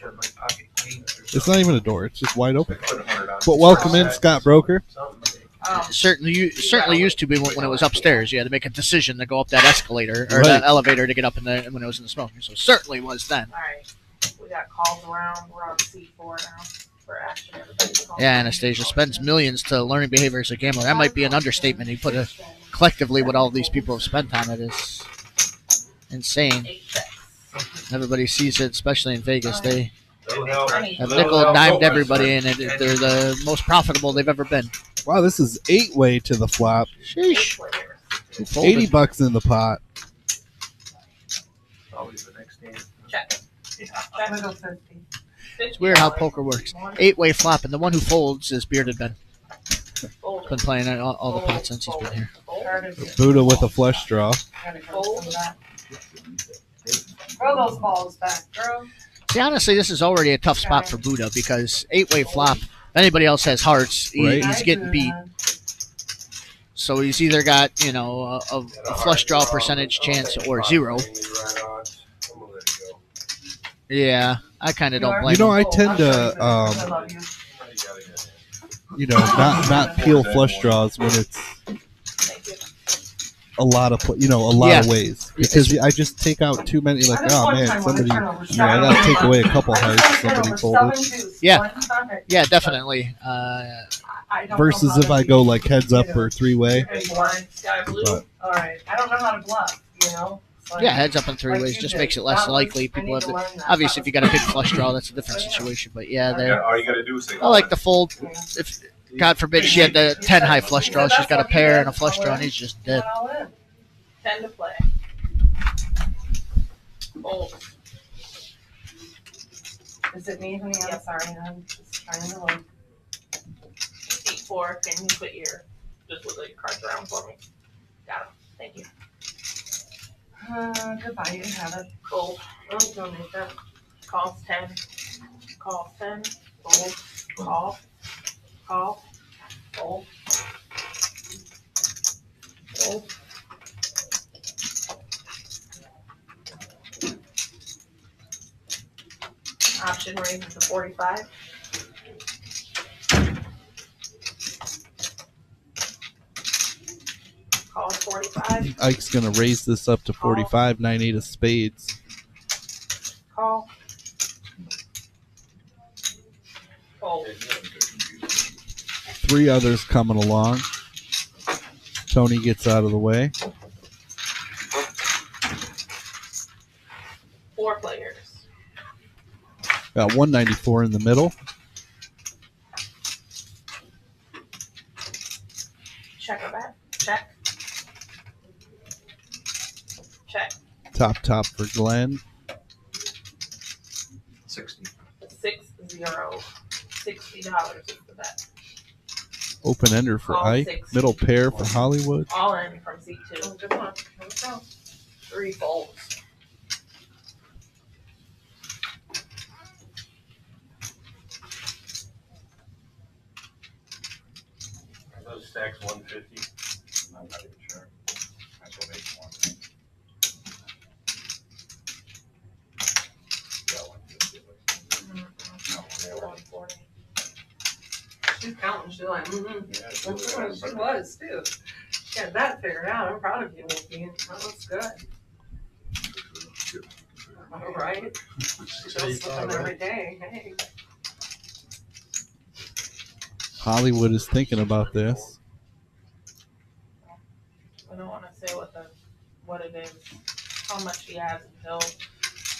you in my pocket clean or It's not even a door; it's just wide open. Put 100 on. But welcome in, Scott Broker. something. Certainly used to be when it was upstairs. You had to make a decision to go up that escalator or Right. that elevator to get up in the when it was in the smoking. So it certainly was then. Alright. We got calls around. We're on seat 4 now for action. Everybody's calling. Yeah, Anastasia spends millions to learning behavior as a gambler. That might be an understatement. You put collectively what all these people have spent on it is insane. 8 checks. Everybody sees it, especially in Vegas. They That'll help. have That'll nickel and help dimed focus, everybody, right? and they're the most profitable they've ever been. Wow, this is 8-way to the flop. Sheesh. Who folded? 80 bucks in the pot. Always the next day. Check. I'm gonna go 50. It's weird how poker works. 8-way flop, and the one who folds is Bearded Ben. He's been playing all the pots since he's been here. Started to- Buddha with a flush draw. Gotta go some of that. Throw those balls back, girl. See, honestly, this is already a tough spot for Buddha because 8-way flop. If anybody else has hearts, Right. he's getting beat. So he's either got a flush draw percentage chance or zero. I'm gonna let it go. Yeah, I kind of don't blame You know, him. I tend to, I love you. not peel flush draws when it's a lot of ways because I just take out too many. Like, oh man, somebody, I gotta take away a couple hearts. Somebody folded. Yeah, definitely. Versus if I go like heads up or three-way. Sky blue. But All right, I don't know how to bluff, you know. Like, Yeah, heads up in three ways just makes it less likely people have to. Obviously, if you got a big flush draw, that's a different situation. But yeah, there. All you gotta do is say, I like the fold. If God forbid she had the 10 high flush draw, she's got a pair and a flush draw, and he's just dead. 10 to play. Fold. Is it me, honey? I'm sorry, I'm just trying to look. Seat 4. Can you put your just wiggle your cards around for me? Got it. Thank you. Goodbye, you have it. Fold. Oh, don't make that. Calls 10. Calls 10. Fold. Call. Call. Fold. Fold. Option raises to 45. Calls 45. Ike's gonna raise this up to 45. 9-8 of spades. Call. Fold. 3 others coming along. Tony gets out of the way. 4 players. Got 194 in the middle. Check or bet. Check. Check. Top for Glenn. 60. 6-0. $60 is the bet. Open ender for Call Ike. 6. Middle pair for Hollywood. All in from seat 2. Oh, good luck. Here we go. 3 folds. Are those stacks 150? I'm not even sure. That's what makes one. Yeah, 150. No, yeah, 140. She's counting. She's like, Yeah, She was, too. She had that figured out. I'm proud of you, Nikki. That looks good. All right. She'll slip them every day. Hey. Hollywood is thinking about this. I don't want to say what it is, how much he has until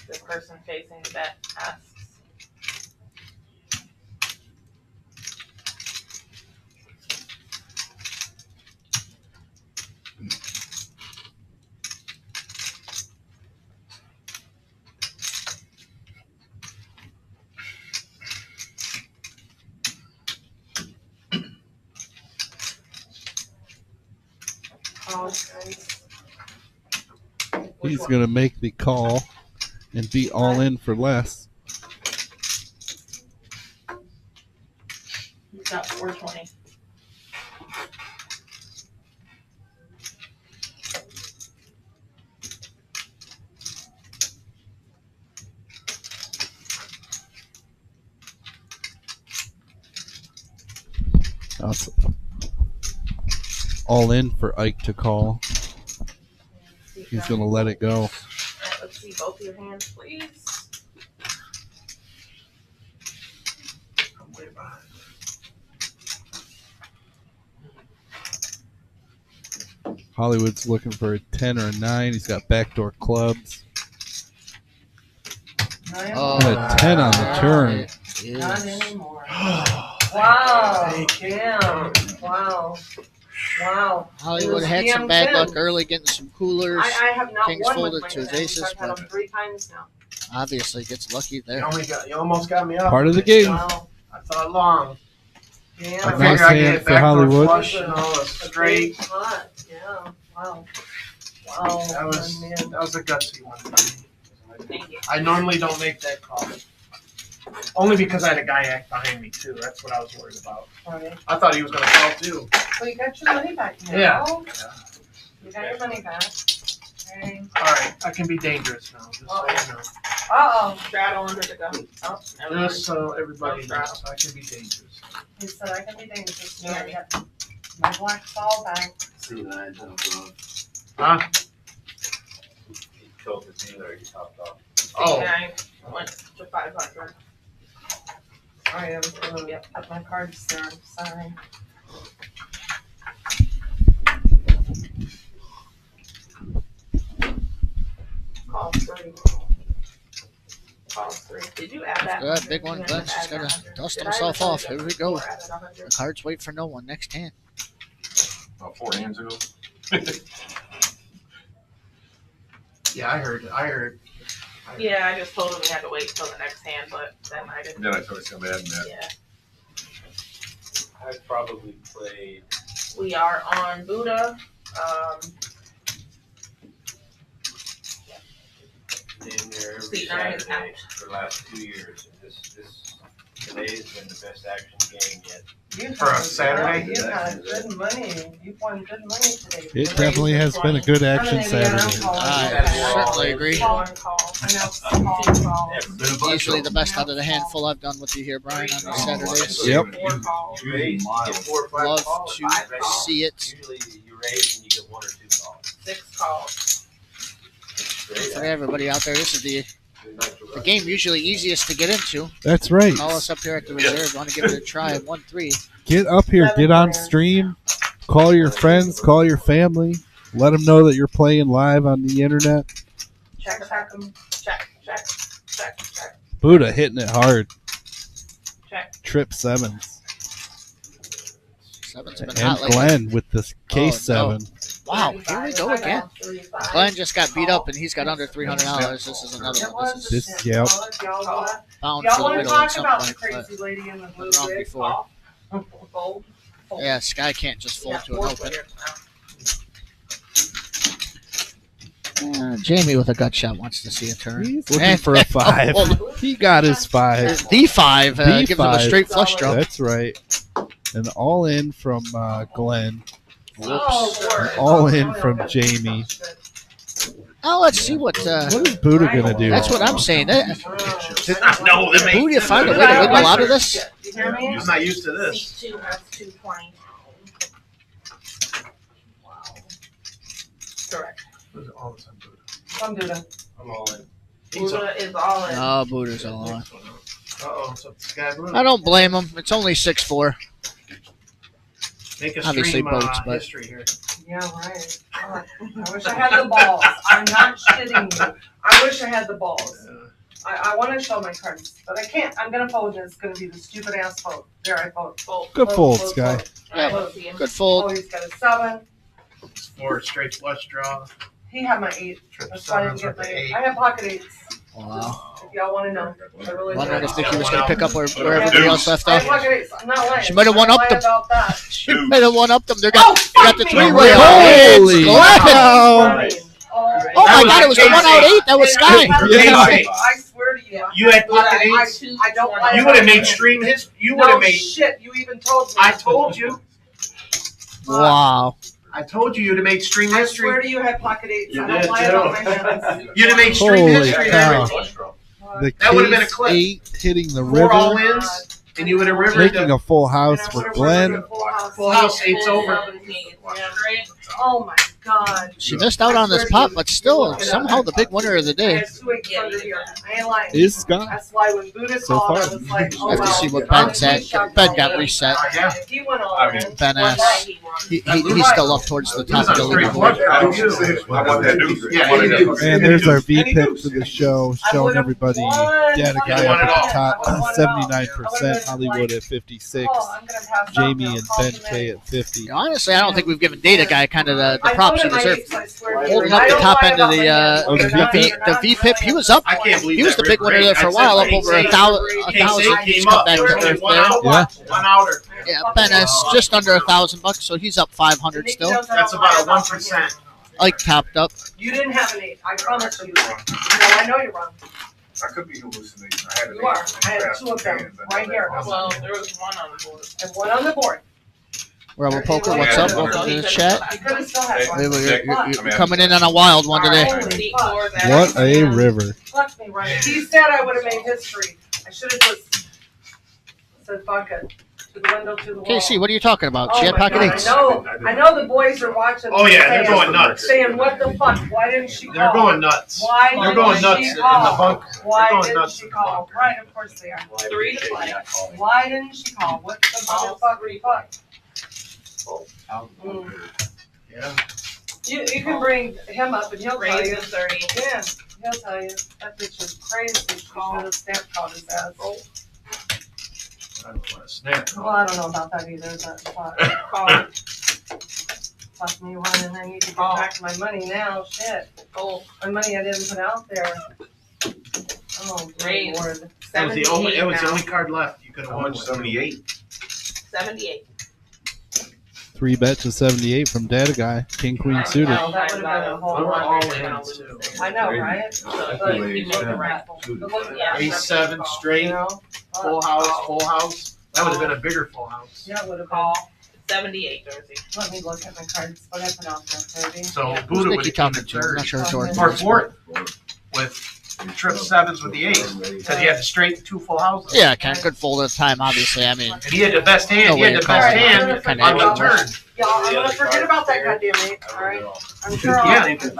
the person facing the bet asks. Oh, guys. He's going to make the call and be all in for less. He's got 420. That's all in for Ike to call. He's going to let it go. Alright, let's see both of your hands, please. I'm way behind. Hollywood's looking for a 10 or a 9. He's got backdoor clubs. Oh, And a 10 on the turn. Not anymore. Wow. Damn. Wow. Wow. Hollywood had some bad luck early getting some coolers. I have not Kings won folded with to my his tens. aces, I've had but them 3 times now. obviously gets lucky there. You almost got me up. Part of the game. Wow. I thought long. Damn. I Nice figured I hand get for back Hollywood. flush, you know, a straight. Hot. Yeah. Wow. Wow. That was man. that was a gutsy one. Thank you. I normally don't make that call. Only because I had a guy act behind me too. That's what I was worried about. All right. I thought he was gonna call too. So you got your money back now. Yeah. You got your money back. Okay. Alright, I can be dangerous now, just so you know. Uh-oh. Straddle under the gun. Oh, never mind. Just so everybody knows, I can be dangerous. He said I can be dangerous. Yeah, I got my black ball back. See that, Huh? He killed the dealer, he topped off. Oh. I went to 500. I am gonna put my cards there, I'm sorry. Call 3. Call 3. Did you add that? Good, big one. Glenn's just gotta dust himself off. Here we go. The cards wait for no one. Next hand. About 4 hands ago. Yeah, I heard. Yeah, I just told him he had to wait till the next hand, but then I didn't. Then I told him add that. Yeah. I probably played. We are on Buddha. In there every Seat 9 is Saturday out. for the last 2 years. And today's been the best action game yet. For a Saturday? You've had good money. You've won good money today. It definitely has been a good action Saturday. I certainly agree. One call. Two calls. Usually the best out of the handful I've done with you here, Brian, on these Saturdays. Yep. 4 calls. You raise, you get 4 or 5 Love calls. to see it. Usually you raise and you get 1 or 2 calls. 6 calls. Straight For up. everybody out there, this is the game usually easiest to get into. That's right. Call us up here at the reserve. Want to give it a try? 1-3. Get up here. Get on stream. Call your friends. Call your family. Let them know that you're playing live on the internet. Check, check them. Check, check, check, check, Buddha hitting it hard. check. Trip sevens. Seven's been And hot lately. Glenn with this case Oh, no. 7. Wow, here we go again. 35. Glenn just got beat up and he's got under $300. This is another one. This is This, yep. Y'all wanna- bound y'all for the wanna middle at talk some about the point. But crazy lady in the blue wrong wig? before. Gold. yeah, Sky can't just fold to an 4 open. players now. Jamie with a gut shot wants to see a turn. He's looking for a 5. Oh, He got his 5. the 5 gives him a D5. straight flush draw. That's right. And all in from Glenn. Oh, All in from Jamie. Now let's see what. What is Buddha gonna do? That's what I'm saying. No, them Who do you find a way to wiggle out of this? You hear me? I'm not used to this. Seat 2 has 220. Wow. Correct. All the time, Buddha. Come do that. I'm all in. He's up. Buddha is all in. Oh, Buddha's all on. Uh-oh, so Sky Blue. I don't blame him. It's only 6-4. Make a Obviously stream boats, but- history here. Yeah, right. God, I wish I had the balls. I'm not shitting you. I wish I had the balls. I want to show my cards, but I can't. I'm gonna fold. It's gonna be the stupid ass fold. There, I fold. Good fold, Sky. Yeah, Fold. good Oh, fold. he's got a 7. 4 straight flush draw. He had my 8. Trip That's why I didn't sevens get with my the 8. 8. I have pocket 8s. Wow. If y'all want to know, I really Wondering do. if Vicky was going to pick up where everybody else left I have off. pocket 8s. I'm not lying. She might have I'm not one-upped lying them. about that. She might have one-upped them. They Oh, got the fuck me. three-way. Holy Oh, cow. oh my God, it was a 1-out-8. That was Sky. Yeah. I swear to you. You had pocket 8s. I don't lie You would have about made it. stream his. You would No have made. shit. You even told me. I told you. Wow. I told you you'd have made stream I history. swear to you, I had pocket 8s. You I don't did, lie too. about my hands. You'd have made stream Holy history. cow. There. The That would've been a case clip. 8 hitting the 4 all river, ins, and you would have rivered making the a full house And I for would've Glenn. rivered a full house. 8's over. Straight. Oh my God. She missed out on this pot, but still, somehow the big winner of the I day. had 2 8s under here. I ain't lying. Is Sky. That's why when Buddha So called, I far. was like, oh I have to wow. see what Ben's at. Ben got reset. Yeah. He went all I mean, in. Ben One asked. night. He's still up towards the top of the Straight leaderboard. flush. I want that deuce. Yeah, I want any that deuce. deuce. And there's our V Any pick deuce. for the show, I showing would've everybody won. Data I guy would've up won it all. at the top, I would've won it all. 79%, Hollywood at 56, Oh, I'm gonna pass out Jamie now. and Call Ben them K in. at 50. Honestly, I don't think we've given Data Guy kind of the I props he voted my deserved. eights, I swear to you. Holding I up the don't top lie end of about the my Oh, the hands. the VPIP. He was up. I can't believe He was that the big river winner there rate. for a I while, said up over a Case thousand. eight He's came come up. back to Where earth one there. out, Yeah. 1 outer. Yeah, Ben is just under $1,000, so he's up 500 still. That's about a 1%. Like topped up. You didn't have an 8. I promise you. No, I know you're wrong. I could be hallucinating. I had an You are. eight I had past 2 of them hands. right here. Well, there was one on the board. And 1 on the board. Rebel Poker, what's up? Welcome to the chat. You could have still had Wait, one. you're coming in on a wild one today. Holy fuck. What a river. Fuck me right. He said I would have made history. I should have just said fuck it. To the window, to the wall. KC, what are you talking about? Oh She had my pocket God, eights. I know the boys are watching. Oh yeah, they're saying- going nuts. Saying, what the fuck? Why didn't she call? They're going nuts. Why They're didn't going she nuts in the call? bunker. Why They're going didn't nuts she in the call? bunker. Right, of course they are. 3 to play. Why didn't she call? What the motherfucking fuck? Yeah. You can bring him up and he'll tell Raise you. the 30. Yeah, he'll tell you. That bitch is crazy. She should have snap called his ass. I don't want to snap. Well, I don't know about that either, but Call. fuck me one, and I need to get back my money now. Shit, Fold. my money I didn't put out there. Oh, good Raise. Lord. That was the only. 78 That was the now. only card left. You could have How won. much? with. 78. 78. 3-bet to 78 from Data Guy. King Queen suited. No, that would have been a whole We were lot. all in too. I know, right? So But you you make the look right. at that. But look at Yeah. that. Ace seven You straight, know? full house. That would have been a bigger full house. Yeah, it would have been. Call. 78, Jersey. Let me look at my cards, what I put out there, Cody. So Who's Buddha would Nikki have come talking in to? I'm third not sure it's Jordan. or fourth with trip sevens with the ace because he had the straight and two full houses. Yeah, Ken could fold at a time, obviously. I mean, And he had the best hand. No He way had the to best call it. hand Kinda on the average. turn. Y'all, I'm gonna forget about that goddamn eight, alright? I'm sure I'll, Yeah. I'm sure,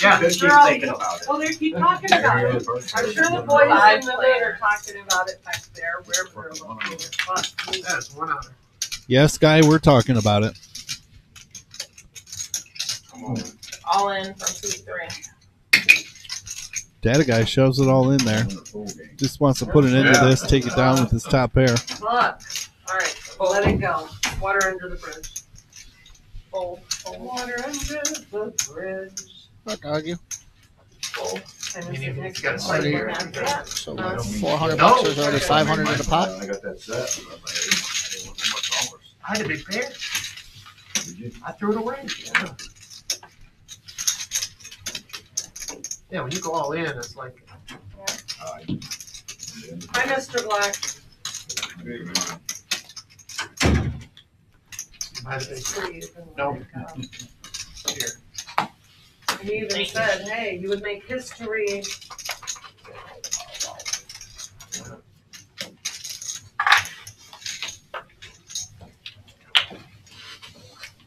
Yeah. I'm sure I'll, well, they keep talking about it. I'm sure the boys in the hood are talking about it back there, where we're located. But, Yeah, it's 1 honor. Yes, Guy, we're talking about it. All in from suit 3. Data Guy shoves it all in there. Just wants to put an end to this, take it down with his top pair. look, alright, let it go. Water under the bridge. Fold. Water under the bridge. not to argue. Fold. And You it's need- next you gotta to say the your- yeah. So No. 400 No. bucks. There's already 500 in the pot. I got that set. I didn't want too much hours. I had a big pair. Did you? I threw it away. Yeah. Yeah, when you go all in, it's like Hi, Mr. Black. I had a big Please, and No. let it go. here. He even said, hey, you would make history.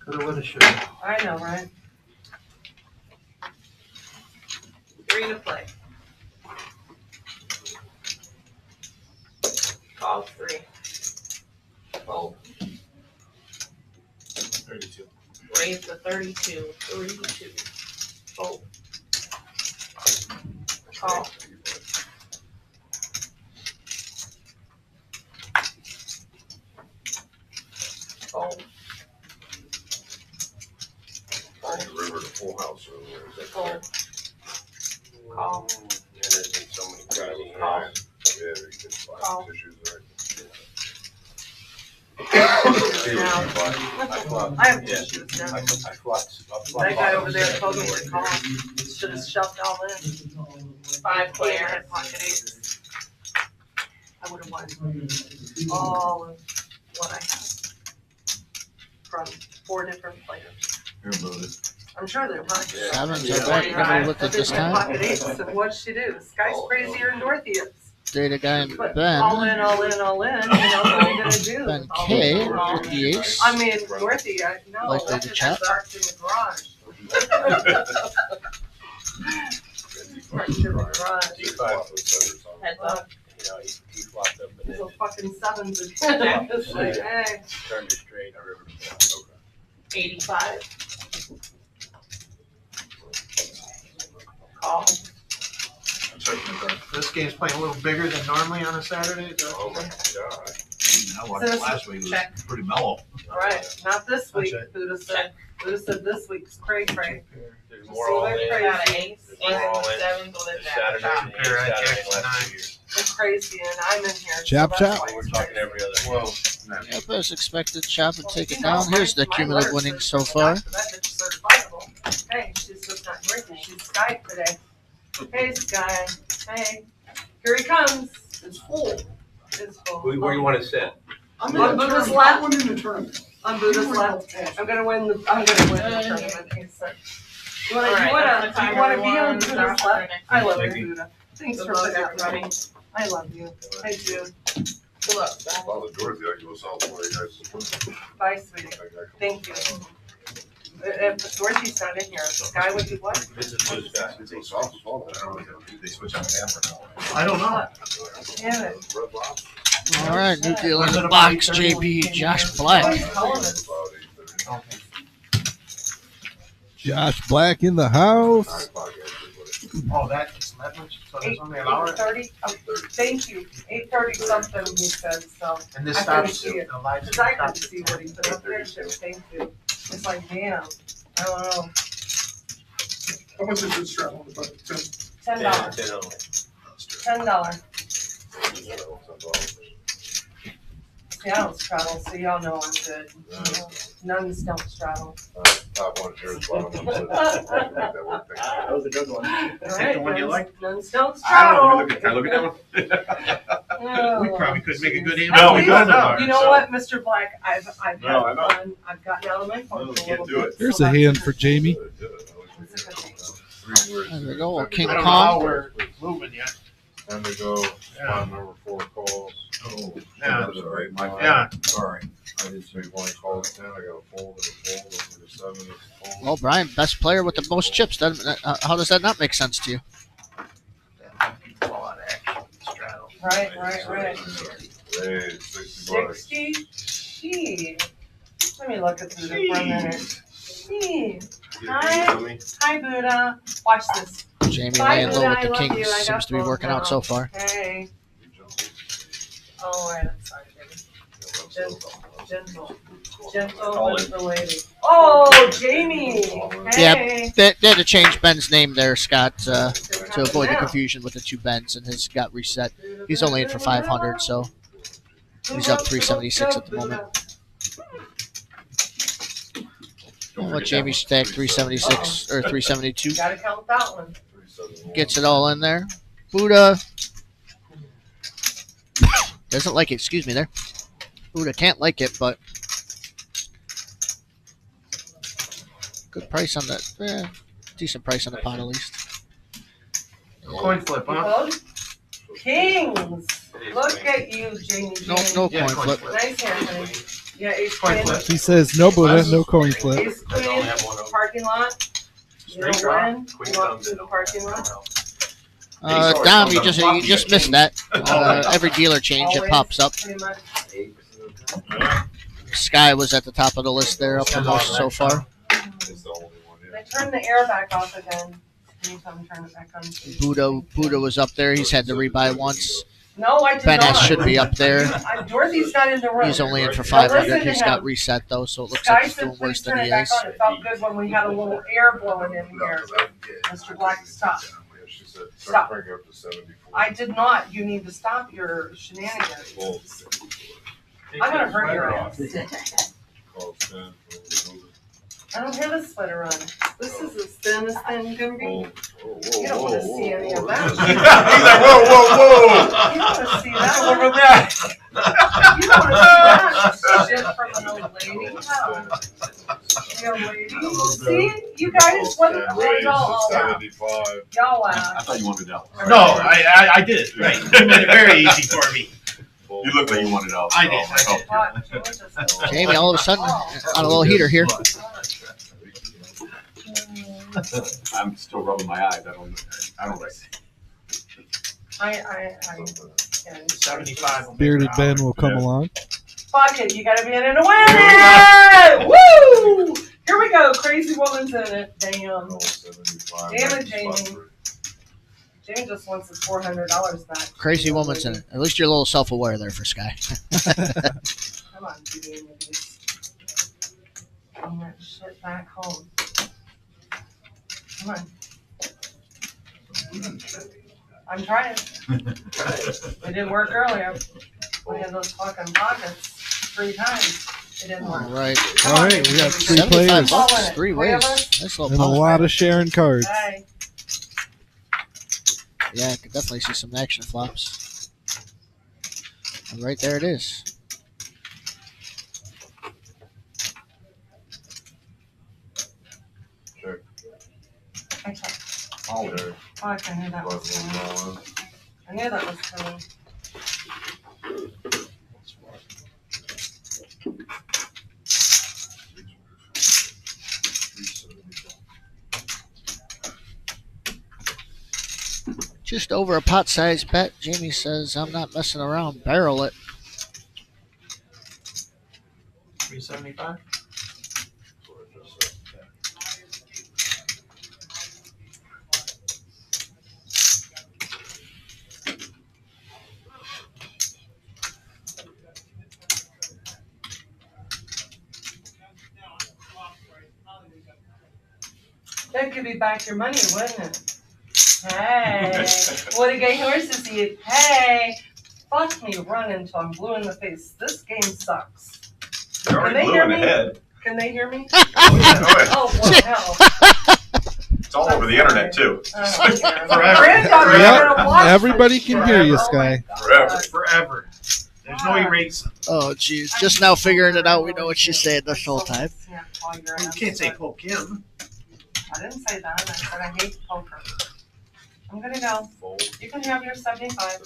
Coulda, woulda, shoulda. I know, right? 3 to play. Call 3. Fold. 32. Raise the 32. 32. Fold. Call. Fold. The river to full house earlier. Is that Fold. Call. Yeah, there's been so many crazy Call. hands. Yeah, you can find Call. issues there. I flopped. I have Yeah. issues now. I flopped. That guy over there told me to call. Should have shoved all in. 5 Player player. had pocket eights. I would have won all of what I have from 4 different players. Here, brother. I'm sure they're right. Sevens are back. Nobody looked at this time. Pocket eights, and what'd she do? Sky's crazier than Dorothy is. Data Guy and But Ben. all in, all in, all in, you know, what are you gonna do? Ben All K in, all with in. the ace. I mean, Dorothy, no, Like that the just chat? starts in the garage. Starts in the garage. D5 Heads up. You know, he flopped up and These then little fucking sevens again. It's like, hey. turned it straight. I river to full. 85. Call. This game's playing a little bigger than normally on a Saturday. Is that Oh my okay? God. I watched it last week. It Check. was pretty mellow. All right, not this week, That's Buddha said this week's cray cray. There's more all in. Crazy. Got an ace. There's more all in. 7s with This a Saturday jack. than any Here, I Saturday checked in the last tonight. 2 years. It's crazy, and I'm in here. Chop, so that's chop. why We're it's talking crazy. every other. Whoa. Yep, as expected, chop and take it You know, down. Here's the my cumulative letter winnings says so far. That bitch is certifiable. Hey, she's just not drinking. She's Skype today. Hey, Sky. Hey, here he comes. It's full. It's full. Where you want to sit? I'm on Buddha's left. I'm in the tournament. On Buddha's left. I'm gonna win the tournament. He said. You wanna be on Buddha's left? I love you, Buddha. Thanks for putting up with me. I love you. Hey, Jude. Look, Follow Dorothy, I go south for you guys. Bye, sweetie. Thank you. If Dorothy's not in here, Sky would do what? Visit those guys. They go south to follow. I don't know if they switch on camera now. I don't know. Damn it. Red Lobster. All right, new dealer in the box, JB, Josh Black. Okay. Josh Black in the house. Oh, that's that much? So there's only an hour? 8:30? Oh, thank you. 8:30 something, he said, so. And this I couldn't stops, see it. the live Cause I couldn't stops. see what he put up there, so thank you. It's like, damn, I don't know. How much is this strap on the butt? $10. $10. See, I don't straddle, so y'all know I'm good. You know, nuns don't straddle. Top one here, bottom one. That work thing. That was a good one. Is that the one you like? Nuns don't I don't straddle. know. Can I look at that one? We probably could make a good aim. No, we don't know. You know what, Mr. Black, I've had No, I know. fun, I've gotten out of my phone No, for a we little can't do bit. it. Here's so a that's hand good. for Jamie. That's a good thing. There we go, King I don't know Kong. how we're moving yet. Time to go, spot number 4 calls. Oh, Yeah. Sorry, Yeah. Sorry. I did say one call it down, I got a fold and a fold over to 7 and a fold. Well, Brian, best player with the most chips. How does that not make sense to you? A lot of action, straddle. Right. Hey, $60. 60? Gee. Let me look at this for a minute. Gee. Hi, Buddha. Watch this. Jamie Bye, laying low Buddha, with I the love kings you. I got seems to be both working now. out so far. Hey. Oh, right, I'm sorry, baby. Gentle with the lady. Oh, Jamie. Hey. They had to change Ben's name there, Scott, to avoid the confusion with the two Bens, and his got reset. He's only in for 500, so he's up 376 at the moment. I'll let Jamie stack 376 or 372. Gotta count that one. Gets it all in there. Buddha doesn't like it. Excuse me there. Buddha can't like it, but good price on that. Decent price on the pot at least. Coin flip, huh? Code? Kings. Look at you, Jamie. No Yeah, coin flip. Nice hand, honey. Yeah, ace Coin queen. flip. He says no Buddha, no coin flip. Ace queen, parking lot. You Straight don't draw. win. Queen You walk comes to in. the parking lot. Dom, you just missed that. Every dealer change, it Always, pops up. pretty much. Sky was at the top of the list there, up the most so far. It's the only one, They yeah. turned the air back off again. Anytime turn it back on. Buddha was up there. He's had to rebuy once. No, I did Ben not. S should be up there. Dorothy's not in the room. He's only in for Now listen 500. to He's got him. reset though, so it looks Sky like he's said, doing worse please than turn he it back is. on. It felt good when we had a little air blowing in here. Mr. Black, stop. She said, Stop. bring it up to 74. I did not. You need to stop your shenanigans. Well, I'm gonna hurt your ass. call 10, move it. I don't hear the sweater on. This is as thin as thin can be. Whoa, whoa, You don't wanna see any of that. He's like, whoa, whoa, You don't wanna see Look that. at that. You don't wanna see that shit from an old lady. No. Young lady. See, you guys, what whoa. y'all Raise all to laugh. 75. Y'all I laugh. thought you wanted out. No, I did. Right. You made it very easy for me. You look like you wanted out. I did, so I did. Hot Georgia. Jamie, all of a sudden, on a little heater here. I'm still rubbing my eyes. I don't like it. I 75. Bearded Ben will come along. fuck it, you gotta be in it to win it! Woo! Here we go, crazy woman's in it. Damn. 75. Damn it, Jamie. Jamie just wants his $400 back. Crazy woman's in it. At least you're a little self-aware there for Sky. Come on, Judy and Libby's. Bring that shit back home. Come on. I'm trying. It didn't work earlier. We had those fucking pockets 3 times. It didn't work. All right. Come All on, right, we got Judy. 3 $75, players 3 ways. Nice little and a pot. lot of sharing cards. Hey. Yeah, I could definitely see some action flops. And right there it is. Check. I checked. Check. Fuck, I knew that was coming. I knew that was coming. Just over a pot-sized bet. Jamie says, I'm not messing around. Barrel it. 375. That'd give you back your money, wouldn't it? Hey, what a gay horses eat. Hey, fuck me running until I'm blue in the face. This game sucks. You're Can already they blue hear in the me? head. Can they hear me? Oh, yeah. Oh, well, hell. It's all over the internet, too. Forever. Yep, everybody can hear you, Sky. Forever. Forever. There's no erasing. Oh, jeez. Just now figuring it out. We know what she said this whole time. You can't say poke him. I didn't say that. I said I hate poker. I'm gonna go. You can have your 75.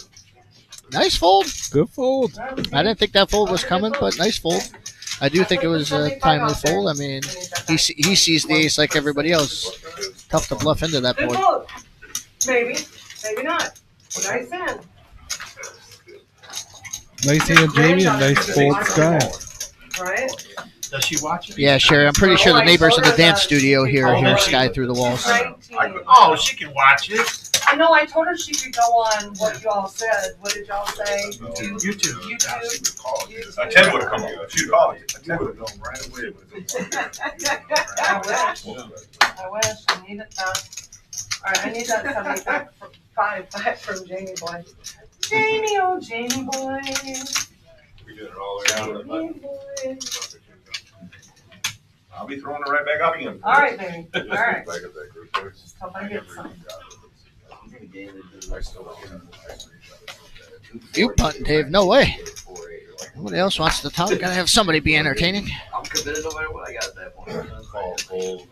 Nice fold. Good fold. I didn't think that fold was coming, but nice fold. I do think it was a timely fold. I mean, he sees the ace like everybody else. Tough to bluff into that Good board. fold. Maybe. Maybe not. Nice hand. Nice hand, Jamie, and nice fold, Sky. Right? Does she watch it? Yeah, sure. I'm pretty sure the neighbors in the dance studio hear Sky through the walls. 19. Oh, she can watch it. I know, I told her she could go on what you all said. What did y'all say? YouTube. YouTube. A 10 would have come up. If she'd called you. A 10 would have Known right away. I wish. I needed that. All right, I need that 75 back from Jamie Boy. Jamie, oh Jamie Boy. We did it all the way down to the Jamie button. Boy. I'll be throwing it right back up again. All right, baby. All right. Back at that group. Just hope I get some. You punting, Dave? No way. Nobody else wants to talk. Gotta have somebody be entertaining. I'm committed no matter what I got at that point. Call, fold.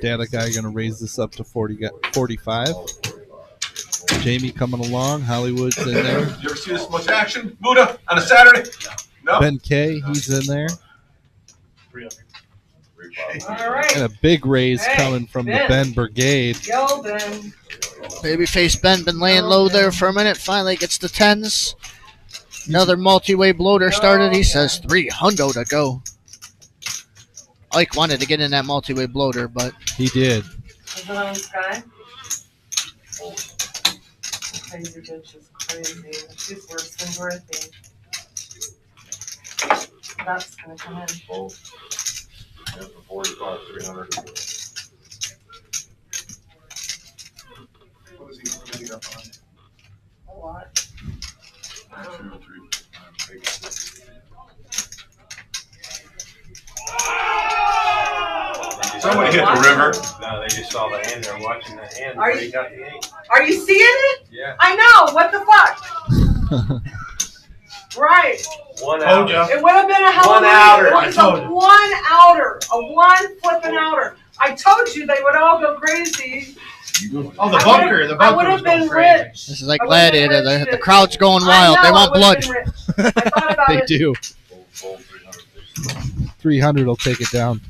Data guy going to raise this up to 45. Jamie coming along. Hollywood's in there. You ever see this much action, Buddha, on a Saturday? No. Ben K, he's in there. All right. And a big raise Hey, coming from the Ben. Ben Brigade. Yo, Ben. Babyface Ben been laying low there for a minute. Finally gets the tens. Another multi-way bloater started. He says 300 to go. Ike wanted to get in that multi-way bloater, but He did. Is it on Sky? Crazy bitch is crazy. She's worse than Dorothy. That's gonna come in. Fold. Yeah, for 45, 300. What is he got behind? A lot. 2, 3, 6. Somebody hit the river. No, they just saw the hand. They're watching the hand. Are They you- got the eight. Are you seeing it? Yeah. I know. What the fuck? Right. One Told out. ya. It would have been a hell of One a outer, It I was told a you. one outer. A one flipping outer. I told you they would all go crazy. Oh, the bunker. The I would bunker was have been going crazy. rich. this is like I would've been Gladiator. rich The too. crowd's going I wild. know, They I want would've blood. been rich. I thought about They it. do. Fold, fold, 300. 300 will take it down.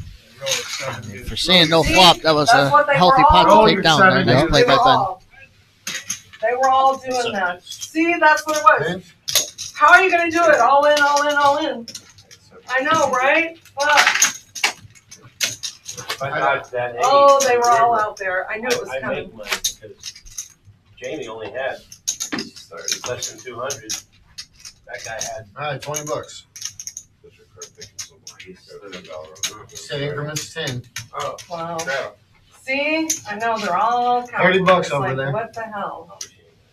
For seeing no flop, that was That's a what they healthy were pot all- to take down there. Nice play They by were Ben. all. They were all doing that. See, that's what it was. How are you gonna do it? All in, all in, all in. I know, right? Fuck. If I dodged that eight, Oh, they were all out there. I knew it was I coming. made money because Jamie only had less than 200. That guy had. All right, $20. That's your card thinking so much. $10. Set increments 10. Oh, Wow. crap. See, I know they're all counting. $30 It's over like, there. What the hell?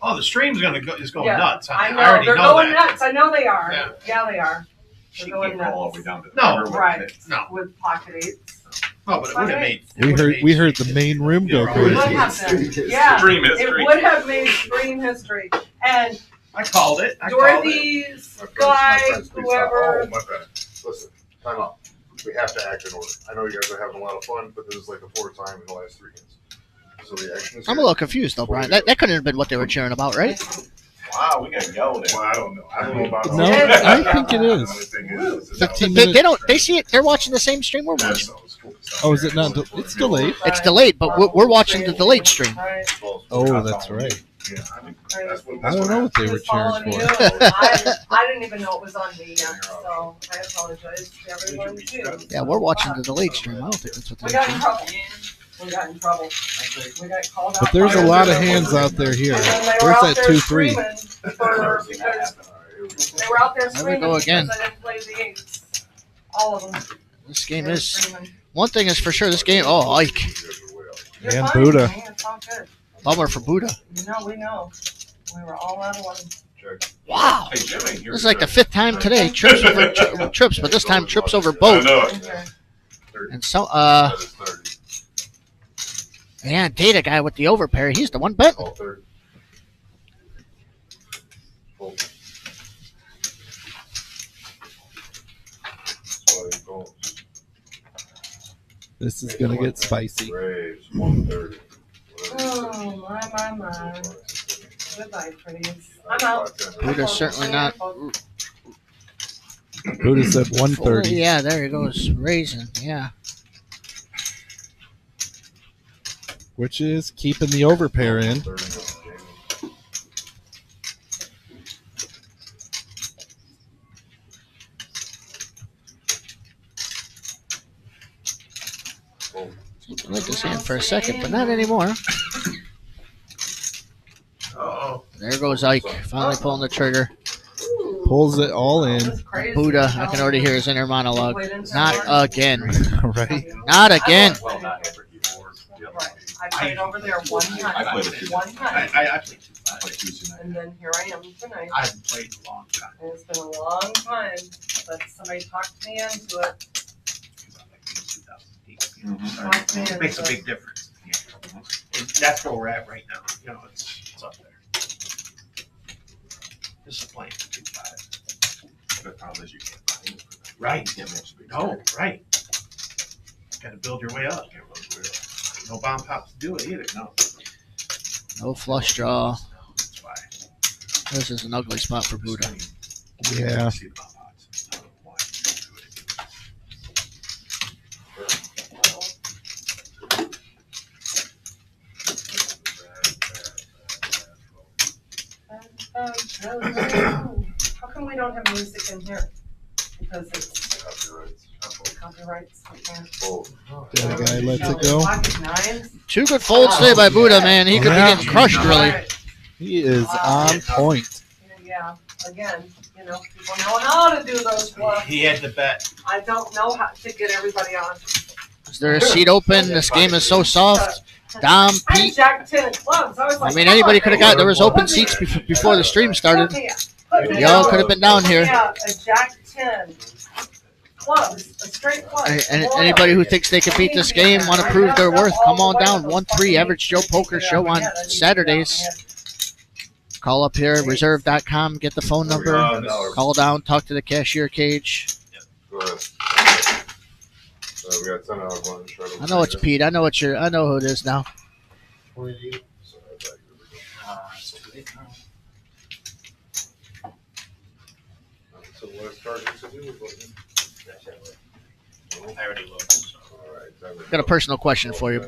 Oh, the stream's is going Yeah, nuts. I know, already they're know going that. nuts. I know they are. Yeah. Yeah, they are. She They're going can't roll all the way nuts. down to the No. river with Right. it. No. With pocket eights. No, but it would have made. We heard the main room go It would crazy. have been. Yeah. Dream It history. would have made stream history. And I called it. Dorothy's guy, whoever. Oh, my bad. Listen, time out. We have to act in order. I know you guys are having a lot of fun, but this is like the fourth time in the last 3 games. So the action is I'm a here. little confused though, Brian. That couldn't have been what they were cheering about, right? Wow, we got yelled at. Well, I don't know. I don't know about No, I think it is. 15 They minutes. don't. They see it. They're watching the same stream we're watching. Oh, is it not? It's delayed. It's delayed, but we're watching the delayed stream. Right. Oh, that's right. Yeah, I think that's what. I don't know what they were Who's following cheering you? for. I didn't even know it was on me yet, so I apologize to everyone too. Yeah, we're watching the delayed stream. I don't think that's what We they're got in watching. trouble. We got in trouble. We got called out. But there's by a lot of everybody. hands out there here. And then they were Where's out that there 2-3? screaming because they were out there There we screaming go again. because I didn't play the eights. All of them. This game They were is. screaming. One thing is for sure. This game. Oh, Ike. You're And fine, Buddha. man. It's all good. Bummer for Buddha. We know. We were all out of one. Wow. Hey, Jimmy, This is like the 5th time today. Trips over trips, but this time trips over I boat. know In it. here. And so, That is 30. yeah, Data guy with the overpair. He's the one betting. All 30. Full. That's why he goes. This is gonna get spicy. Braves, 130. Oh, my. Goodbye, pretties. I'm out. Buddha's certainly not. Buddha said Oh, 130. yeah, there he goes. Raising. Yeah. Which is keeping the overpair in. 30. I like this hand for a second, but not anymore. Uh-oh. There goes Ike, finally pulling the trigger. Pulls it all in. That's crazy. Buddha, I can already hear his inner monologue. Not again. Right? Not again. Well, not every keyboard. The other Right. one. I played over there one time. I played it too. One I time. played two I played Tuesday night. And then here I am tonight. I haven't played in a long time. And it's been a long time, but somebody talked me into it. Because I like being 2008. Mhm. Talked me It makes a into big difference. And that's where we're at right now. You know, it's up there. This is playing for 2-5. The problem is you can't buy it for that. Right. You can't match the big No, stack. right. Got to build your way up. You can't run the wheel. No bomb pops do it either. No. No flush draw. That's why. This is an ugly spot for Buddha. Yeah. See the bomb pops. I don't know why you don't do it again. How come we don't have music in here? Because it's copyrights. We can't. That guy lets it go. Pocket knives. Two good folds today by Buddha, man. He could be Yeah. getting crushed, really. Right. He is on point. Yeah, again, people know how to do those bluffs. He had the bet. I don't know how to get everybody on. Is there a seat open? This game is so soft. Dom, I had Pete. Jack 10 of clubs. I was I like, mean, come anybody on, could have got. There was open seats before the stream started. Put me Y'all out. could have been down here. Yeah, a Jack 10 clubs, a straight club. And anybody who thinks they can beat this game, want to prove their worth, come on down. 1-3 Average Joe Poker Show on Saturdays. Call up here, reserve.com, get the phone number, call down, talk to the cashier cage. Go ahead. We got 10 hour lunch. I know it's Pete. I know who it is now. 20. So last target to do is what? I already looked. So. All right. Got a personal question for you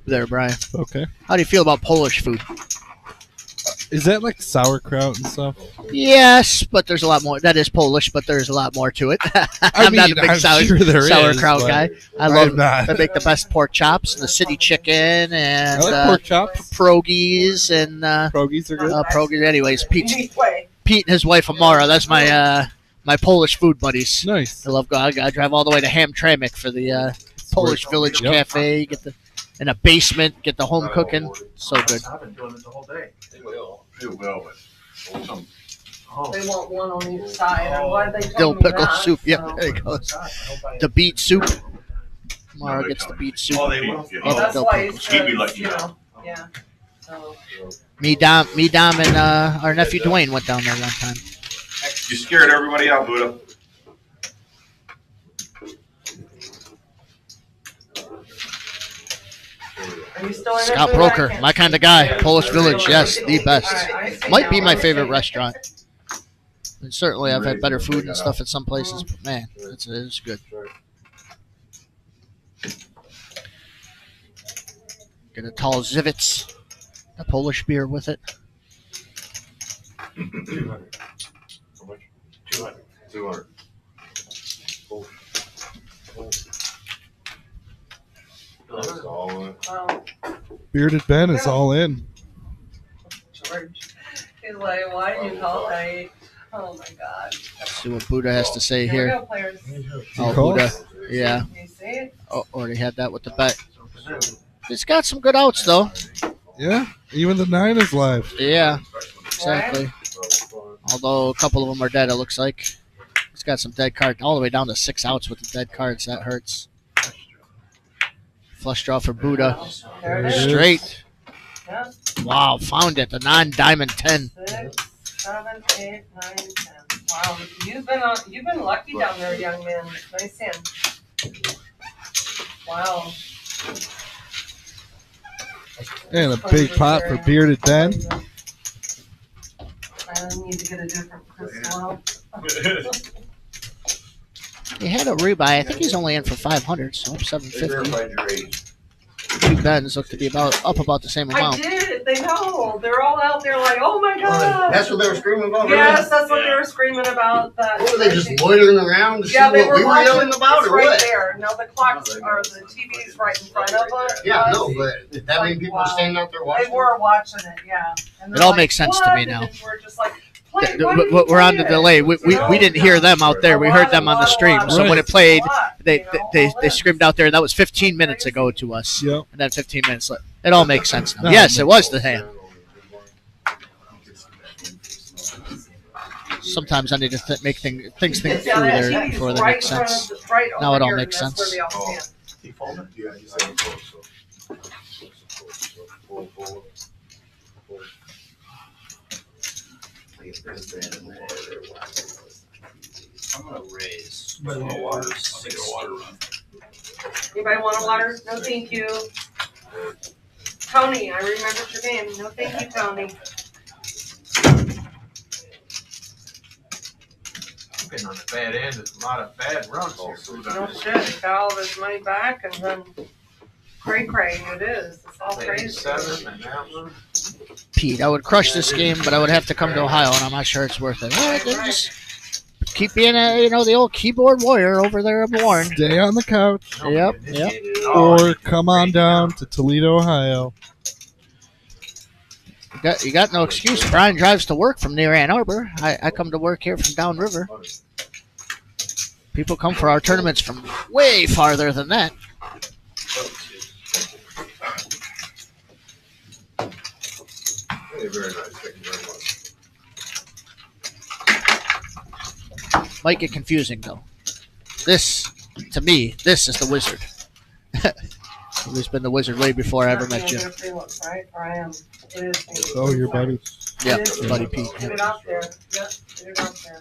there, Brian. Okay. How do you feel about Polish food? Is that like sauerkraut and stuff? Yes, but there's a lot more. That is Polish, but there's a lot more to it. I'm not a big sure there is, sauerkraut but guy. I I'm love. not. They make the best pork chops, the city chicken, I and like pork chops. pierogies and Pierogies are good. pierogies. Anyways, Pete Anyway, and his wife Amara. That's my my Polish food buddies. Nice. I love going. I drive all the way to Hamtramck for the Polish Village Yep. Cafe. Get the in a basement. Get the home cooking. So good. I've been doing it the whole day. It will, but some they want one on each side. I'm glad they Dill told me pickle that, soup. Yep, so. there it goes. God, I hope I The beet soup. No, Amara they gets the don't. beet soup. Oh, they will. Yeah. Oh, That's Dill why pickle he soup. He'd be says, like, you know, yeah. So, Me, Dom, and our nephew Dwayne went down there one time. you scared everybody out, Buddha. Are you still in it, Scott Buddha? I Broker, can't my kind see. of guy. Polish Village, yes, the best. I see Might be now. my favorite restaurant. And certainly, I've had better food and stuff at some places, but man, it's good. Get a tall Zivits, a Polish beer with it. 200. How much? 200. 200. That's all in it. Wow, Bearded Ben is all in. George. He's like, why did you call that? Oh my God. Let's see what Buddha has to say Here we here. go, players. Oh, Call? Buddha. Yeah. You see? Oh, already had that with the bet. He's got some good outs, though. Yeah, even the 9 is live. Yeah, exactly. Although a couple of them are dead, it looks like. He's got some dead cards, all the way down to 6 outs with the dead cards. That hurts. Flush draw for Buddha. There it is. Straight. Yep. Wow, found it. The non-diamond 10. 6, 7, 8, 9, 10. Wow, you've been lucky down there, young man. Nice hand. Wow. And a big pot for Bearded Ben. I need to get a different crystal. He had a rebuy. I think he's only in for 500, so up 750. Verified your age. Two Bens look to be up about the same I amount. did. They know. They're all out there like, oh my God. That's what they were screaming about. Yes, that's what they were screaming about. That. What were they just loitering around to see Yeah, they what were we were watching. yelling about, It's or right what? there. Now the clocks or the TV's right in front of us. Yeah, no, but did that many people Wow. standing out there They watching? were watching it, yeah. And It they're all like, makes sense to "What?" me And now. then we're just like, play, why didn't We're on you the play delay. it? We didn't hear them out there. We heard them on the stream. So when it played, they they screamed out there. That was 15 minutes ago to us. Yep. And then 15 minutes later. It all makes sense now. No, Yes, it it was the hand. Sometimes I need to make things think through there before they make sense. Now it all makes sense. He folded? Yeah, he said so. Full. I'm gonna raise. Anybody want water? No, thank you. Tony, I remembered your name. No, thank you, Tony. I'm getting on the bad end of a lot of bad runs here. No shit. He got all of his money back and then cray. It is. It's all crazy. 87 and that one. Pete, I would crush this game, but I would have to come to Ohio, and I'm not sure it's worth it. Well, then just keep being the old keyboard warrior over there in Warren. Stay on the couch. Yep. Or come on down to Toledo, Ohio. You got no excuse. Brian drives to work from near Ann Arbor. I come to work here from downriver. People come for our tournaments from way farther than that. Hey, very nice. Thank you very much. Might get confusing though. This, to me, this is the wizard. He's been the wizard way before I ever met Jim. Right? Or I am. It is. Oh, your buddy. Yeah, It is. buddy Pete. Get it out there. Yep, get it out there.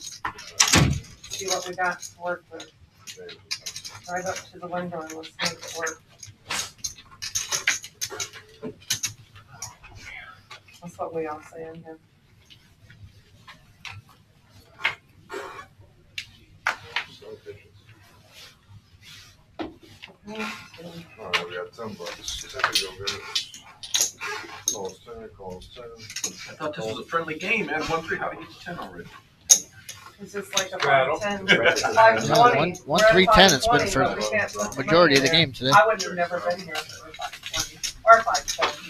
See what we got to work with. Drive up to the window and let's make it work. That's what we all say in here. All right, we got $10. 10 to go, guys. Calls 10. I thought this was a friendly game, man. 1-3, how do you get to 10 already? It's just like a Straddle. 5-10, No, 5-20. 1-3-10 it's been for We're at 5-20, but we can't put the majority of money the in game today. there. I would have never been here if it was 5-20 or 5-20.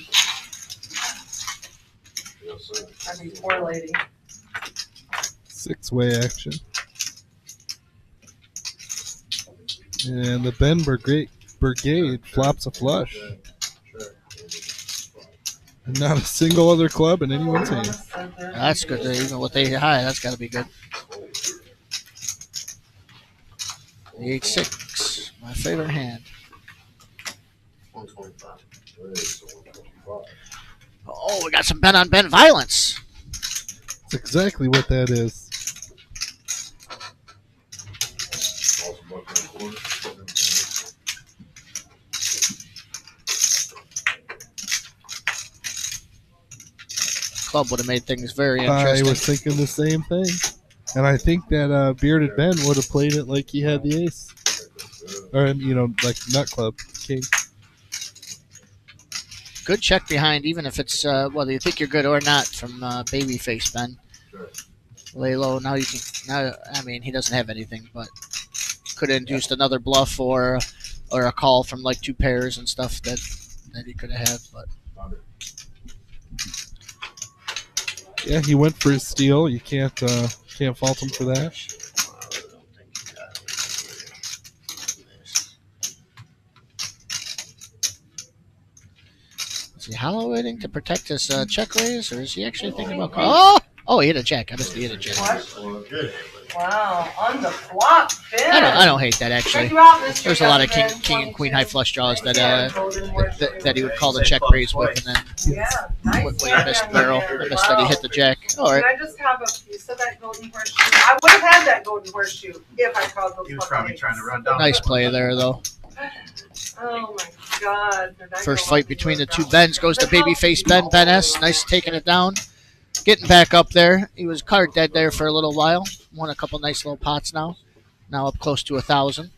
Yes, sir. I'd be poor lady. 6-way action. And the Ben Brigade flops a flush. And not a single other club in anyone's hand. That's good. Even with 8 high, that's got to be good. The 8-6, my favorite hand. 125. There is 125. Oh, we got some Ben on Ben violence. That's exactly what that is. Also $1.25. club would have made things very I interesting. was thinking the same thing. And I think that Bearded Ben would have played it like he had the ace. Or, like Nut Club King. Good check behind, even if it's whether you think you're good or not, from Babyface Ben. Lay low. Now you can. Now, I mean, he doesn't have anything, but could have induced another bluff or a call from like two pairs and stuff that he could have had. But Yeah, he went for his steal. You can't fault him for that. is he hollowing to protect his check raise, or is he actually thinking about call? Oh, he hit a jack. I missed he hit a jack. Wow, on the flop, Ben. I don't hate that actually. Check you out, Mr. There's a lot of Young king Ben, and queen 22. high flush draws that that he would call the check raise with, and then Yeah, nice. when he missed the barrel, I missed that he hit the jack. All right. Can I just have a piece of that golden horseshoe? I would have had that golden horseshoe if I called those. He was probably trying to run down. Nice play there, though. Oh my God. First fight between the two Bens goes to Babyface Ben. Ben S. Nice taking it down. Getting back up there. He was card dead there for a little while. Won a couple nice little pots now. Now up close to 1,000.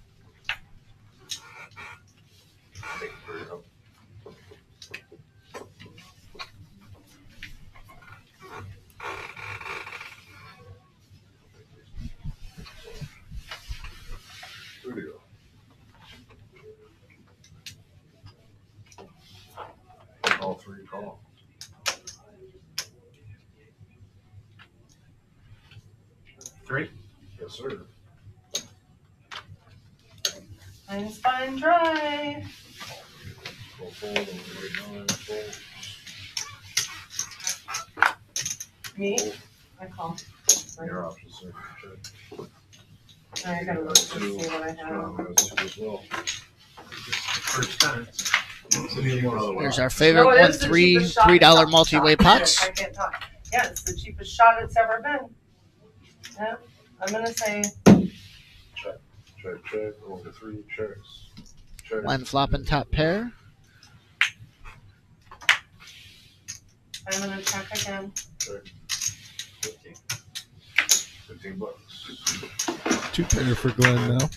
There we go. All three call. Three? Yes, sir. Fine dry. Go forward, over 9, fold. Me? I call. Your option, sir. Check. I gotta look to see what I have. Strong has two as well. First time. There's our favorite No, it one, is the cheapest shot. $3 multi-way pots. I can't talk. Yeah, it's the cheapest shot it's ever been. Yeah, I'm gonna say Check, check. Over 3 checks. Check. Line flopping top pair. I'm gonna check again. Check. 15 bucks. Two pair for Glenn now.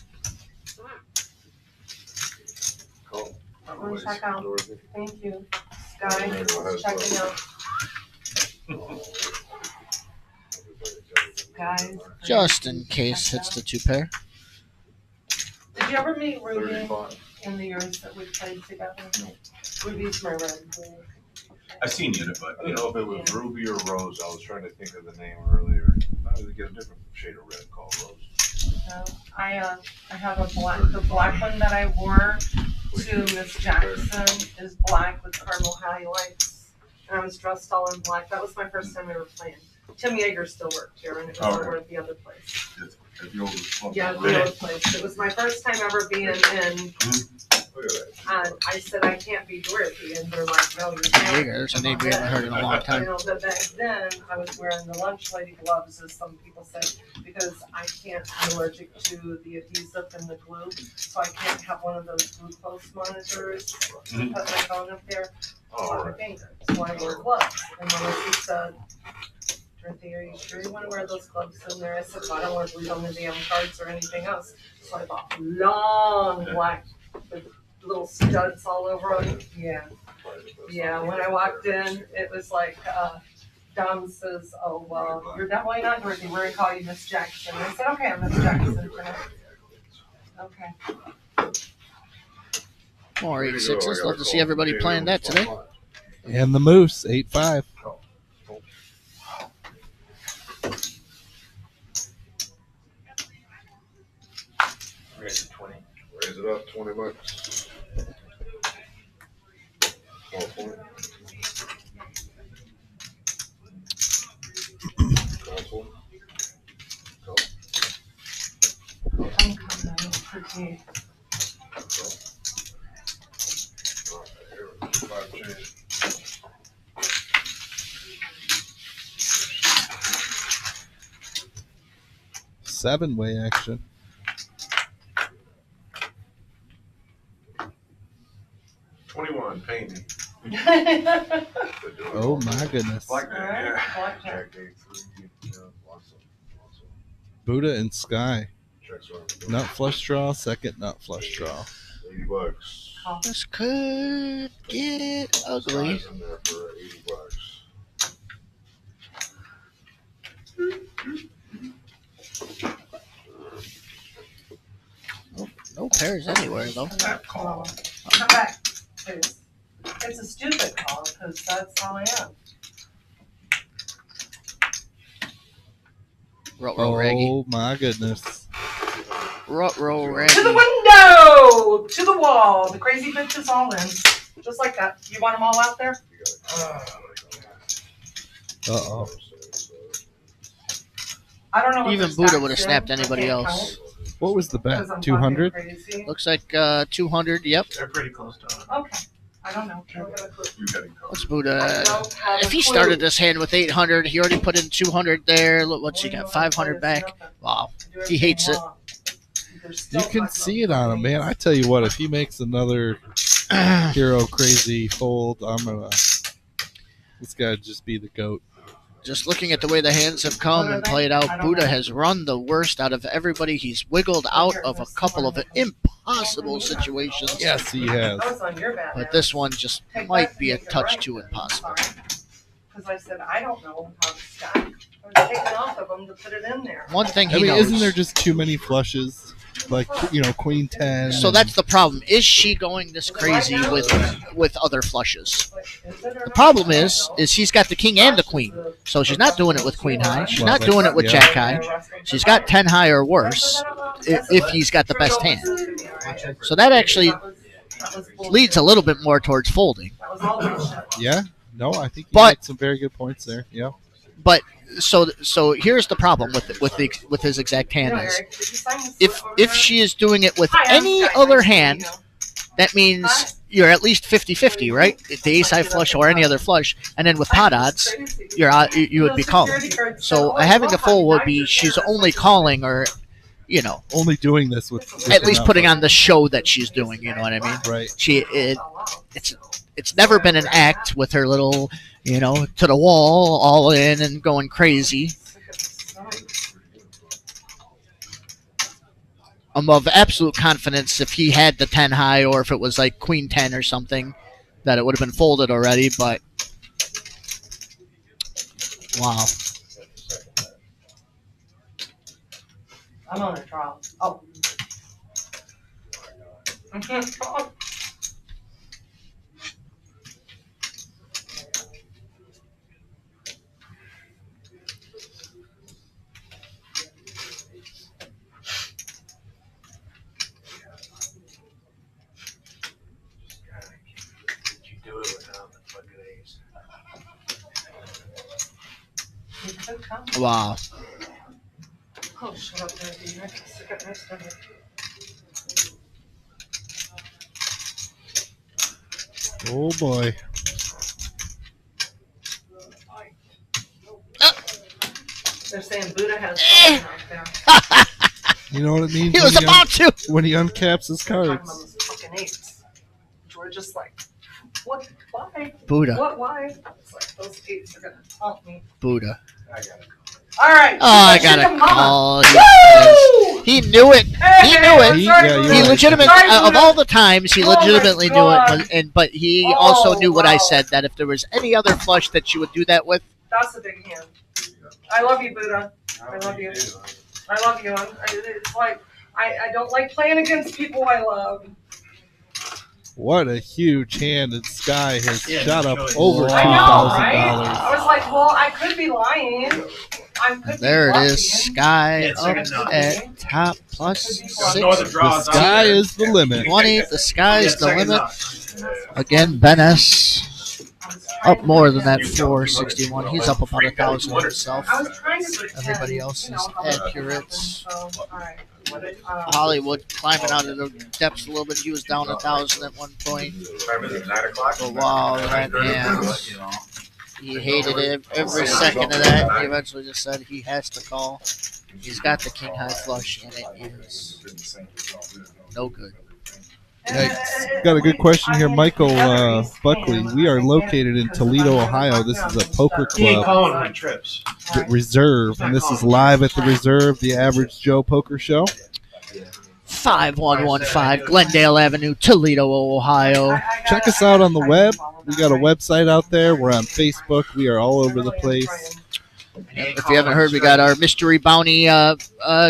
Call. I'm gonna check out. Dorothy. Thank you. Sky, just checking out. Guys. Just in case hits the two pair. Did you ever meet Ruby 35. in the years that we played together? Ruby's my red. I've seen you, but I don't know if it was Ruby or Rose. I was trying to think of the name earlier. I would get a different shade of red called Rose. No, I have the black one that I wore to Miss Jackson is black with caramel highlights. And I was dressed all in black. That was my first time ever playing. Tim Yeager still worked here, and it was over at the other place. at the old Yeah, the old place. It was my first time ever being in. Look at that. And I said, I can't be Dorothy. And they're like, no, you can't. Yeager, there's a name we haven't heard in a long You time. know, but back then, I was wearing the lunch lady gloves, as some people said, because I can't, I'm allergic to the adhesive and the glue. So I can't have one of those glucose monitors to put my phone up there on my finger. So I wear gloves. And Melissa said, Dorothy, are you sure you want to wear those gloves in there? I said, well, I don't want to bleed on the damn cards or anything else. So I bought long black with little studs all over them. Yeah. Yeah, when I walked in, it was like, Dom says, oh, well, you're definitely not Dorothy. We're going to call you Miss Jackson. I said, okay, I'm Miss Jackson for now. Okay. More 8-6s. Love to see everybody playing that today. And the Moose, 8-5. Raise it 20. Raise it up 20 bucks. Call point. Call point. Call. I'm coming. Pretty. Call. All right, here we go. 5 change. Seven-way action. $21, pay me. Oh my goodness. Alright, blackjack. Jack 8-3, yeah, lots of- Buddha and Sky. checks around. Nut flush draw, second nut flush draw. $80. This could get ugly. Size in there for $80. No pairs anywhere though. Come back, please. It's a stupid call, because that's how I am. Ruh-roh raggy. Oh my goodness. Ruh-roh To the raggy. window! To the wall! The crazy bitch is all in. Just like that. You want them all out there? Uh-oh. I don't know what Even their Buddha stack's would have doing. snapped I anybody can't else. What was the count 'cause bet? I'm 200? talking crazy. Looks like 200. Yep. They're pretty close to it. Okay, I don't know. You got it covered. What's I Buddha? don't have If a he clue. started this hand with 800, he already put in 200 there. Look what you All I got, know how to 500 play is back. nothing. Wow. Do He hates everything it. wrong. There's You still can fucking see it on him, man. I tell you what, if he makes another hero crazy fold, I'm gonna. This guy just be the GOAT. Just looking at the way the hands have come and played out, Buddha has run the worst out of everybody. He's wiggled out of a couple of impossible situations. Yes, he has. That was on your bad. But this one just might be a touch too impossible. Because I said, I don't know how to stack. I was taking off of them to put it in there. One thing I he mean, knows. isn't there just too many flushes? Like, Queen 10. So and- that's the problem. Is she going this crazy with other flushes? The The problem is he's got the king and the queen. So she's not doing it with queen high. She's not doing it with jack high. She's got 10 high or worse if he's got the best hand. So that actually leads a little bit more towards folding. Yeah? No, I think you But- made some very good points there. Yeah. But so here's the problem with his exact hand is if she is doing it with any other hand, that means you're at least 50-50, right? The ace high flush or any other flush, and then with pot odds, you would be calling. So having a fold would be she's only calling or Only doing this with at least enough. putting on the show that she's doing. You know what I mean? Right. It's never been an act with her little to the wall, all in and going crazy. I'm of absolute confidence if he had the 10 high or if it was like queen 10 or something that it would have been folded already, but wow. I'm on a trial. Oh. You do it without the fucking ace. You could come. Wow. Oh, shut up, baby. I can stick it next to me. Oh, boy. They're saying Buddha has something out there. You know what it means? He was about to. When he uncaps his They're talking about cards. those fucking eights. Which we're just like, what? Why? Buddha. What? Why? It's like those eights are gonna haunt me. Buddha. I got it. All right. Oh, I got Chicken a mama. call. Woo! He knew it. Hey, He knew it. I'm He- sorry, yeah, Buddha. you're He right. legitimately, Sorry, of Buddha. all the times, he Oh my legitimately knew God. it. But he also Oh, knew what I wow. said, that if there was any other flush that you would do that with, That's a big hand. I love you, Buddha. I love you. I love you. It's like I don't like playing against people I love. What a huge hand, and Sky has Yeah, shot up choice. over $2,000. I know, right? I was like, well, I could be lying. I could there be it is. Sky It's up like a nut. at top plus No other 6. The draws sky out there. is the limit. 20. The sky's the Second limit. nut. Again, Ben S. up more than that 461. He's up about 1,000 himself. I was trying to pretend, Everybody else you is know, how that accurate. happened, so, all right. Hollywood climbing out of the depths a little bit. He was down 1,000 at one point. Time is it 9 o'clock? But wow, that man, he hated it every second of that. He eventually just said he has to call. He's got the king high flush, and it is no good. Yikes. Got a good question here, Michael Buckley. We are located in Toledo, Ohio. This is a poker He ain't club calling my trips. reserve, and this is live at the reserve, the Average Joe Poker Show. 5115 Glendale Avenue, Toledo, Ohio. Check us out on the web. We got a website out there. We're on Facebook. We are all over the place. If you haven't heard, we got our mystery bounty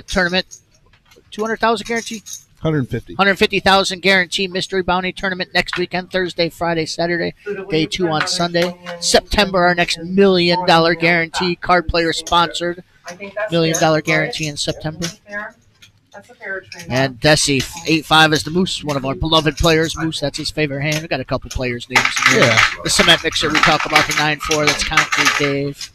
tournament. 200,000 guarantee. 150. 150,000 guarantee mystery bounty tournament next weekend, Thursday, Friday, Saturday, day 2 on Sunday. September, our next $1 million guarantee, card player sponsored. $1 million guarantee in September. That's a fair trade. And Desi, 8-5 is the Moose, one of our beloved players. Moose, that's his favorite hand. We got a couple players' names in here. Yeah. The cement mixer we talk about, the 9-4, that's Concrete Dave.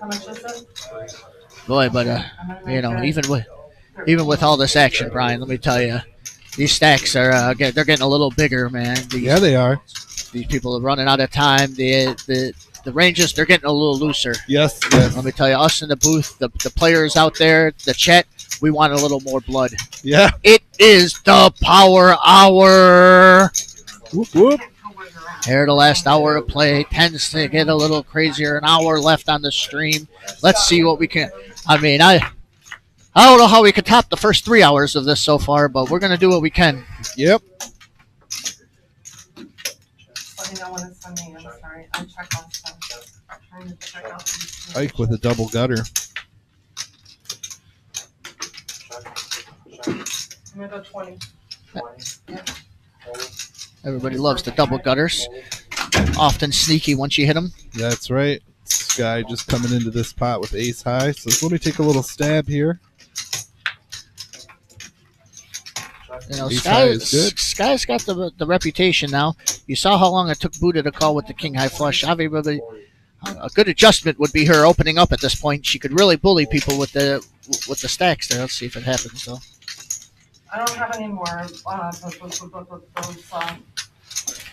How much is it? Boy, but you know, even with all this action, Brian, let me tell you, these stacks are they're getting a little bigger, man. Yeah, they are. These people are running out of time. The ranges, they're getting a little looser. Yes, yes. Let me tell you, us in the booth, the players out there, the chat, we want a little more blood. Yeah. It is the power hour. Whoop, whoop. Here, the last hour of play tends to get a little crazier. An hour left on the stream. Let's see what we can. I mean, I don't know how we could top the first 3 hours of this so far, but we're gonna do what we can. Yep. Let me know when it's on me. I'm sorry. I check on stuff. I'm trying to check out these. Ike with a double gutter. I'm gonna go 20. Everybody loves the double gutters. Often sneaky once you hit them. That's right. This guy just coming into this pot with ace high. So let me take a little stab here. You know, Ace high is good. Sky's got the reputation now. You saw how long it took Buddha to call with the king high flush. Everybody, a good adjustment would be her opening up at this point. She could really bully people with the stacks there. Let's see if it happens though. I don't have any more those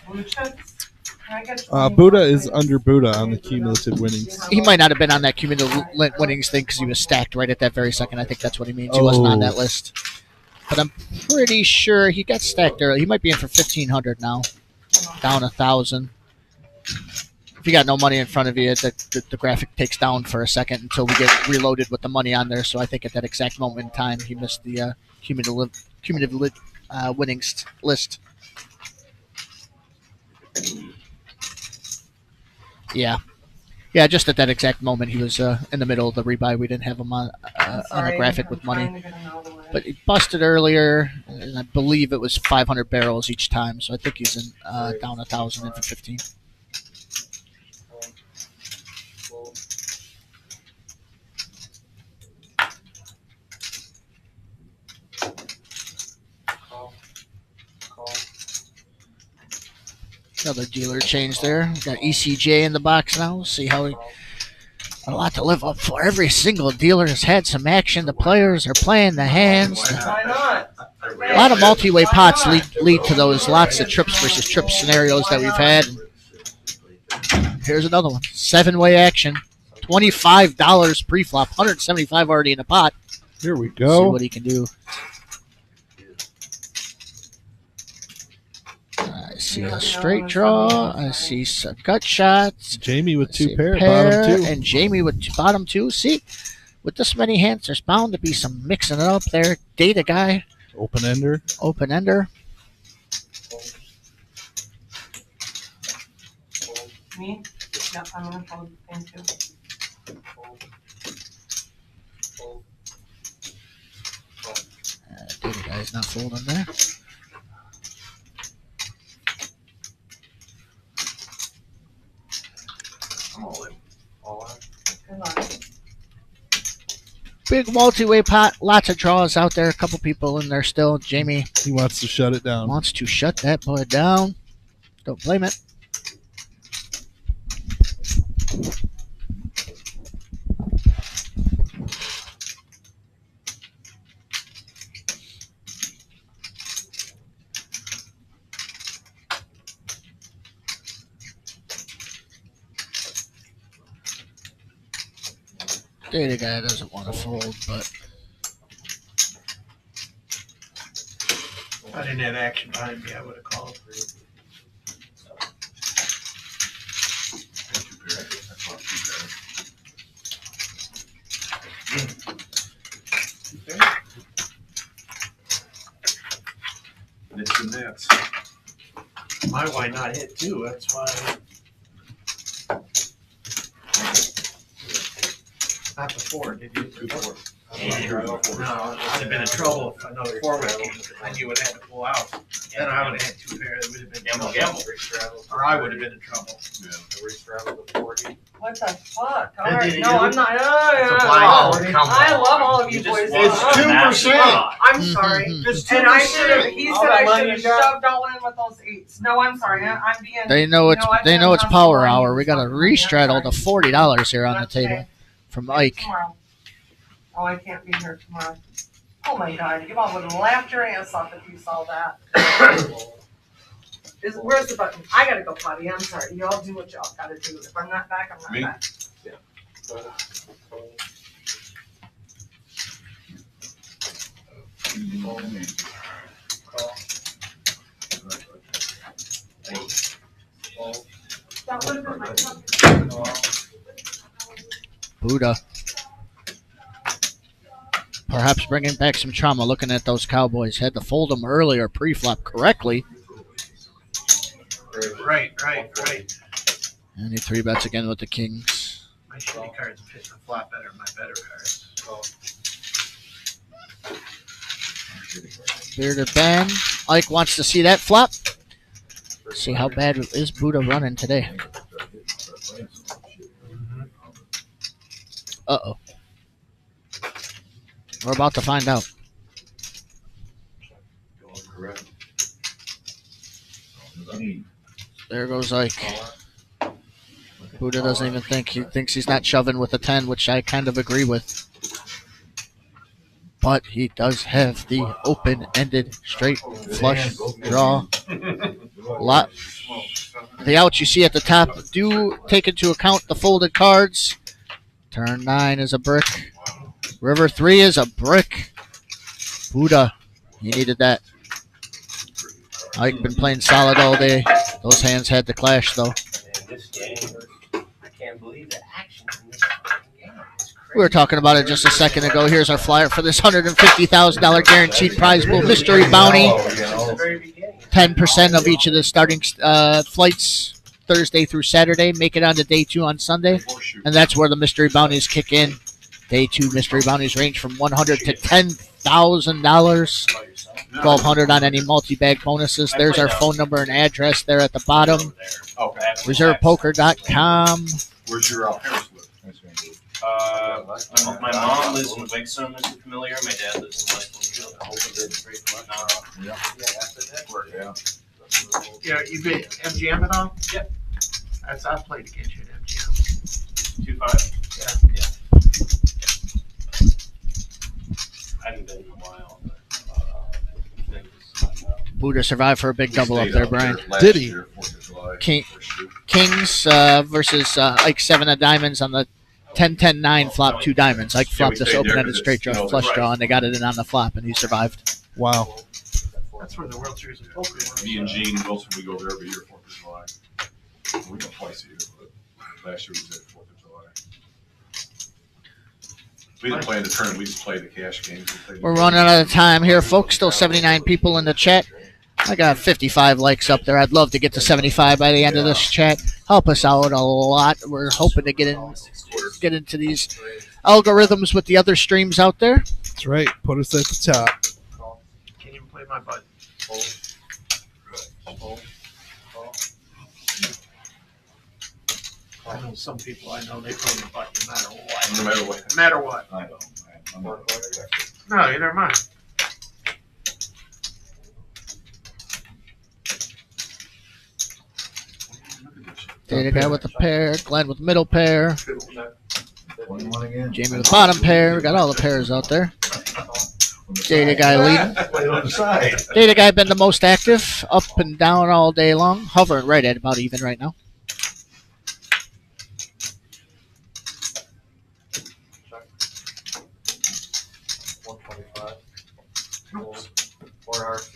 blue chips. Can I get Buddha is under Buddha on the cumulative winnings. He might not have been on that cumulative winnings thing because he was stacked right at that very second. I think that's what he means. He wasn't on that list. But I'm pretty sure he got stacked early. He might be in for 1,500 now. Down 1,000. If you got no money in front of you, the graphic takes down for a second until we get reloaded with the money on there. So I think at that exact moment in time, he missed the cumulative winnings list. Yeah. Yeah, just at that exact moment, he was in the middle of the rebuy. We didn't have him on a graphic with money. But he busted earlier, and I believe it was 500 barrels each time. So I think he's in down 1,000 in for 15. Another dealer change there. We've got ECJ in the box now. We'll see how he. A lot to live up for. Every single dealer has had some action. The players are playing the hands. Why not? A lot of multi-way pots lead to those lots of trips versus trips scenarios that we've had. Here's another one. 7-way action. $25 pre-flop. $175 already in the pot. Here we See go. what he can do. I see a straight draw. I see some gut shots. Jamie with I two see pair, bottom two. and Jamie with bottom two. See, with this many hands, there's bound to be some mixing it up there. Data guy, Open ender. open ender. Me? Yep, I'm gonna fold. Thank you. Data guy's not folding there. Good luck. Big multi-way pot, lots of draws out there. A couple people in there still. Jamie He wants to shut it down. wants to shut that boy down. Don't blame it. Data guy doesn't want to fold, but If I didn't have action behind me, I would have called. Nits and nats. My why not hit too, that's why. Not the four, did you? 2-4. No, I'd have been in trouble if another four would have came, because then you would have had to pull out. Then I would have had two pair, it would have been trouble. Or I would have been in trouble. What the fuck? All That right, didn't no, do- I'm not. It's a Oh, blind. Come I on. love all of you You boys. just It's want 2%. I'm sorry. It's And I should have, he All said that I money should have you got? shoved all in with those eights. No, I'm sorry, I'm being. they know it's I've they been know it's hustling power on hour. you We got a something. I'm restraddle to sorry. $40 here on the Not table today. from Maybe Ike. tomorrow. Oh, I can't be here tomorrow. Oh my God, you all would have laughed your ass off if you saw that. Where's the button? I gotta go potty, I'm sorry. Y'all do what y'all gotta do. If I'm not back, I'm not Me? back. That would have been my top. Buddha. Perhaps bringing back some trauma looking at those Cowboys. Had to fold them earlier pre-flop correctly. Right. And he 3-bets again with the Kings. My shitty cards fit the flop better than my better cards. Bearded Ben. Ike wants to see that flop. See how bad is Buddha running today. Uh-oh. We're about to find out. There goes Ike. Buddha doesn't even think. He thinks he's not shoving with a 10, which I kind of agree with. But he does have the open-ended straight flush draw. Lot. The outs you see at the top do take into account the folded cards. Turn 9 is a brick. River 3 is a brick. Buddha, he needed that. Ike been playing solid all day. Those hands had to clash though. Man, this game, I can't believe the action in this fucking game. It's crazy. We were talking about it just a second ago. Here's our flyer for this $150,000 guaranteed prize pool mystery bounty. Since the very beginning. 10% of each of the starting flights Thursday through Saturday make it on to day 2 on Sunday, and that's where the mystery bounties kick in. Day 2 mystery bounties range from $100 to $10,000. $1,200 on any multi-bag bonuses. There's our phone number and address there at the bottom. Okay. ReservePoker.com. Where's your parents live? My mom lives in Wixom, if you're familiar. My dad lives in Westfield. Yeah, you been MGM at all? Yep. I've played against you at MGM. 2-5? Yeah. I haven't been in a while, but Buddha survived for a big double up there, Brian. Did he? Kings versus Ike 7 of diamonds on the 10-10-9 flop 2 diamonds. Ike flopped this open-ended straight draw flush draw, and they got it in on the flop, and he survived. Wow. That's where the World Series of Poker was. Me and Gene Wilson, we go there every year, 4th of July. We go twice a year, but last year we did 4th of July. We didn't play in the tournament, we just played the cash games. We're running out of time here, folks. Still 79 people in the chat. I got 55 likes up there. I'd love to get to 75 by the end of this chat. Help us out a lot. We're hoping to get into these algorithms with the other streams out there. That's right. Put us at the top. Can't even play my button. I know some people I know, they play the button no matter what. No matter what. No matter what. I know. I'm not. No, never mind. Data guy with the pair, Glenn with middle pair, 21 again. Jamie with bottom pair. We got all the pairs out there. Data guy leading. Play on the side. Data guy been the most active, up and down all day long, hovering right at about even right now. 125. 4 hearts.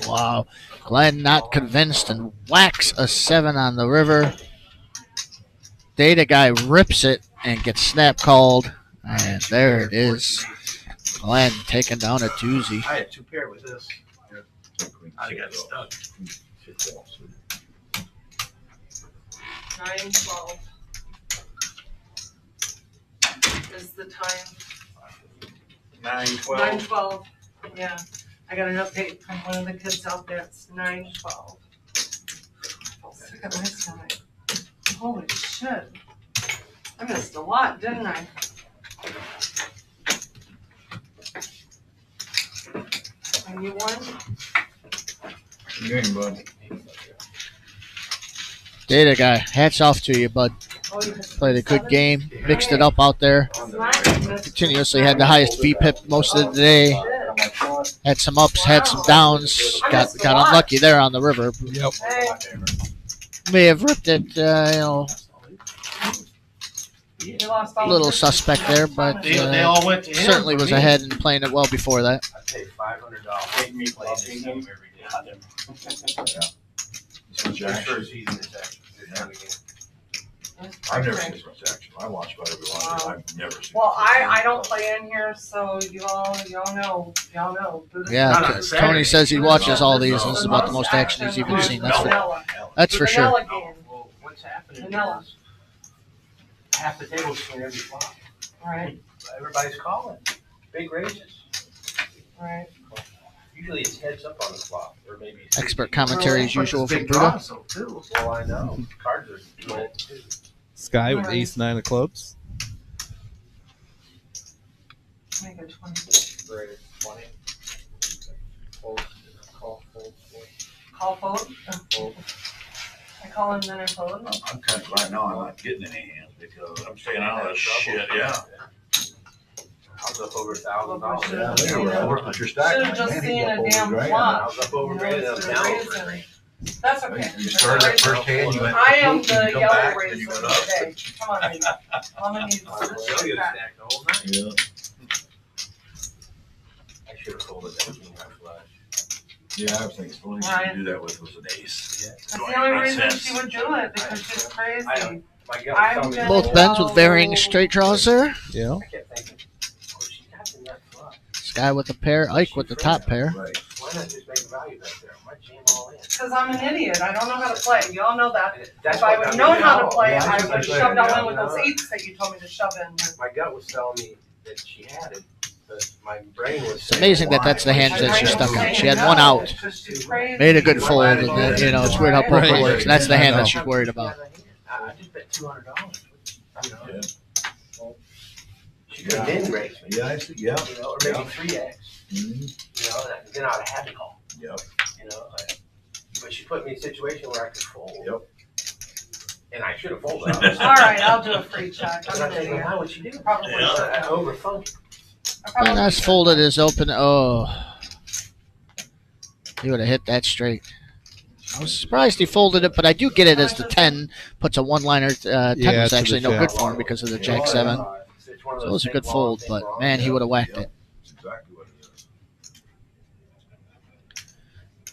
Wow. Glenn not convinced and whacks a 7 on the river. Data guy rips it and gets snap called. And there it is. Glenn taking down a doozy. I had 2 pair with this. I got stuck. 9:12 is the time. 9:12. 9:12. Yeah, I got an update from one of the kids out there. It's 9:12. Sick of my stomach. Holy shit! I missed a lot, didn't I? And you won? Game, bud. Data guy, hats off to you, bud. Oh, you Played a good game. Mixed it up out there. Continuously had the highest VPIP most of the day. Had some ups, had some downs. Got unlucky there on the river. Yep. May have ripped it, You lost all little the- suspect there, but They all went to him. certainly for was me. ahead and playing it well before that. I paid $500. Make me play this game every day. So Jack, First season is actually this time again. I've never seen this much action. I watch about every one. I've never seen. Well, I don't play in here, so y'all know. Yeah, Not on Tony Saturday. says he watches all these, and this is about the most action he's even seen. That's for sure. Vanilla game, Well, what's happening Vanilla. is half the table's in every flop. right, Everybody's calling. Big raises. right. Usually it's heads up on the flop, or maybe. Expert commentary as usual from Big Buddha. draw, so too. Well, I know. Cards are doing it too. Sky with ace 9 of clubs. Make it 20. Great. 20. Fold. Call. Fold. Call fold. Fold. I call him, then I fold. I'm kind of right now. I'm not getting any hands because I'm staying out of this shit. Yeah. I was up over $1,000. Yeah, They were working with your stack. Should've just Man, he seen got a over damn grand. flop. I was up over grand, I'm down over grand. That's okay. You started that first hand, you went. I am you the come yellow back, racer then you went today. up. Come on, baby. I'm gonna need I was this. really stacked the whole night. Yeah. I should have folded that king high flush. Yeah, I was thinking the only thing you could do that with was an ace. That's the only reason she would do it, because she's crazy. My gut I'm was telling me. just- Both bends with varying straight draws there. Yeah. I kept thinking, oh, she got the nut flop. Sky with the pair, Ike with the top pair. Right. Why not just make a value bet there? Why jam all in? Because I'm an idiot. I don't know how to play. Y'all know that. That's If I what would got have me known how to out. play, Yeah, I that's would what have I'm shoved all saying. in with those No. eights that you told me to shove in. My gut was telling me that she had it, but my brain was. It's amazing that that's the hand that she stuck on. She had one No, out. it's just she's crazy. Made a good fold, and then, it's weird how poker Right. works. And that's the hand that she's worried about. I just bet $200. You know, Yeah. she could have been raised me. Yeah, I see. Yeah. You know, or maybe 3x. Mhm. You know, then I'd have had to call. Yep. You know, but she put me in a situation where I could fold. Yep. And I should have folded. All right, I'll do a free check. And I'm I an think, well, idiot. how would she do? Probably I should. overthunk. I probably And as should. folded is open. Oh, he would have hit that straight. I was surprised he folded it, but I do get it as the 10 puts a one-liner. 10 Yeah, was to the actually no good jack. for him because of the jack 7. So it was a good fold, but man, he would have whacked it. That's exactly what it is.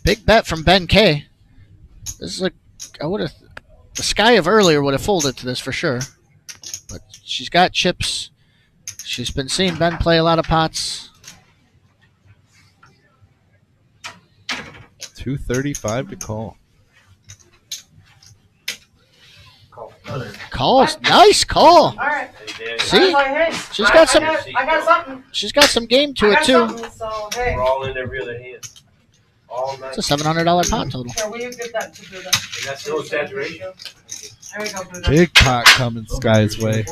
Big bet from Ben K. This is I would have, the Sky of earlier would have folded to this for sure. But she's got chips. She's been seeing Ben play a lot of pots. 235 to call. Calls, nice call. All right. See? I was like, hey, She's got some- I got something. She's got some game to I it got too. something, so hey. We're all in every other hand. All night. It's a $700 pot total. Here, will you give that to Buddha? And that's no exaggeration. There you go, Buddha. Big pot coming Sky's way.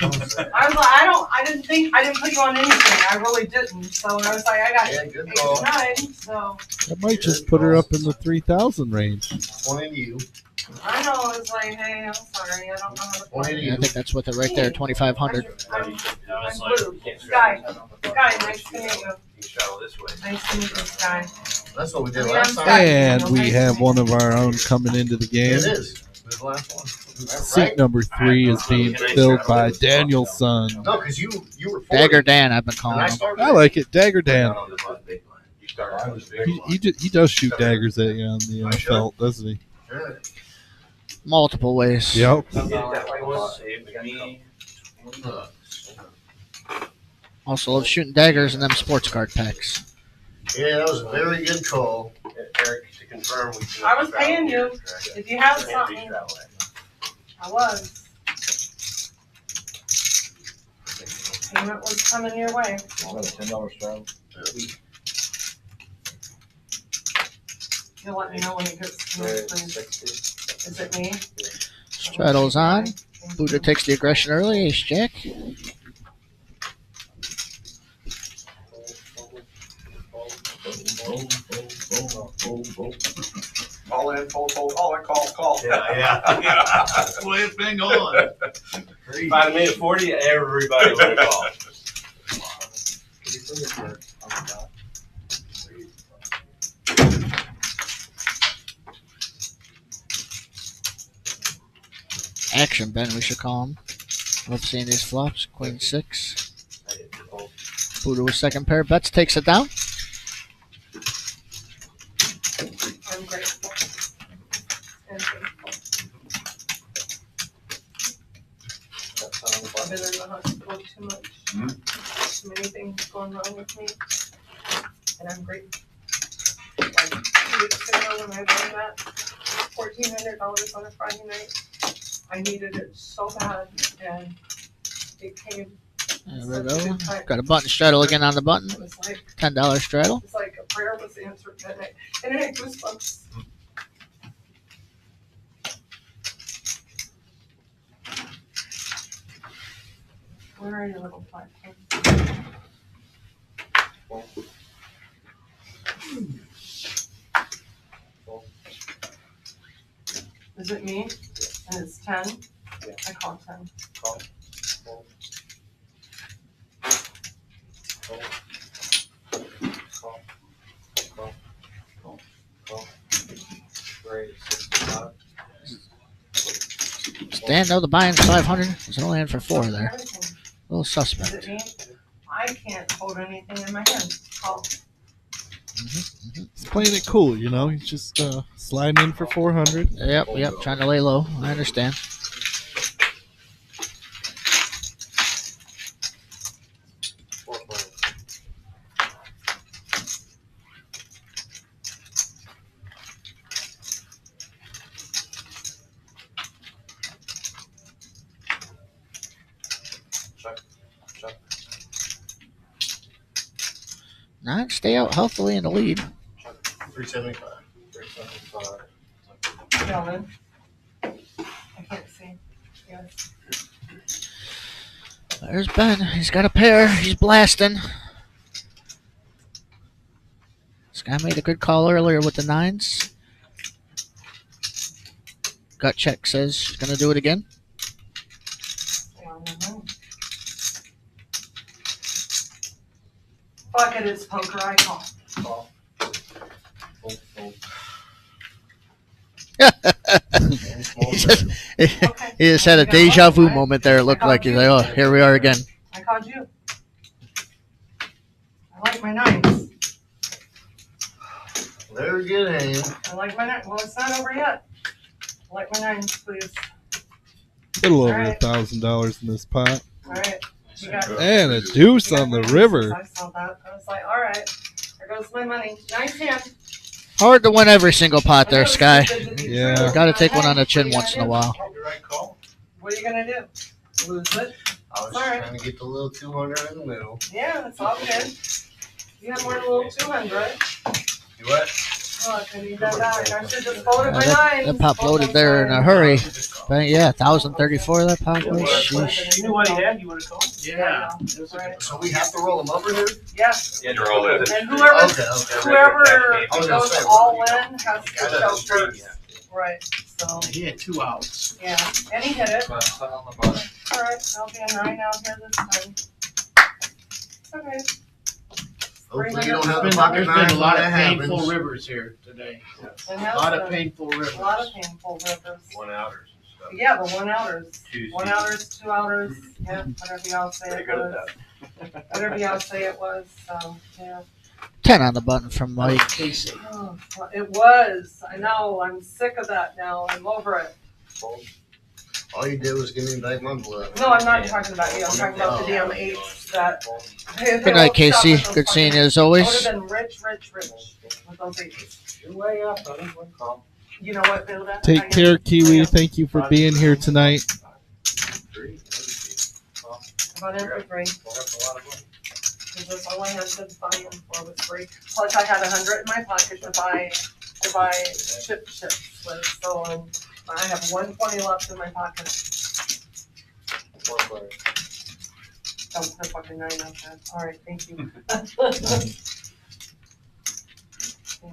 I didn't put you on anything. I really didn't. So I was like, I got Yeah, good 8 call. to 9. So That might just put her up in the 3,000 range. Point to you. I know it's like, hey, I'm sorry, I don't know how to Point play. to Yeah, I you. think that's with it right there, 2,500. I'm blue. Sky, nice to meet you. You shuttle this way. Nice to meet you, Sky. That's what we did Yeah, last I'm time. And we have one of our own coming into the game. It is. It was the last one. Seat number 3 is being filled by Danielson. No, because you were 40. Dagger Dan, I've been And calling I him. started. I like it. Dagger Dan. Not on the bus big line. You started on the big line. He does shoot daggers at you on the felt, doesn't he? Yeah. Multiple ways. Yep. Saved me Also love shooting daggers in them sports card packs. Yeah, that was a very good call. Eric, to confirm, we. I was paying you. If you have something, I was. Payment was coming your way. $10 straddle. You'll let me know when it gets to me, please. 60. Is it me? Straddle's on. Buddha takes the aggression early. Ace Jack. Call in, call, call. Yeah. That's the way it's been going. If I'd have made it 40, everybody would have called. Action Ben, we should call him. Love seeing these flops. Queen 6. Buddha with second pair. Bets takes it down. I'm grateful. And thankful. I've been in the hospital too much. Too many things going wrong with me. And I'm grateful. Like 2 weeks ago when I won that $1,400 on a Friday night, I needed it so bad, and it came. There we go. Got a button straddle again on the button. It was like $10 straddle. it's like a prayer was answered that night, and I had goosebumps. Where are your little platforms? Is it me? And it's 10? Yeah. I call 10. Call. Great. 65. Stand though, the buy-in's 500. It's only in for 4 there. A little Is suspect. it me? I can't hold anything in my hand. Call. He's playing it cool, you know. He's just sliding in for 400. Yep, trying to lay low. I understand. Check. 9, stay out healthily in the lead. 375. 375. Gentlemen. I can't see. Yes. There's Ben. He's got a pair. He's blasting. This guy made a good call earlier with the 9s. Gut check says she's going to do it again. Fuck it, it's poker. I call. Call. Fold. He just had a deja vu moment there. It looked like he's like, oh, here we are again. I called you. I like my 9s. Very good aim. I like my 9s. Well, it's not over yet. I like my 9s, please. A little over Alright. $1,000 in this pot. All right. You got And a deuce on the river. I saw that. I was like, all right. There goes my money. Nice hand. Hard to win every single pot there, Sky. Yeah. Got to take one on the chin once in a while. Right call. What are you going to do? Lose it? I was Alright. trying to get the little 200 in the middle. Yeah, it's all good. You have more than a little 200. You what? Look, I need that back. I should just fold it by nine. That pop loaded there in a hurry. But yeah, 1,034 that pop was. Sheesh. You knew what he had, you would have called? Yeah. Right. So we have to roll them over here? Yes. Yeah, You're all in. And whoever Okay. whoever I was gonna goes say, all what in has to show first. Right. So He had 2 outs. yeah, and he hit it. But put on the bottom. All right, I'll be a 9 out here this time. Okay. Hopefully you don't have There's the pocket been nine a lot when of that painful happens. rivers here today. It A has lot of been painful rivers. a lot of painful rivers. 1-outers and stuff. Yeah, the 1-outers. Two 1-outers, 2-outers, yeah, whatever y'all say Pretty it good at was. that. Whatever y'all say it was, so, yeah. 10 on the button from Mike. Casey. Oh, it was, I know, I'm sick of that now, I'm over it. All you did was give me back my blood. No, I'm not talking about you, I'm talking about the damn apes that. Good night, Casey. Good seeing you as I always. would've been rich with those apes. You're way up, buddy. We're calm. You know what, Builder? Take care, Kiwi. Thank you for being here tonight. About it for free. Well, that's a lot of money. Because that's all I had to buy them for was free. Plus, I had 100 in my pocket to buy chips with. So I have 120 left in my pocket. One player. Don't put fucking 9 up there. All right, thank you. Thank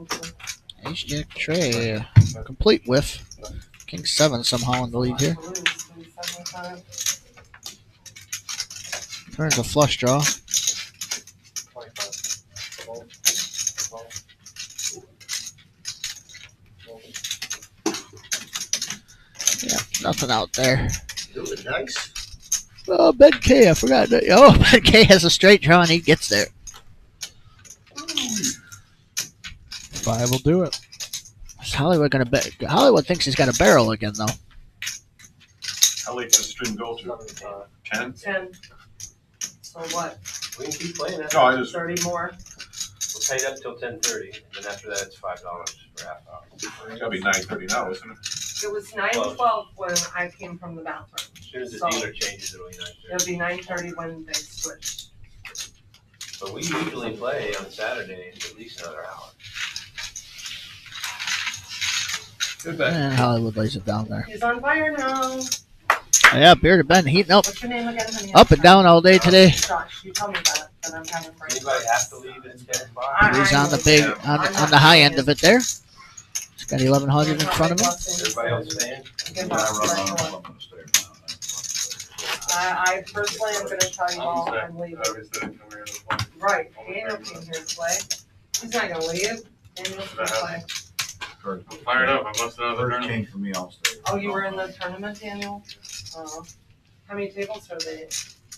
you. Ace Jack Trey. Complete whiff. King 7 somehow in the lead here. Turns a flush draw. 25. Yeah, nothing out there. Do it nice. Oh, Ben K, I forgot that. Oh, Ben K has a straight draw and he gets there. 5 will do it. Is Hollywood gonna bet? Hollywood thinks he's got a barrel again though. How late does the stream go to? 10? 10. So what? We can keep playing that. No, I just, 30 more? We're paid up till 10:30, and then after that, it's $5 for half hour. it's gotta be 9:30 now, isn't it? It was 9:12 when I came from the bathroom. As soon as the So- dealer changes, it'll be 9:30. It'll be 9:30 when they switch. But we usually play on Saturdays at least another hour. Good bet. And Hollywood lays it down there. He's on fire now. Yeah, Bearded Ben heating up, What's your name again, honey? up and down all day today. Josh, you told me that, but I'm having brain. Anybody have to leave at 10 o'clock? He's on the big, on the high end of it there. He's got 1100 in front of him. Everybody else staying? Good When I luck. run on, I'm gonna stay around. I personally am gonna tell you all I'm leaving. Obviously, come here to play. Right, Daniel came here to play. He's not gonna leave. Daniel's gonna play. I'm fired up. I must have First change for me, I'll stay. Oh, you were in the tournament, Daniel? How many tables are they?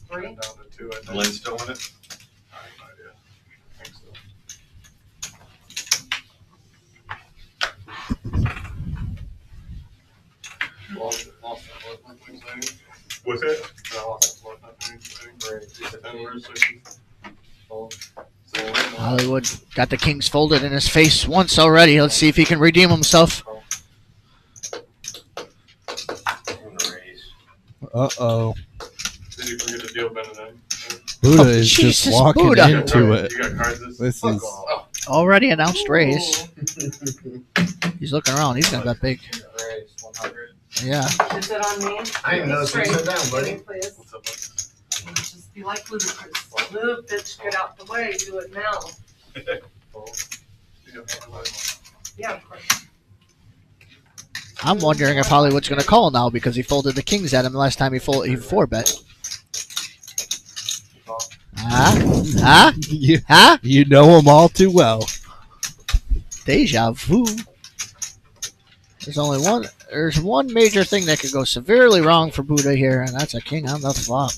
3? Down to 2, I think. Lynn's still in it? I have no idea. I think so. Lost that one thing, saying. What's it? I lost that thing, saying. Right. 10 versus 6. Hollywood got the kings folded in his face once already. Let's see if he can redeem himself. Uh-oh. Did you forget to deal Benedict? Buddha is Jesus, just walking Buddha. into it. You got cards this? This is... Already announced raise. He's looking around. He's gonna bet big. Raise 100. Yeah. Is it on me? I didn't notice you sit down, buddy. Please. What's up, bud? Just be like ludicrous. Luke, bitch, get out the way. Do it now. Yeah, of course. I'm wondering if Hollywood's gonna call now because he folded the kings at him last time he 4-bet. Huh? you, Huh? you know them all too well. Deja vu. There's one major thing that could go severely wrong for Buddha here, and that's a king on the flop.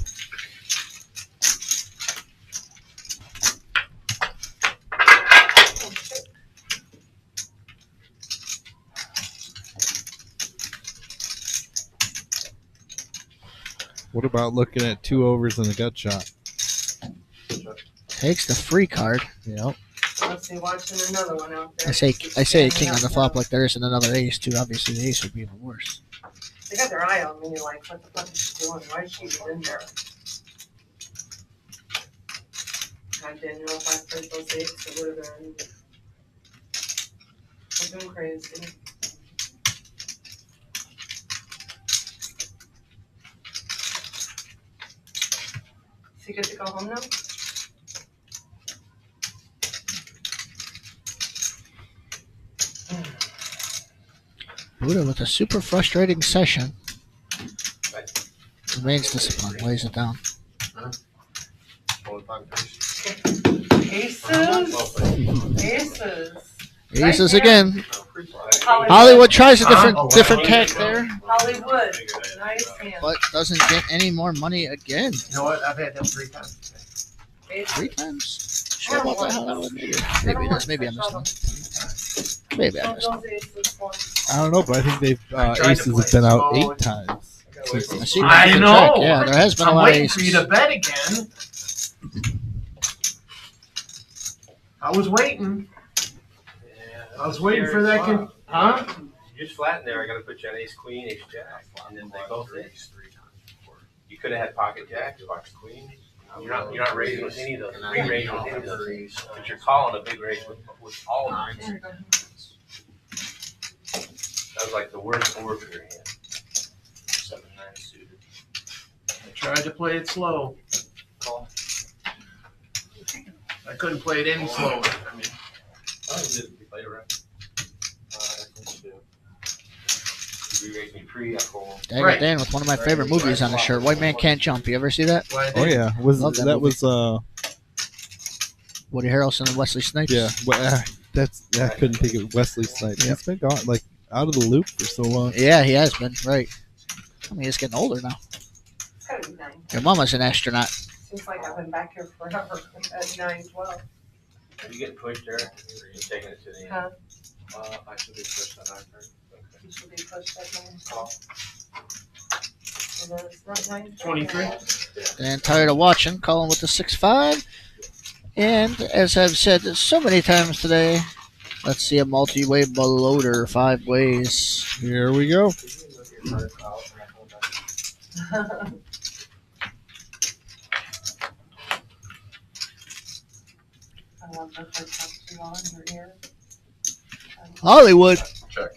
What about looking at 2 overs and a gut shot? Takes the free card. Yep. Let's see, watching another one out there. I say a king on the flop like there isn't another ace too. Obviously the ace would be even worse. They got their eye on me, like, what the fuck is she doing? Why is she in there? God, Daniel, if I played those 8s, it would have been. Looking crazy. Is he good to go home now? Buddha with a super frustrating session. Remains disciplined, lays it down. Aces again. Hollywood tries a different tack there. Hollywood, nice hand. But doesn't get any more money again. You know what? I've had them 3 times. 3 times? Sure about that, Hollywood? Maybe it is. Maybe I missed one. Maybe I missed one. I don't know, but I think they've aces have been out 8 times. Since I know. Yeah, there has been a I'm lot of waiting for you aces. to bet again. I was waiting. I was waiting for that. Huh? You just flatten there. I got to put you on ace queen, ace jack, and then they both ace. You could have had pocket jack, pocket queen. You're not raising with any of those. Re-raising with any of those. But you're calling a big raise with all of them. That was like the worst board for your hand. 7-9 suited. I tried to play it slow. Call. I couldn't play it any slower. I mean, You played around. Re-raise me pre, I call. Dagger Right. Dan with one of my favorite movies on the shirt. White Man Can't Jump. You ever see that? why I Oh didn't- yeah, Love that that movie. was Woody Harrelson and Wesley Snipes. yeah. I couldn't think of Wesley Snipes. Yep. He's been gone like out of the loop for so long. Yeah, he has been. Right. I mean, he's getting older now. It's gotta be 9. Your mama's an astronaut. Seems like I've been back here forever at 9:12. Are you getting pushed there? Or are you taking it to the end? Huh? I should be pushed on that card. You should be pushed at 9. Call. So there's not 9. 23. And tired of watching, calling with the 6-5. And as I've said so many times today, let's see a multi-way beloader 5 ways. Here we go. I love the first two on your ear. Hollywood. Check.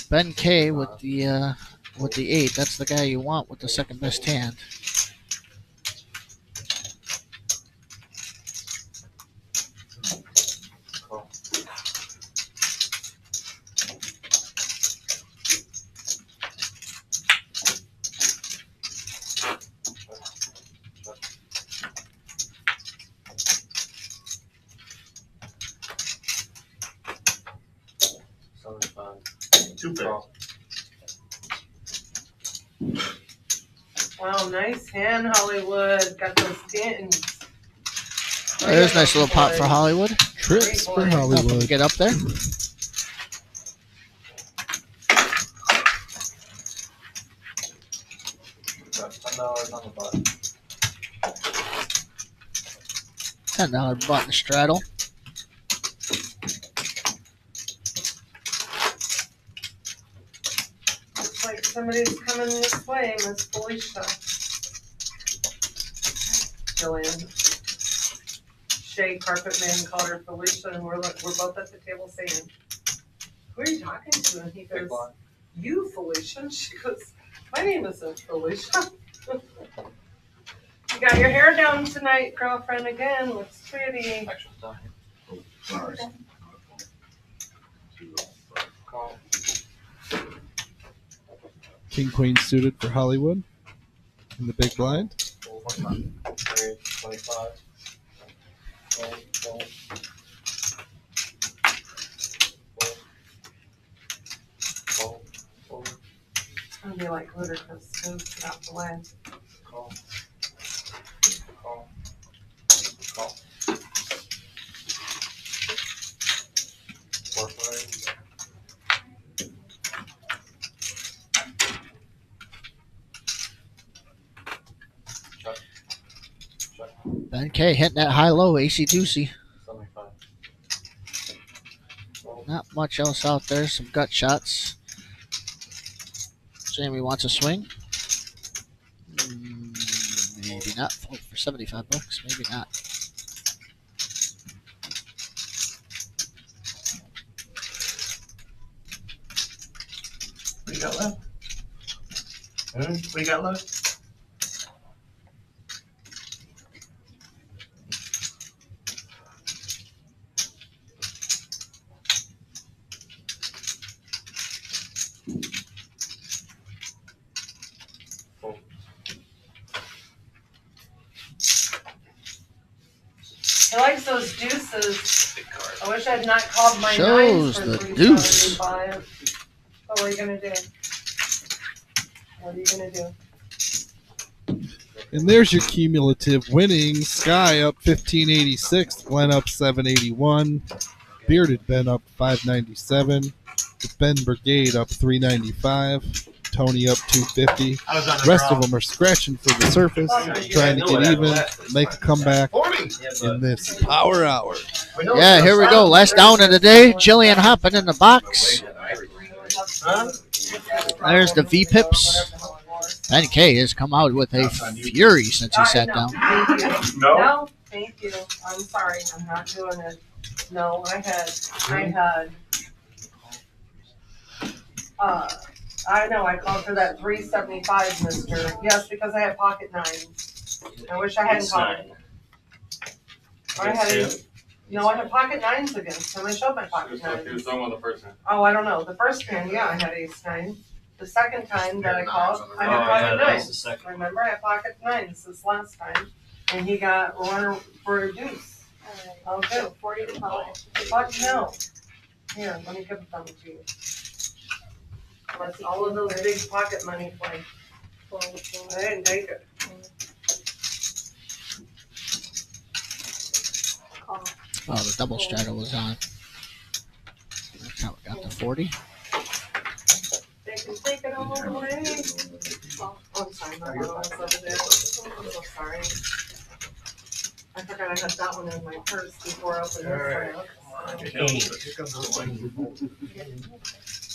Ben K with the 8. That's the guy you want with the second best hand. Two pair. Wow, nice hand, Hollywood. Got those dents. There's a nice little pot for Hollywood. Trips for Great boy. Help him Hollywood. get up there. Got $10 on the button. $10 button straddle. Looks like somebody's coming this way, Miss Felicia. Jillian. Shay Carpet Man called her Felicia, and we're both at the table saying, "Who are you talking to?" And he Big goes, blind. "You, Felicia." And she goes, "My name isn't Felicia." You got your hair down tonight, girlfriend. Again, looks pretty. Action's done. Oh, sorry. Call. King Queen suited for Hollywood in the big blind. Roll one time. 25. Roll. Roll. Roll. Roll. It's gonna be like ludicrous. Move out the way. Call. Call. Call. 4-5. Ben K hitting that high-low, AC-deucey. 75. Roll. Not much else out there. Some gut shots. Jamie wants a swing. Maybe not. Oh, for $75. Maybe not. you got left? What you got left? He likes those deuces. I wish I had not called my Shows nines for the deuce. 375. What are you gonna do? What are you gonna do? And there's your cumulative winnings. Sky up 1586, Glenn up 781, Bearded Ben up 597, the Ben Brigade up 395, Tony up 250. I was on the Rest draw. of them are scratching for the surface, trying to get even, make a comeback 40. in this power hour. Yeah, here we go. Last down of the day. Jillian hopping in the box. Huh? There's the V-Pips. Ben K has come out with a fury since he sat down. Thank you. No? No, thank you. I'm sorry, I'm not doing it. No, I know, I called for that 375, mister. Yes, because I had pocket nines. I wish I hadn't called. I had, I had pocket nines against him. I showed my pocket nines. Oh, I don't know. The first time, yeah, I had ace nine. The second time that I called, I had pocket nines. Remember, I had pocket nines this last time, and he got runner for a deuce. Okay. 40 to call. Fuck no. Here, let me give them to you. That's all of those big pocket money play. I didn't take it. Oh, the double straddle was on. That's how we got the 40. They can take it all away. Oh, I'm sorry, my wallet's over there. I'm so sorry. I forgot I had that one in my purse before I opened this one up.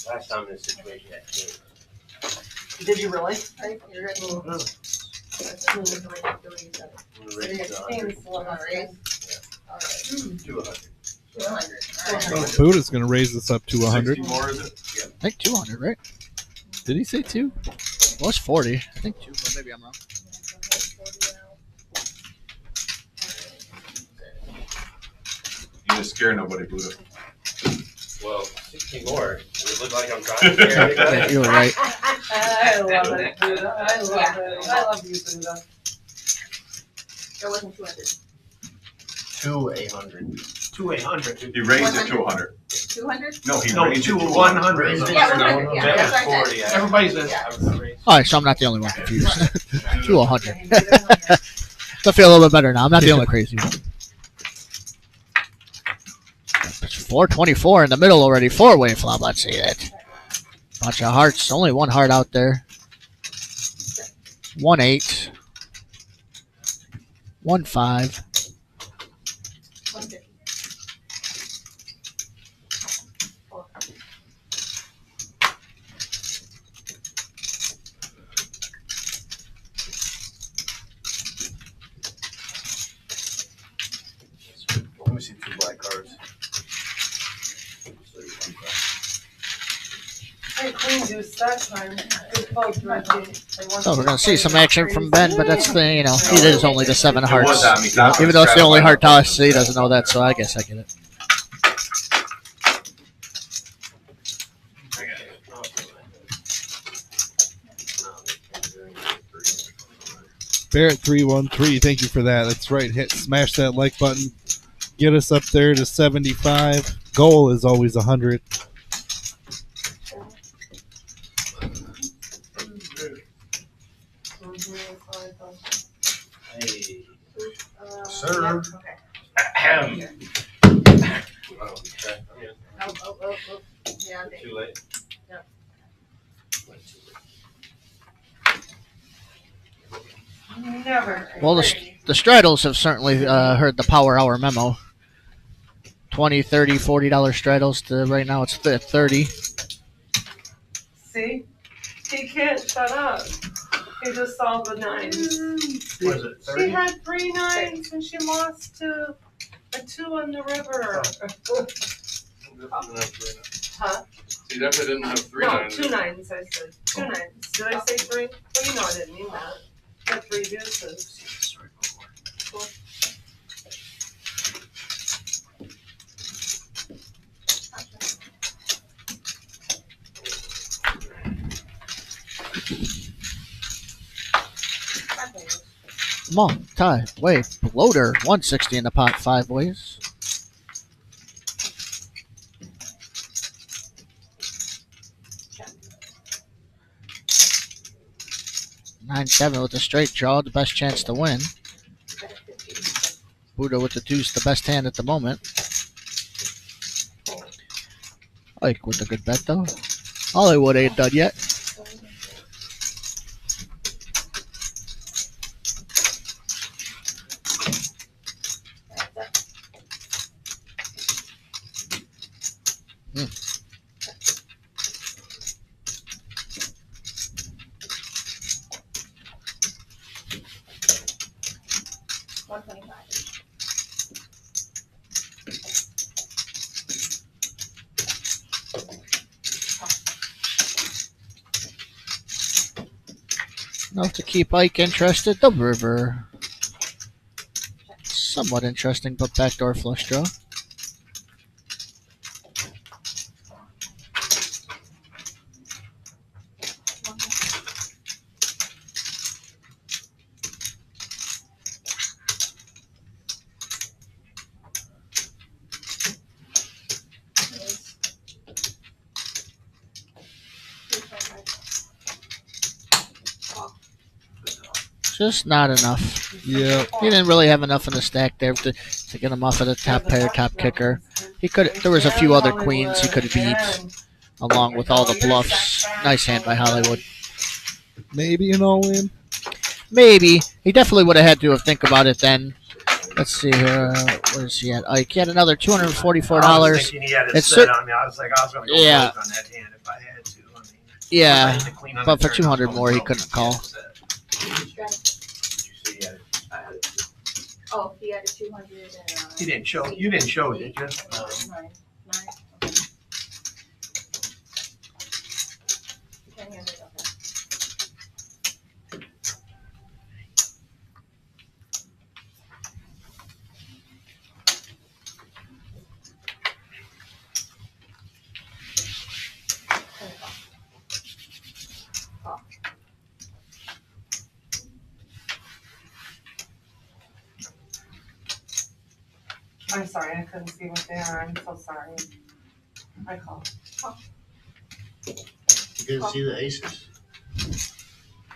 Last time in this situation that came. Did you really? You're ready. Buddha's going to raise this up to 100. 60 more, is it? I think 200, right? Did he say 2? It was 40. I think 2, but maybe I'm wrong. You didn't scare nobody, Buddha. Well, 60 more. Does it look like I'm trying to scare anybody? Yeah, you were right. I love it, Buddha. I love it. I love you, Buddha. There wasn't 200. 800. 800. He raised it to 100. 200? No, he No, raised it to 100. Yeah, 100. Yeah, that's what I said. Everybody says. All right, so I'm not the only one confused. To 100. I feel a little bit better now. I'm not the only crazy one. It's 424 in the middle already. 4-way flop. Let's see it. Bunch of hearts. Only one heart out there. 1-8. 1-5. 150. Let me see 2 black cards. Hey, queen deuce that time. Good fold, Reggie. So we're going to see some action from Ben, but that's the, he is only the 7 It was hearts. on me. Even though it's the only heart toss, he doesn't know that, so I guess I get it. Barrett 313, thank you for that. That's right. Smash that like button. Get us up there to 75. Goal is always 100. Hey. Sir. Ahem. Oh. Yeah, okay. Too late. Never. Well, the straddles have certainly heard the power hour memo. $20, $30, $40 straddles. To right now, it's 30. See? He can't shut up. He just saw the nines. What is it, She 30? had 3 nines and she lost to a 2 on the river. Huh? He definitely didn't have three No, nines. 2 nines, I said. 2 nines. Did I say 3? Well, you know I didn't mean that. Got 3 deuces. Multi-way bloater. 160 in the pot 5 ways. Nine seven with a straight draw, the best chance to win. Buddha with the deuce, the best hand at the moment. Ike with a good bet though. Hollywood ain't done yet. Enough to keep Ike interested. The river. Somewhat interesting, but backdoor flush draw. Just not enough. Yeah. He didn't really have enough in the stack there to get him off of the top pair, top kicker. He could. There was a few other queens he could beat, along with all the bluffs. Nice hand by Hollywood. Maybe an all-in. Maybe he definitely would have had to have think about it then. Let's see here. Where's he at? Ike. He had another $244. I was thinking he had it It's set on me. I was like, I was going to go Yeah. close on that hand if I had to. I mean, Yeah, if I hit the queen on but the for turn, 200 I was more, he going couldn't close. call. Oh, he had a 200 He didn't show. You didn't show, did you? Nine. Okay. 10-handed, okay. I'm sorry, I couldn't see what they are. I'm so sorry. I called. You couldn't see the aces?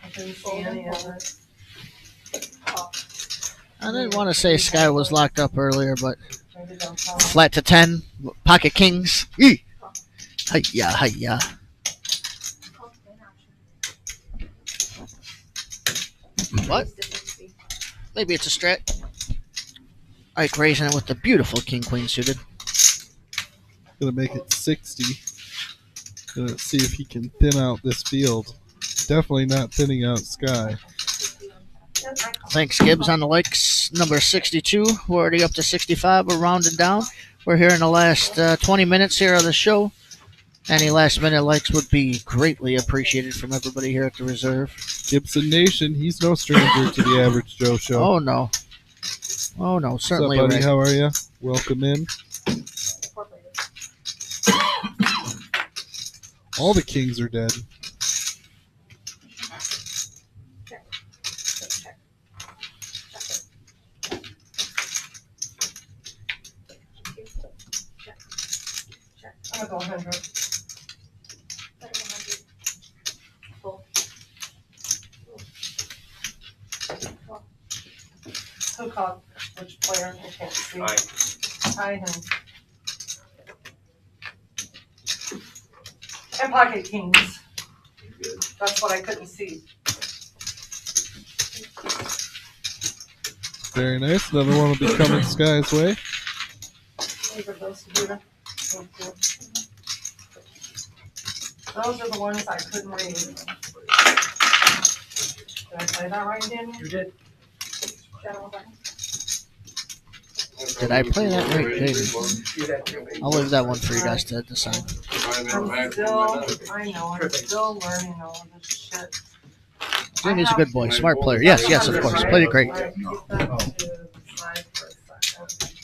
I couldn't see any of it. I didn't want to say Sky was locked up earlier, but Maybe don't tell. flat to 10, pocket kings. Eee. Hiya, hiya. What? Maybe it's a strat. Ike raising it with the beautiful king queen suited. Gonna make it 60. Gonna see if he can thin out this field. Definitely not thinning out Sky. Thanks, Gibbs, on the likes. Number 62. We're already up to 65. We're rounding down. We're here in the last 20 minutes here of the show. Any last minute likes would be greatly appreciated from everybody here at the Reserve. Gibson Nation, he's no stranger to the Average Joe Show. Oh, no. Oh, no. Certainly. What's up, buddy? Rick. How are you? Welcome in. All the kings are dead. I'm gonna go 100. Who called? Which player? I can't see. I him. And pocket kings. That's what I couldn't see. Very nice. Another one will be coming Sky's way. These are those computer. Thank you. Those are the ones I couldn't read. Did I say that right, Danny? You did. General button. I'm gonna Did I play that right? Maybe. I'll leave that one for you guys to decide. I know, I'm still learning all of this shit. Jimmy's a good boy, smart player. Yes, yes, of course. Played it great. Alright, keep that to the side for a second.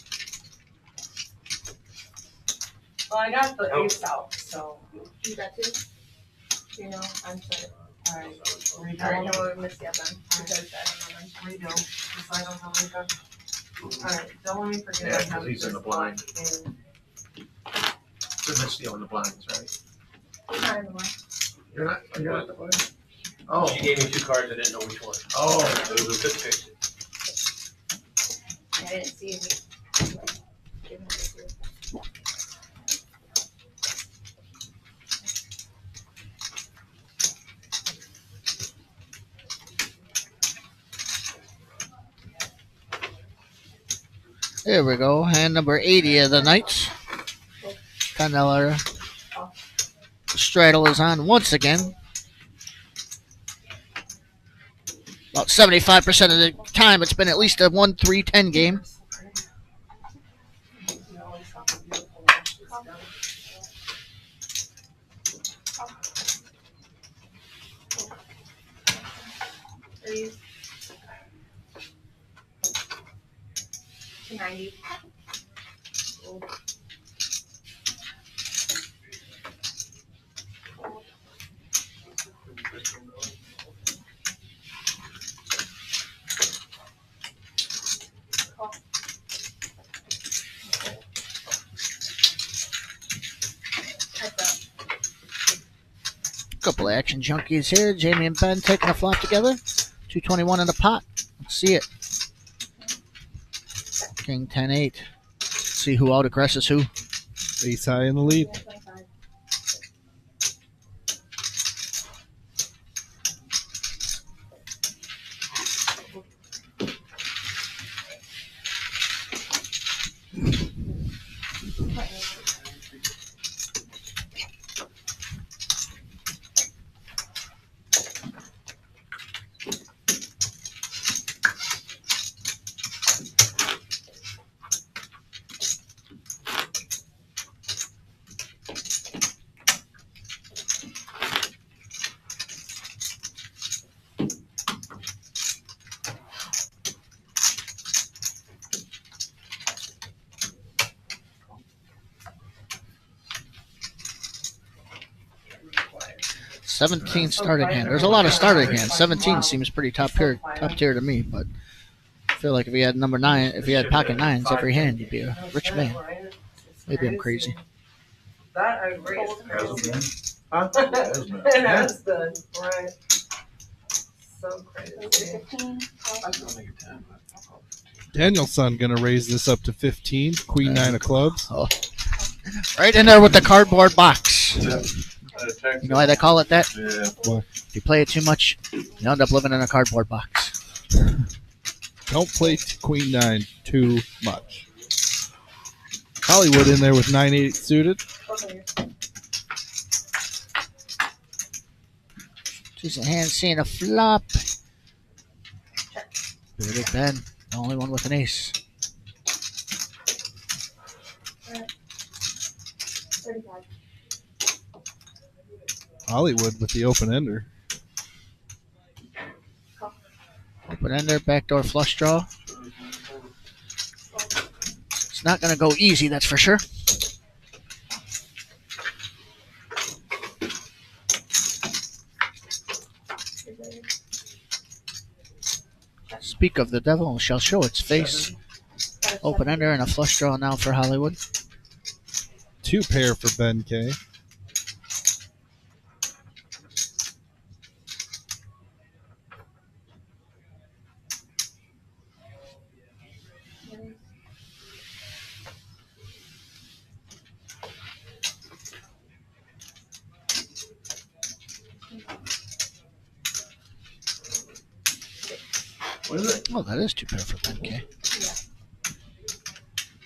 Well, I got the ace out, so. You got two? You know, I'm sorry. Alright, I redo, know we missed the other one because I don't know. redo, because I don't know either. Alright, don't let me forget. Yeah, I 'cause have he's in the this blind. in. They're stealing the blinds, right? I'm not in the one. You're not the blind? Oh. She gave me 2 cards, I didn't know which one. Oh. It was a good pick. I didn't see any. Give him this here. There we go. Hand number 80 of the night. $10 straddle is on once again. About 75% of the time, it's been at least a 1-3-10 game. Please. 290. Couple of action junkies here. Jamie and Ben taking a flop together. 221 in the pot. Let's see it. King 10-8. See who out aggresses who. Ace high in the lead. 25. $17 starting hand. There's a lot of starting hands. 17 seems pretty top tier to me, but I feel like if he had number 9, if he had pocket 9s every hand, he'd be a rich man. Maybe I'm crazy. That I raised crazy. Huh? It has been, right. So crazy. 15. Daniel's son gonna raise this up to 15. Queen 9 of clubs. Oh. Right in there with the cardboard box. You know why they call it that? Yeah. If you play it too much, you end up living in a cardboard box. Don't play Queen 9 too much. Hollywood in there with 9-8 suited. Okay. Just a hand seeing a flop. Bearded Ben, the only one with an ace. 35. Hollywood with the open ender. Open ender, backdoor flush draw. It's not going to go easy, that's for sure. Speak of the devil, shall show its face. Open ender and a flush draw now for Hollywood. 2 pair for Ben K. What is it? Oh, that is 2 pair for Ben K. Yeah.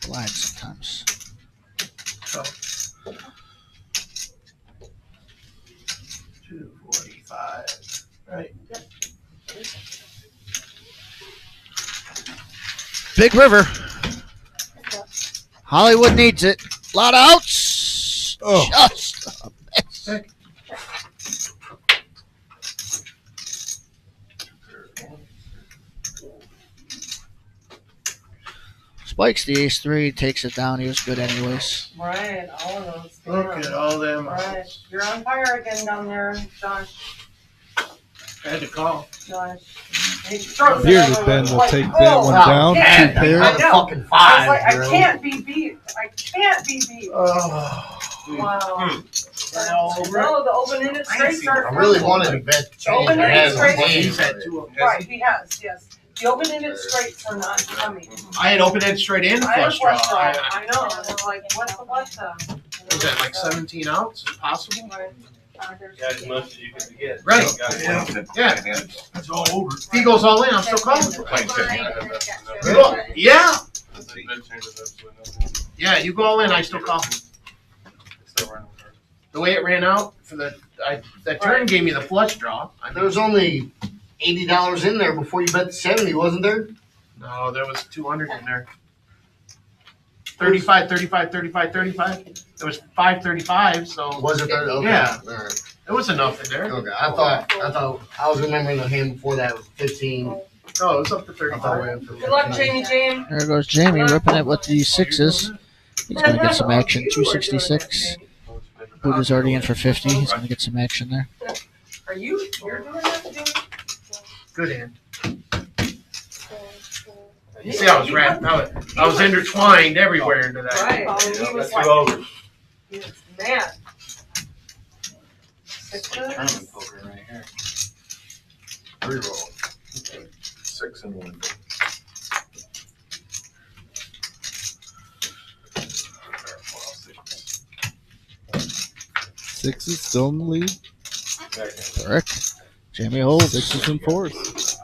Glide sometimes. Oh. 245. Right. Big River. Hollywood needs it. A lot of outs. Oh. Just a miss. Spikes the ace-3, takes it down. He was good anyways. Right, all of those. Look at all them. Right, you're on fire again down there, Josh. I had to call. Josh. He throws it Bearded over Ben with, will like, take oh, that one down. yeah, Two pairs. I know. Fucking I five, was like, bro. I can't be beat. I can't be beat. Oh. Wow. over No, the open-ended straights are. I really wanted to bet The open-ended straights. He's had 2 of them. Right, he has, yes. The open-ended straights are not coming. I had open-ended straight and I had flush draw. flush draw. I know. And I'm like, what the? Was that like 17 outs? Possible? Right. Got as much as you could get. Right. Yeah. Yeah. It's all over. If he goes all in, I'm still calling. Playing 10. Look, yeah. That changes absolutely nothing. Yeah, you go all in, I still call. Still running. The way it ran out for that turn gave me the flush draw. There was only $80 in there before you bet the 70, wasn't there? No, there was 200 in there. 35, 35, 35, 35. There was 535, so Was it there? Okay. Yeah. All right. there was enough in there. Okay. I thought I was remembering the hand before that was 15. No, it was up to I thought 35. we went for Good luck, 15. Jamie Jane. There goes Jamie ripping it with the sixes. He's going to get some action. 266. Buddha's already in for 50. He's going to get some action there. You're doing that, Jamie? Good hand. You see, I was wrapped. I was intertwined everywhere into that. Right. And he was That's like, 2 over. he was mad. Tournament Sixes. poker right here. 3 roll. 6 and 1. Sixes still in the lead. Correct. Jamie holds. Sixes and 4s.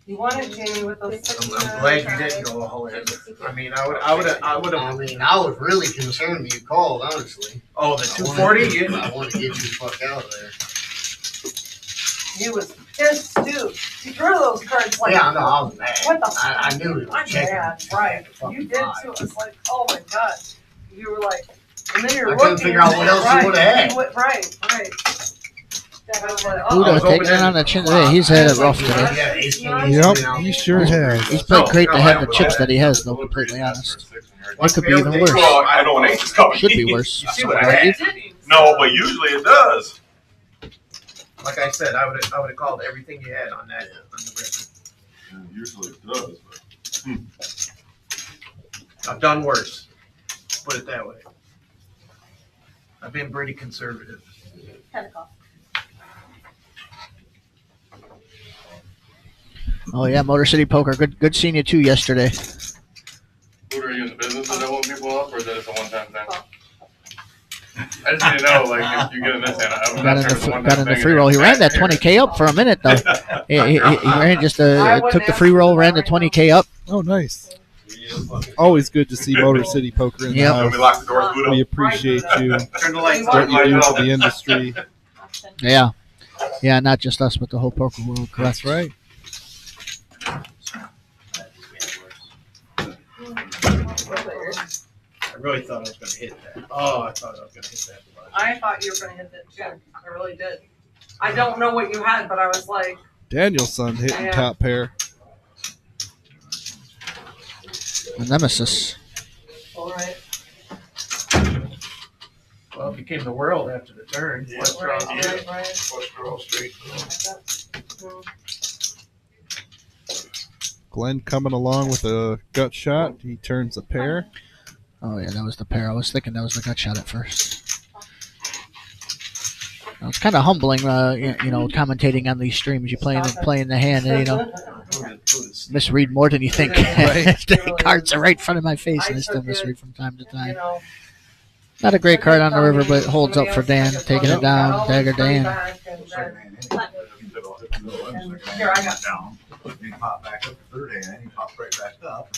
You wanted Jamie with those sixes. I'm glad you didn't go all in. I mean, I would have. I mean, I was really concerned when you called, honestly. Oh, the 240. I want to get you the fuck out of there. He was pissed too. He threw those cards like, Yeah, I know, I was mad. what the I knew he was I'm checking. mad, right. You did too. It's like, oh my god. You were like, and then you're I looking. couldn't figure out what else you right, would've had. Right. I was like, Buddha oh. taking it on the chin today. He's had it rough today. Yeah, ace king, Yep, ace queen, he sure has. He's played great to have the chips that he has, though, completely honest. It could be even worse. Well, I know an ace is coming. Should be worse. You see what I Argue. had? No, but usually it does. Like I said, I would have called everything you had on that on the river. Yeah, usually it does, but I've done worse. Put it that way. I've been pretty conservative. Oh, yeah, Motor City Poker. Good seeing you, too, yesterday. Who are you in the business of doubling people up, or is that just a one-time thing? I just need to know, like, if you get in this hand, I'm Got not in sure it's a the one-time thing. free roll. He ran that 20K up for a minute, though. He ran just took the free roll, ran the 20K up. Oh, nice. Always good to see Motor City Poker in the Yep. When we house. lock the doors, boot We up. appreciate you, Turn the lights what on. you do for the industry. Yeah. Yeah, not just us, but the whole poker world. Correct. That's right. I really thought I was going to hit that. Oh, I thought I was going to hit that. I thought you were gonna hit that too. I really did. I don't know what you had, but I was like, Danielson hitting Yeah. top pair. The nemesis. all right. Well, it became the world after the turn. Yeah. Let's draw. Right. Flush draw straight. Glenn coming along with a gut shot. He turns a pair. Oh, yeah, that was the pair. I was thinking that was the gut shot at first. Now, it's kind of humbling, commentating on these streams. You playing the hand, and, misread more than you think. Right. The cards are right in front of my face, and I still misread from time to You time. know, Not a great card on the river, but it holds up for Dan. Taking it down, Dagger Dan. Here, I got down. He popped back up the third hand, he popped right back up.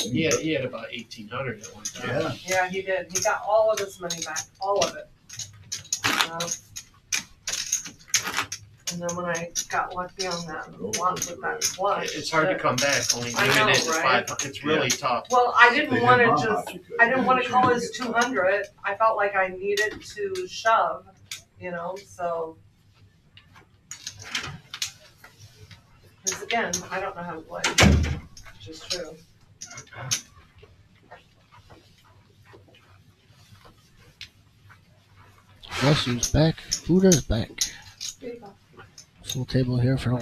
He had about 1,800 at one time. Yeah. Yeah, he did. He got all of his money back, all of it. up. And then when I got lucky on that one with that flush. It's hard to come back only I know, doing it at right? 500. It's really tough. Well, I didn't want to I didn't want to call his 200. I felt like I needed to shove, so. Because again, I don't know how to play, which is true. Jesse's back. Buddha's back. Full table here for the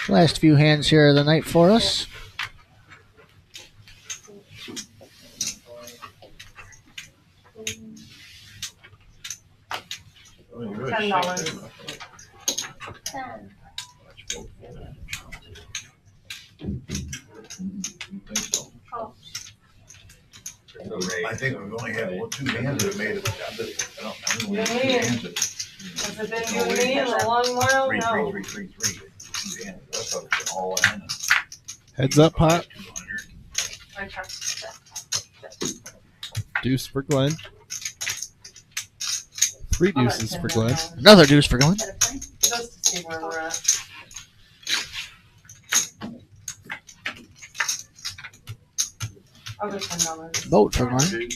last few hands here of the night for us. $10. I think we've only had 2 hands that made it. You mean? Has it been you and me in a long while? No. 3. 2 hands. That's how it's all in. Heads up, pot. Okay. Deuce for Glenn. 3 deuces for Glenn. Another deuce for Glenn. Just to see where we're at. Other $10. Boat for Glenn.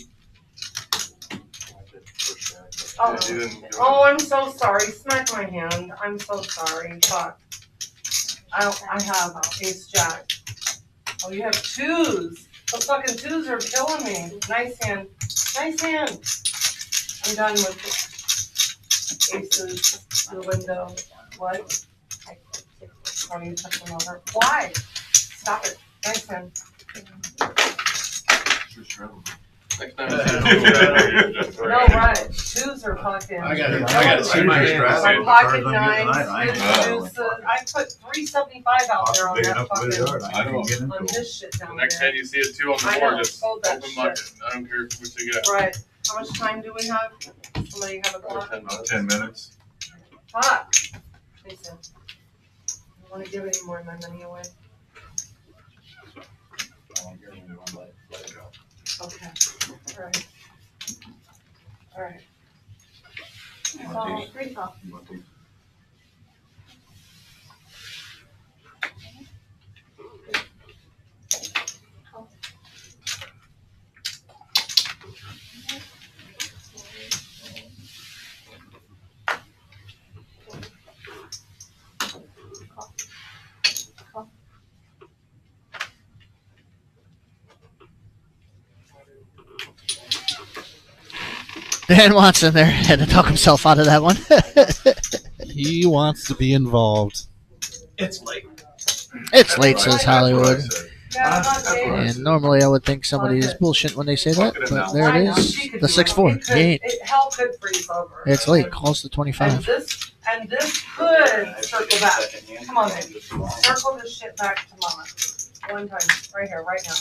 Oh, I'm so sorry. Smack my hand. I'm so sorry. Fuck. I have ace jack. Oh, you have 2s. Those fucking 2s are killing me. Nice hand. Nice hand. I'm done with it. Aces. The window. What? Oh, you took them over. Why? Stop it. Nice hand. Next time I see a 2, just No, right. 2s are fucking. I gotta see my hands. My pocket nines, Wow. deuces. I put $3.75 out there on that fucking, I know. on this shit down The there. next time you see a 2 on the I board, know, just hold that open shit. bucket. I don't care what you get. Right. How much time do we have? Somebody have a clock? 10 minutes. Fuck. Listen. I don't want to give any more of my money away. Okay. Alright. Alright. Dan Watson there had to talk himself out of that one. He wants to be involved. It's late. It's late, says Hollywood. Yeah, not Dave. And normally I would think somebody is bullshit when they say that, but there I it know, is. she could The do 6-4. it. He ain't. Hell could freeze over. It's late. Calls the And 25. this could circle back. Come on, baby. Circle this shit back to mama. One time, right here, right now.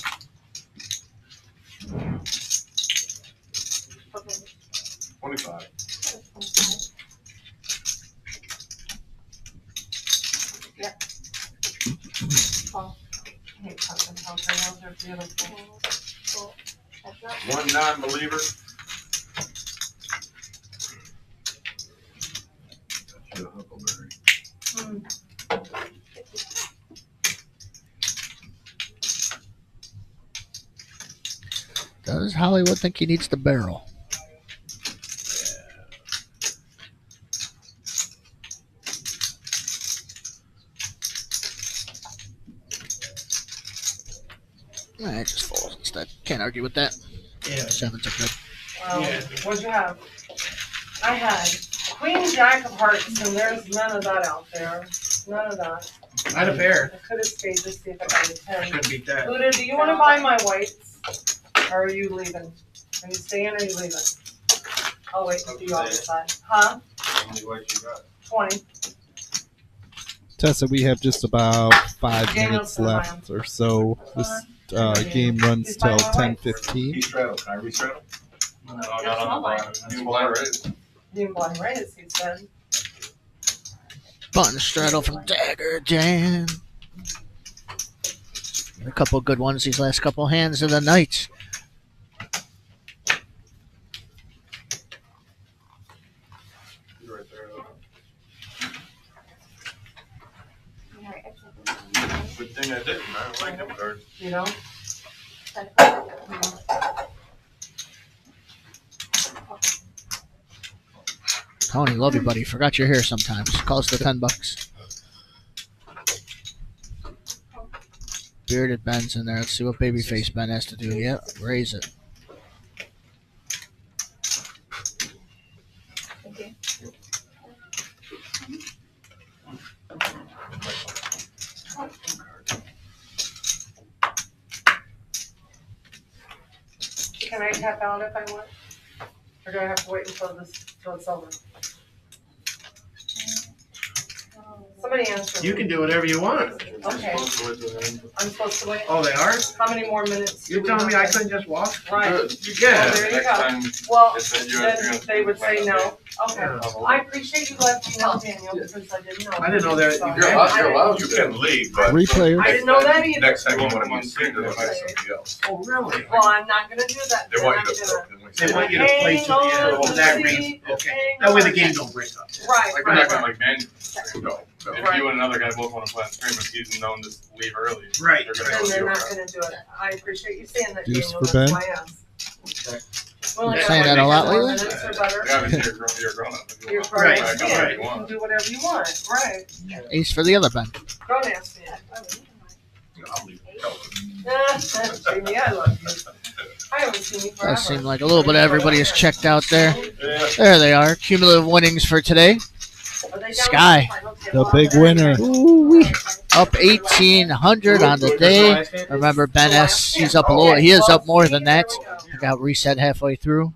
25. I hate pumpkin cocktails, they're beautiful. One non-believer. Mm. Does Hollywood think he needs the barrel? It just falls instead. Can't argue with that. Yeah. 7's are good. Yeah. What'd you have? I had Queen Jack of Hearts, and there's none of that out there. None of that. I had a pair. I could have stayed to see if I got a 10. Couldn't beat that. Buddha, do you want to buy my whites? Or are you leaving? Are you staying or are you leaving? I'll wait until you all decide. Huh? How many whites you got? 20. Tessa, we have just about 5 Daniel's minutes still left or so. This game runs till 10:15. He straddled. Can I restraddle? No, not on the bottom. You blind raise. You can blind raise, he said. Button straddle from Dagger Jan. A couple good ones these last couple hands of the night. thing I didn't. I don't like them cards. You know? Tony, love you, buddy. Forgot you're here sometimes. Calls the $10. Bearded Ben's in there. Let's see what babyface Ben has to do. Yep, raise it. Can I tap out if I want? Or do I have to wait until it's over? Somebody answer. You can do whatever you want. Okay. I'm supposed to wait. Oh, they are? How many more minutes? You're telling me I couldn't just walk? Right. Yeah. Well, there you Next go. time, Well, they said you had then 300 they would say people no. Okay. Yeah. I appreciate you letting me know, Daniel, because I didn't know. I didn't know that- So, You're allowed I you can leave, but. Three players. I didn't know that either. Next time you want to come on screen, they'll find somebody else. Oh, really? Well, I'm not gonna do that. They then. want I'm you to. gonna- They want you to play to the end of that reason. Okay. That way the game don't break up. Right, Like, we're not right, gonna right. like ban you. No. If you and another guy both want to play on stream, if he's known to leave early. Right. They're gonna Then go they're deal not with gonna do it. I appreciate you saying that, Juice Daniel, for that's Ben? why I asked. We only got Saying like that a lot 10 more lately? minutes or better. Yeah, but you're a grown up. If you You're want. grown Right, ass right. man. You You want. can do whatever you want, right? Ace for the other Ben. Grown ass man. I'll leave. Jamie, I love you. I haven't seen you forever. Does seem like a little bit of everybody is checked out there. Yeah. There they are. Cumulative winnings for today. Are they down? Sky. The big winner. Ooh-wee. Up 1,800 on the day. Remember, Ben S. He's up a little. He is up more than that. I got reset halfway through.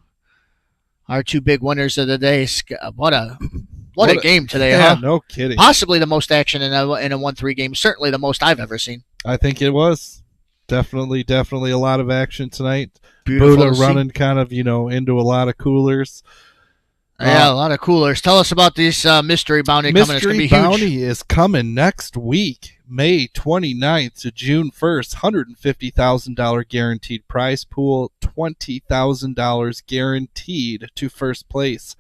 Our two big winners of the day. What a game today, Yeah, huh? no kidding. Possibly the most action in a 1-3 game. Certainly the most I've ever seen. I think it was. Definitely a lot of action tonight. Beautiful Buddha to see. running kind of, into a lot of coolers. Yeah, a lot of coolers. Tell us about this mystery bounty coming. It's going to Mystery be huge. Bounty is coming next week, May 29th to June 1st. $150,000 guaranteed prize pool, $20,000 guaranteed to first place.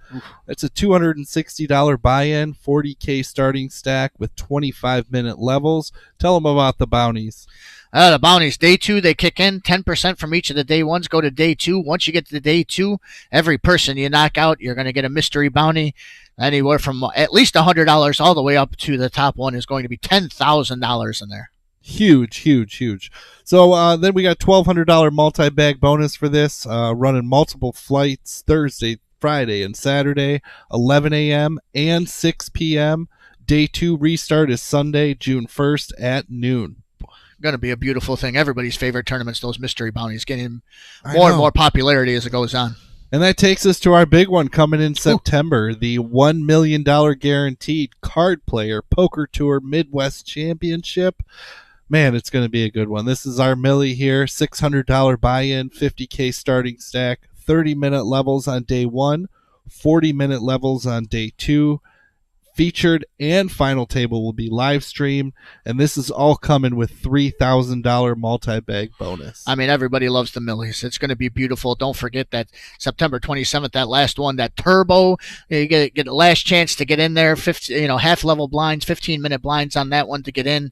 That's a $260 buy-in, 40K starting stack with 25-minute levels. Tell them about the bounties. The bounties, day 2, they kick in 10% from each of the day ones. Go to day 2. Once you get to day 2, every person you knock out, you're going to get a mystery bounty. Anywhere from at least $100 all the way up to the top one is going to be $10,000 in there. Huge. So then we got $1,200 multi-bag bonus for this, running multiple flights Thursday, Friday, and Saturday, 11 a.m. and 6 p.m. Day 2 restart is Sunday, June 1st at noon. Going to be a beautiful thing. Everybody's favorite tournaments, those mystery bounties, getting I more and know. more popularity as it goes on. And that takes us to our big one coming in September, the $1 million guaranteed card player poker tour Midwest Championship. Man, it's going to be a good one. This is our Millie here, $600 buy-in, 50K starting stack, 30-minute levels on day 1, 40-minute levels on day 2. Featured and final table will be live streamed, and this is all coming with $3,000 multi-bag bonus. I mean, everybody loves the Millies. It's going to be beautiful. Don't forget that September 27th, that last one, that turbo. You get the last chance to get in there. 50, half-level blinds, 15-minute blinds on that one to get in.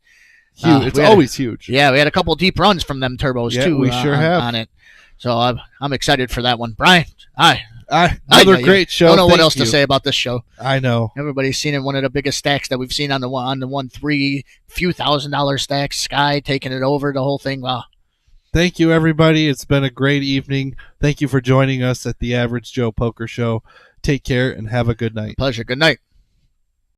Huge. It's always huge. Yeah, we had a couple deep runs from them turbos Yeah, too. we sure have on it. So I'm excited for that one. Brian, hi. Another great show. Don't know what Thank else to you. say about this show. I know. Everybody's seen it. One of the biggest stacks that we've seen on the 1-3, few $1,000 stacks. Sky taking it over, the whole thing. Wow. Thank you, everybody. It's been a great evening. Thank you for joining us at the Average Joe Poker Show. Take care and have a good night. Pleasure. Good night.